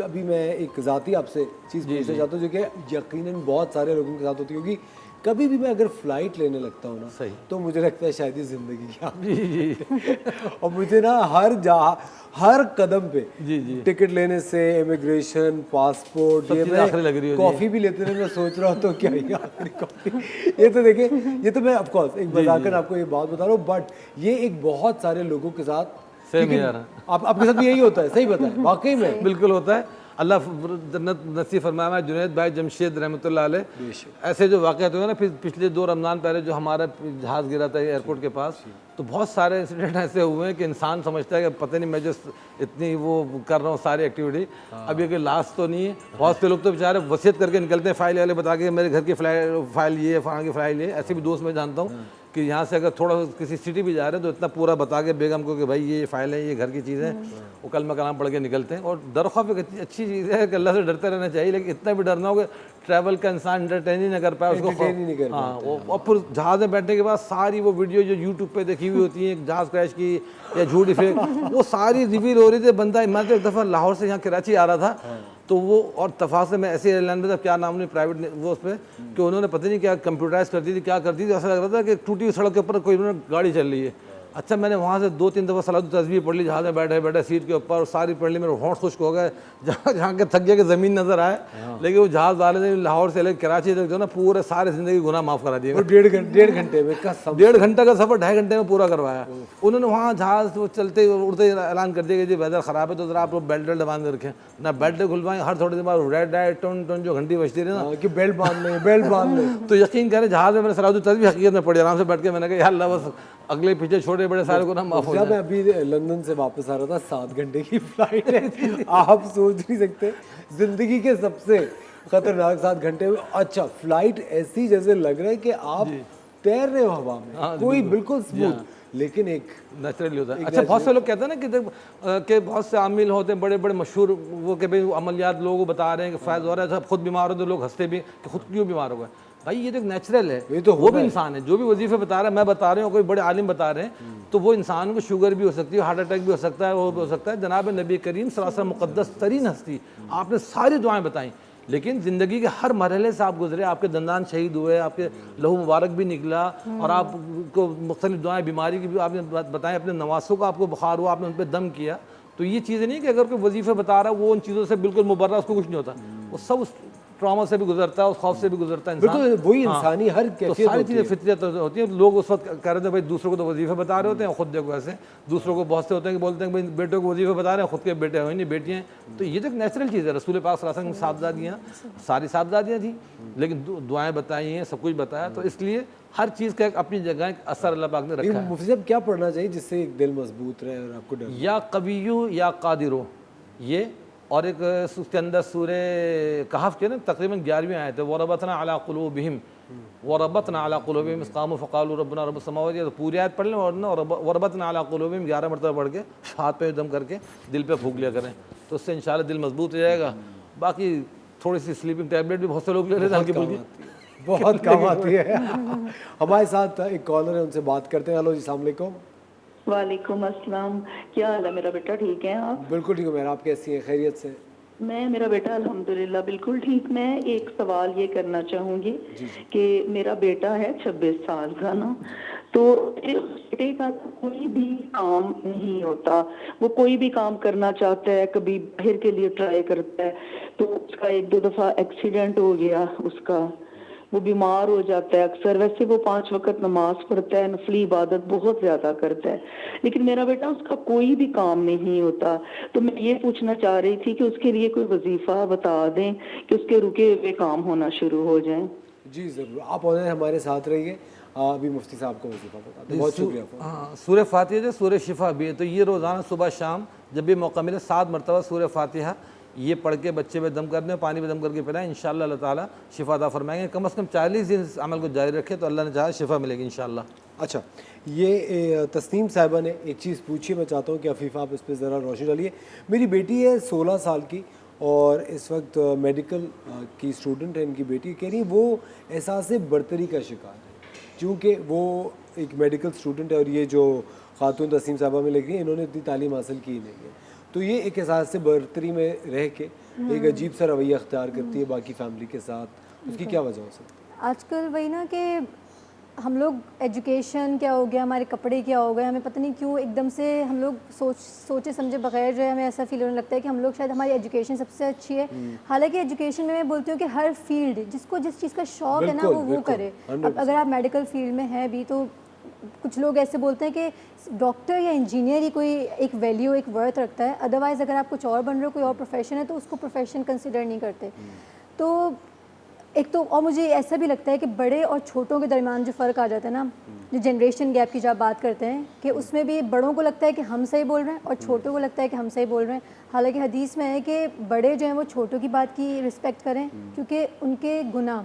S2: अभी मैं एक ज़ाती आपसे चीज़ पूछना चाहता हूँ जो कि यकीनन बहुत सारे लोगों के साथ होती होगी। कभी भी मैं अगर फ़्लाइट लेने लगता हूँ ना, तो मुझे लगता है शायद ये ज़िंदगी की आखिरी और मुझे ना हर कदम पे टिकट लेने से, इमिग्रेशन, पासपोर्ट, ये मैं कॉफ़ी भी लेते रहे, मैं सोच रहा हूँ तो क्या ही आखिरी कॉफ़ी। ये तो देखिए, ये तो मैं ऑफकोर्स एक मजाकन आपको ये बात बता रहा हूँ, बट ये एक बहुत सारे लोगों के साथ आपके साथ भी यही होता है। सही बताएं, वाकई में
S6: बिल्कुल होता है। अल्लाह जन्नत नसीब फरमाया। जुनैद भाई जमशेद रहमतुल्लाह अलैह, ऐसे जो वाक़यात हुए ना, फिर पिछले 2 रमज़ान पहले जो हमारा जहाज़ गिरा था एयरपोर्ट के पास, तो बहुत सारे इंसिडेंट ऐसे हुए हैं कि इंसान समझता है कि पता नहीं मैं जो इतनी वो कर रहा हूँ सारी एक्टिविटी, अब ये कोई लास्ट तो नहीं है। बहुत से लोग तो बेचारे वसीयत करके निकलते हैं, फ़ाइल वाले बता के मेरे घर की फ़ाइल ये, फ़लाँ की फ़ाइल ये। ऐसे भी दोस्त मैं जानता हूँ कि यहाँ से अगर थोड़ा किसी सिटी भी जा रहे हैं तो इतना पूरा बता के बेगम को कि भाई ये फ़ाइल है, ये घर की चीज़ है, वो कलमा कलाम पढ़ के निकलते हैं। और डर खौफ एक अच्छी चीज़ है कि अल्लाह से डरते रहना चाहिए, लेकिन इतना भी डरना हो कि ट्रैवल का इंसान एंटरटेन ही नहीं कर पाए उसको। हाँ, और फिर जहाज़ में बैठने के बाद सारी वो वीडियो जो यूट्यूब पे देखी हुई होती है जहाज़ क्रैश की या झूठी फेक, वो सारी रिवील हो रही थी। बंदा, मैं तो एक दफ़ा लाहौर से यहाँ कराची आ रहा था, तो वो और तफाक से मैं ऐसे एयरलाइन में था, क्या नाम नहीं, प्राइवेट वो उस पर, कि उन्होंने पता नहीं क्या कंप्यूटराइज कर दी थी, क्या कर दी थी। ऐसा लग रहा था कि टूटी हुई सड़क के ऊपर कोई उन्होंने गाड़ी चल रही है। अच्छा, मैंने वहाँ से 2-3 दफ़ा सलात तस्बीह पढ़ ली, जहाज़ में बैठे सीट के ऊपर, और सारी पढ़ ली, मेरे होंठ खुश्क हो गए, जहाँ के थक गया कि ज़मीन नज़र आए। लेकिन वो जहाज़ वाले ने लाहौर से लेकर कराची तक जो ना पूरे सारे ज़िंदगी गुनाह माफ़ करा दिए।
S2: 1.5 घंटे में का
S6: 1.5 घंटे का सफ़र 2.5 घंटे में पूरा करवाया उन्होंने। वहाँ जहाज़ वो चलते उड़ते ऐलान कर दिया कि जी वेदर ख़राब है, तो ज़रा आप लोग बेल्ट बांध रखें ना, बेल्ट खुलवाएं। हर थोड़ी देर बाद रेड लाइट टन जो घंटी बजती रही ना
S2: कि बेल्ट बांध लें।
S6: तो यकीन करें, जहाज़ में मैंने सलात तस्बीह हकीकत में पढ़ी, आराम से बैठ के मैंने कहा अल्लाह बस अगले पीछे छोटे बड़े सारे को ना माफ हो जाए।
S2: मैं अभी लंदन से वापस आ रहा था, 7 घंटे की फ्लाइट है। आप सोच नहीं सकते, जिंदगी के सबसे खतरनाक 7 घंटे में। अच्छा, फ्लाइट ऐसी जैसे लग रहा है कि आप तैर रहे हो हवा में, कोई बिल्कुल स्मूथ, लेकिन एक
S6: नेचुरली होता है। अच्छा, बहुत से लोग कहते हैं ना कि बहुत से आमिल होते हैं बड़े बड़े मशहूर, वो कि भाई अमलियात लोगों को बता रहे हैं कि फ़ायदा हो रहा है, खुद बीमार हो तो लोग हंसते भी कि खुद क्यों बीमार हो गए। भाई ये तो एक नेचुरल है, ये तो वो भी इंसान है। जो भी वजीफे बता रहा है, मैं बता रहा हूँ, कोई बड़े आलिम बता रहे हैं, तो वो इंसान को शुगर भी हो सकती है, हार्ट अटैक भी हो सकता है, वो भी हो सकता है। जनाब नबी करीम सल्लल्लाहु अलैहि वसल्लम मुक़द्दस तरीन हस्ती, आपने सारी दुआएं बताई, लेकिन ज़िंदगी के हर मरहले से आप गुजरे, आपके दंदान शहीद हुए, आपके लहू मुबारक भी निकला, और आपको मुख्तलिफ दुआएं बीमारी की भी आपने बताएं, अपने नवासों का आपको बुखार हुआ, आपने उन पर दम किया, तो ये चीज़ें नहीं कि अगर कोई वजीफे बता रहा है वो उन चीज़ों से बिल्कुल मुबर्रा, उसको कुछ नहीं होता, वो सब उस ट्रॉमा से भी गुजरता है, उस खौफ से भी गुजरता है इंसान।
S2: बिल्कुल वही इंसानी हर
S6: तो
S2: कैफियत
S6: सारी
S2: होती
S6: चीज़ें
S2: है।
S6: फितरियत होती हैं। लोग उस वक्त कह रहे थे भाई दूसरों को तो वजीफे बता रहे होते हैं, खुद देखो ऐसे। दूसरों को बहुत से होते हैं कि बोलते हैं भाई बेटों को वजीफे बता रहे हैं, खुद के बेटे हो ही नहीं, बेटियाँ हैं। तो ये तो एक नेचुरल चीज़ है। रसूल पाक सल्लल्लाहु अलैहि वसल्लम की साहबजादियाँ सारी साहबजादियाँ थी, लेकिन दुआएँ बताई हैं, सब कुछ बताया। तो इसलिए हर चीज़ का एक अपनी जगह एक असर अल्लाह पाक ने रखा है।
S2: मुफ्ती साहब क्या पढ़ना चाहिए जिससे एक दिल मजबूत रहे और आपको डर?
S6: या कवियु या कादिरो, ये और एक उसके अंदर सूरे कहफ के ना तकरीबन 11वीं आयत है, वरबतना अला कुलूबिहिम वरबतना अला कुलूबिहिम इस्कामू फ़क़ालू रब्बना रब्बुस समावाति। तो पूरी आयत पढ़ लें और ना वरबतना अला कुलूबिहिम 11 मरतबा पढ़ के हाथ पे दम करके दिल पे फूंक लिया करें, तो उससे इंशाल्लाह दिल मजबूत हो जाएगा। बाकी थोड़ी सी स्लीपिंग टैबलेट भी बहुत से लोग ले रहे हैं हल्की फुल्की,
S2: बहुत काम आती है। हमारे साथ एक कॉलर है, उनसे बात करते हैं। हेलो जी, अस्सलाम वालेकुम।
S8: वालेकुम अस्सलाम। क्या हाल है मेरा बेटा, ठीक है आप?
S2: बिल्कुल ठीक हूँ मेरा, आप कैसी हैं? खैरियत से?
S8: मेरा बेटा अल्हम्दुलिल्लाह बिल्कुल ठीक। मैं एक सवाल ये करना चाहूँगी कि मेरा बेटा है 26 साल का ना, तो मेरे बेटे का कोई भी काम नहीं होता। वो कोई भी काम करना चाहता है, कभी बाहर के लिए ट्राई करता है, तो उसका 1-2 दफ़ा एक्सीडेंट हो गया उसका, वो बीमार हो जाता है अक्सर। वैसे वो 5 वक्त नमाज पढ़ता है, नफली इबादत बहुत ज्यादा करता है, लेकिन मेरा बेटा उसका कोई भी काम नहीं होता। तो मैं ये पूछना चाह रही थी कि उसके लिए कोई वजीफा बता दें कि उसके रुके हुए काम होना शुरू हो जाएं।
S2: जी ज़रूर, आप ऑनलाइन हमारे साथ रहिए। अभी मुफ्ती साहब को वजीफा बता दें। बहुत शुक्रिया।
S6: हाँ, सूरह फातिहा जो सूरह शिफा भी है, तो ये रोज़ाना सुबह शाम जब भी मौका मिले 7 मरतबा सूरह फातिहा ये पढ़ के बच्चे पे दम कर दें, पानी में दम करके पिलाएं, इंशाअल्लाह अल्लाह ताला शिफा अता फरमाएंगे। कम से कम 40 दिन इस अमल को जारी रखें तो अल्लाह ने चाहा शिफा मिलेगी इंशाअल्लाह।
S2: अच्छा, ये तस्नीम साहिबा ने एक चीज़ पूछी, मैं चाहता हूँ कि अफीफ़ा आप इस पर ज़रा रोशनी डालिए। मेरी बेटी है 16 साल की और इस वक्त मेडिकल की स्टूडेंट है इनकी बेटी। कह रही है वो एहसास बर्तरी का शिकार है, चूँकि वो एक मेडिकल स्टूडेंट है और ये जो खातून तस्नीम साहिबा में लग रही है इन्होंने इतनी तालीम हासिल की नहीं है, तो ये एक एहसास से बर्तरी में रह के एक अजीब सा रवैया अख्तियार करती है बाकी फैमिली के साथ। उसकी क्या वजह हो सकती है?
S7: आजकल वही ना कि हम लोग एजुकेशन क्या हो गया, हमारे कपड़े क्या हो गए, हमें पता नहीं क्यों एकदम से हम लोग सोचे समझे बगैर जो है हमें ऐसा फील होने लगता है कि हम लोग शायद हमारी एजुकेशन सबसे अच्छी है। हालांकि एजुकेशन में मैं बोलती हूँ कि हर फील्ड जिसको जिस चीज़ का शौक है ना वो करे। अब अगर आप मेडिकल फील्ड में हैं भी तो कुछ लोग ऐसे बोलते हैं कि डॉक्टर या इंजीनियर ही कोई एक वैल्यू एक वर्थ रखता है, अदरवाइज़ अगर आप कुछ और बन रहे हो, कोई और प्रोफेशन है तो उसको प्रोफेशन कंसिडर नहीं करते। तो एक तो और मुझे ऐसा भी लगता है कि बड़े और छोटों के दरमियान जो फ़र्क आ जाता है ना, जो जनरेशन गैप की जब आप बात करते हैं कि उसमें भी बड़ों को लगता है कि हम सही बोल रहे हैं और छोटों को लगता है कि हम सही बोल रहे हैं। हालांकि हदीस में है कि बड़े जो हैं वो छोटों की बात की रिस्पेक्ट करें क्योंकि उनके गुनाह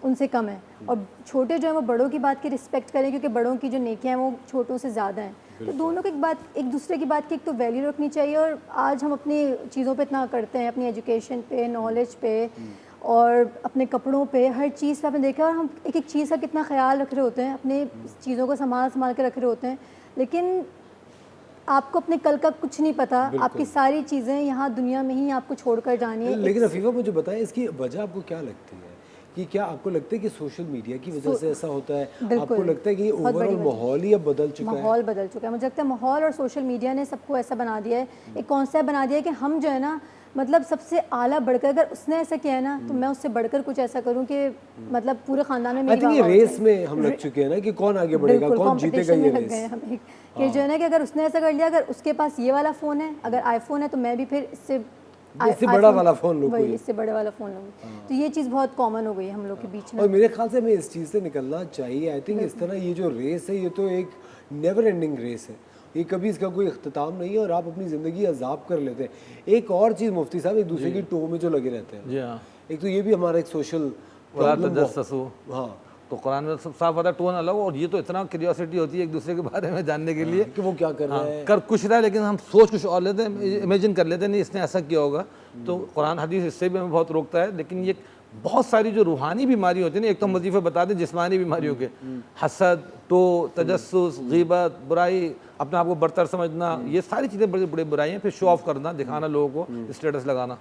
S7: उनसे कम है, और छोटे जो हैं वो बड़ों की बात की रिस्पेक्ट करें क्योंकि बड़ों की जो नेकियां हैं वो छोटों से ज़्यादा हैं। तो दोनों की एक दूसरे की बात की एक तो वैल्यू रखनी चाहिए। और आज हम अपनी चीज़ों पे इतना करते हैं, अपनी एजुकेशन पे, नॉलेज पे और अपने कपड़ों पे, हर चीज़ पे आपने देखा, और हम एक एक चीज़ का कितना ख्याल रख रहे होते हैं, अपने चीज़ों को संभाल के रख रहे होते हैं, लेकिन आपको अपने कल का कुछ नहीं पता। आपकी सारी चीज़ें यहाँ दुनिया में ही आपको छोड़कर जानी है।
S2: लेकिन अफीफा मुझे बताएं इसकी वजह आपको क्या लगती है? कि क्या आपको लगता है कि सोशल मीडिया की वजह से ऐसा होता है? आपको लगता है कि ओवरऑल माहौल ही अब बदल चुका है?
S7: माहौल बदल चुका है। मुझे लगता है माहौल और सोशल मीडिया ने सबको ऐसा बना दिया है, एक कॉन्सेप्ट बना दिया है कि हम जो है ना, मतलब सबसे आला बढ़कर, अगर उसने ऐसा किया है ना तो मैं उससे बढ़कर कुछ ऐसा करूं कि मतलब पूरे खानदान में मेरी
S2: ये रेस में हम लग चुके हैं ना कि कौन आगे बढ़ेगा, कौन जीतेगा ये रेस।
S7: कि जो है ना कि अगर उसने ऐसा कर लिया, अगर उसके पास ये वाला फ़ोन है, अगर आईफोन है तो मैं भी फिर इससे
S2: बड़ा वाला फ़ोन लूँ,
S7: इससे बड़े वाला फ़ोन लूँगी। तो ये चीज़ बहुत कॉमन हो गई है हम लोग के बीच में।
S2: और मेरे ख्याल से हमें इस चीज़ से निकलना चाहिए। आई थिंक इस तरह ये जो रेस है ये तो एक नेवर एंडिंग रेस है, ये कभी इसका कोई इख्तिताम नहीं है और आप अपनी ज़िंदगी अजाब कर लेते हैं। एक और चीज़ मुफ्ती साहब, एक दूसरे की टो में जो लगे रहते हैं।
S6: जी हाँ,
S2: एक तो ये भी हमारा एक सोशल
S6: हाँ, तो कुरान में सब साफ आता है टोन अलग। और ये तो इतना क्यूरियोसिटी होती है एक दूसरे के बारे में जानने के लिए
S2: कि वो क्या कर रहा है,
S6: कर कुछ रहा है, लेकिन हम सोच कुछ और लेते हैं, इमेजिन कर लेते हैं नहीं इसने ऐसा किया होगा। तो कुरान हदीस इससे भी हमें बहुत रोकता है। लेकिन ये बहुत सारी जो रूहानी बीमारी होती है ना, एक तो हम वजीफे बता दें जिस्मानी बीमारियों के, हसद, टो, तजस्सुस, गीबत, बुराई, अपने आप को बरतर समझना, ये सारी चीज़ें बड़ी बड़ी बुराई हैं। फिर शो ऑफ करना, दिखाना लोगों को, स्टेटस लगाना।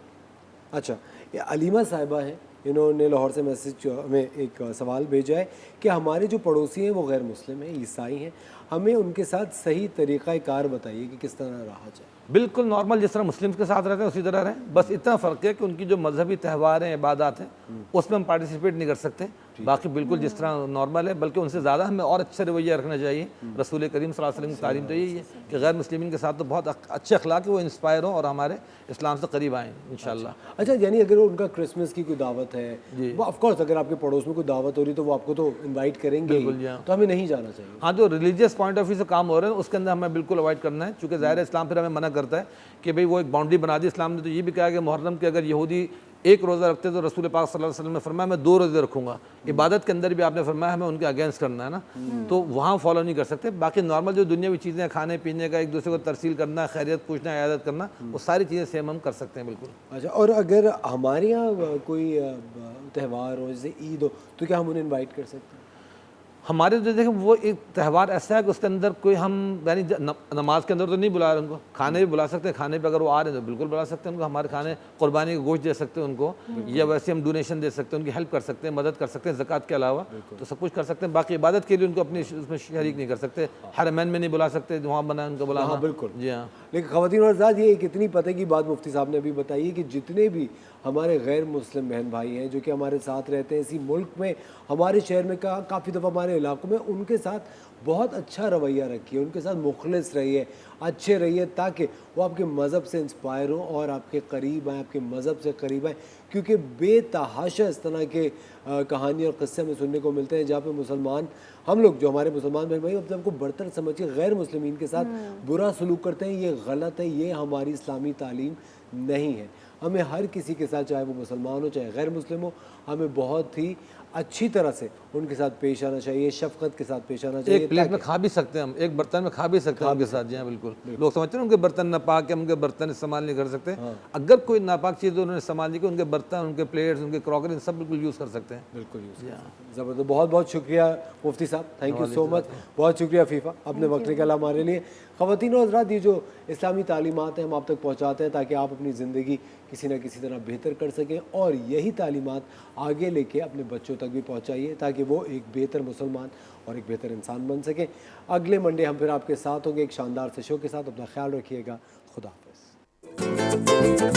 S2: अच्छा, ये अलीमा साहिबा हैं, इन्होंने लाहौर से मैसेज हमें एक सवाल भेजा है कि हमारे जो पड़ोसी हैं वो गैर मुस्लिम हैं, ईसाई हैं, हमें उनके साथ सही तरीक़ा कार बताइए कि किस तरह रहा जाए।
S6: बिल्कुल नॉर्मल जिस तरह मुस्लिम्स के साथ रहते हैं उसी तरह रहें, बस इतना फ़र्क है कि उनकी जो मजहबी त्यौहार हैं, इबादत हैं, उसमें हम पार्टिसिपेट नहीं कर सकते। बाकी बिल्कुल जिस तरह नॉर्मल है, बल्कि उनसे ज़्यादा हमें और अच्छा रवैया रखना चाहिए। रसूल करीम सल्लल्लाहु अलैहि वसल्लम की तालीम तो यही है कि गैर मुस्लिमीन के साथ तो बहुत अच्छे अखलाक है, वो इंस्पायर हों और हमारे इस्लाम से करीब आएँ इंशाल्लाह।
S2: अच्छा, यानी अगर उनका क्रिसमस की कोई दावत है, वो ऑफ कोर्स अगर आपके पड़ोस में कोई दावत हो रही तो वो आपको तो इनवाइट करेंगे ही, तो हमें नहीं जाना चाहिए।
S6: हाँ, जो रिलीजियस पॉइंट ऑफ व्यू से काम हो रहे हैं उसके अंदर हमें बिल्कुल अवॉइड करना है, क्योंकि ज़ाहिर है इस्लाम फिर हमें मना करता है कि भाई वो एक बाउंड्री बना दी। इस्लाम ने तो ये भी कहा कि मुहर्रम के अगर यहूदी एक रोज़ा रखते तो रसूल पाक सल्लल्लाहु अलैहि वसल्लम ने फरमाया मैं 2 रोज़े रखूँगा। इबादत के अंदर भी आपने फरमाया हमें उनके अगेंस्ट करना है ना, तो वहाँ फॉलो नहीं कर सकते। बाकी नॉर्मल जो दुनियावी चीज़ें, खाने पीने का, एक दूसरे को तरसील करना, खैरियत पूछना, इयादत करना, वो सारी चीज़ें सेम हम कर सकते हैं बिल्कुल।
S2: अच्छा, और अगर हमारे यहाँ कोई त्यौहार हो जैसे ईद हो तो क्या हम उन्हें इनवाइट कर सकते हैं?
S6: हमारे जो देखें वो एक त्यौहार ऐसा है कि उसके अंदर कोई हम यानी नमाज के अंदर तो नहीं बुला रहे उनको, खाने भी बुला सकते हैं, खाने पे अगर वो आ रहे हैं तो बिल्कुल बुला सकते हैं उनको। हमारे खाने कुर्बानी का गोश्त दे सकते हैं उनको, या वैसे हम डोनेशन दे सकते हैं, उनकी हेल्प कर सकते हैं, मदद कर सकते हैं ज़कात के अलावा, तो सब कुछ कर सकते हैं। बाकी इबादत के लिए उनको अपनी उसमें शरीक नहीं कर सकते, हरमैन में नहीं बुला सकते, वहाँ बना उनको बुलाना।
S2: हाँ बिल्कुल
S6: जी हाँ।
S2: लेकिन ख़वातीन और हज़रात, ये एक इतनी पते की बात मुफ्ती साहब ने अभी बताई है कि जितने भी हमारे गैर मुस्लिम बहन भाई हैं जो कि हमारे साथ रहते हैं इसी मुल्क में, हमारे शहर में, काफ़ी दफ़ा हमारे इलाकों में, उनके साथ बहुत अच्छा रवैया रखिए, उनके साथ मुखलिस रहिए, अच्छे रहिए, ताकि वो आपके मज़हब से इंस्पायर हों और आपके करीब आएँ, आपके मज़हब से करीब आएँ। क्योंकि बेतहाशा इस तरह के कहानी और क़स्से में सुनने को मिलते हैं जहाँ पे मुसलमान, हम लोग जो हमारे मुसलमान बहन भाई अपने को बर्तर समझ के गैर मुस्लिमीन के साथ बुरा सलूक करते हैं। ये गलत है, ये हमारी इस्लामी तालीम नहीं है। हमें हर किसी के साथ, चाहे वो मुसलमान हो चाहे गैर मुस्लिम हो, हमें बहुत ही अच्छी तरह से उनके साथ पेश आना चाहिए, शफकत के साथ पेश आना चाहिए।
S6: एक प्लेट में खा भी सकते हैं हम, एक बर्तन में खा भी सकते हैं उनके साथ। जी हाँ बिल्कुल। लोग समझते हैं उनके बर्तन नापाक है, उनके बर्तन इस्तेमाल नहीं कर सकते। अगर कोई नापाक चीज़ उन्होंने इस्तेमाल नहीं की, उनके बर्तन, उनके प्लेट्स, उनके क्रॉकरी सब बिल्कुल यूज़ कर सकते हैं।
S2: बिल्कुल यूज़ ज़बरदस्त। बहुत बहुत शुक्रिया मुफ्ती साहब, थैंक यू सो मच। बहुत शुक्रिया फीफा, अपने वक्त निकाला हमारे लिए। ख़वातीन और हज़रात, ये जो इस्लामी तालीमात हैं हम आप तक पहुँचाते हैं ताकि आप अपनी ज़िंदगी किसी न किसी तरह बेहतर कर सकें, और यही तालीमात आगे लेके अपने बच्चों तक भी पहुँचाइए ताकि वो एक बेहतर मुसलमान और एक बेहतर इंसान बन सकें। अगले मंडे हम फिर आपके साथ होंगे एक शानदार से शो के साथ। अपना ख्याल रखिएगा। खुदा हाफ़िज़।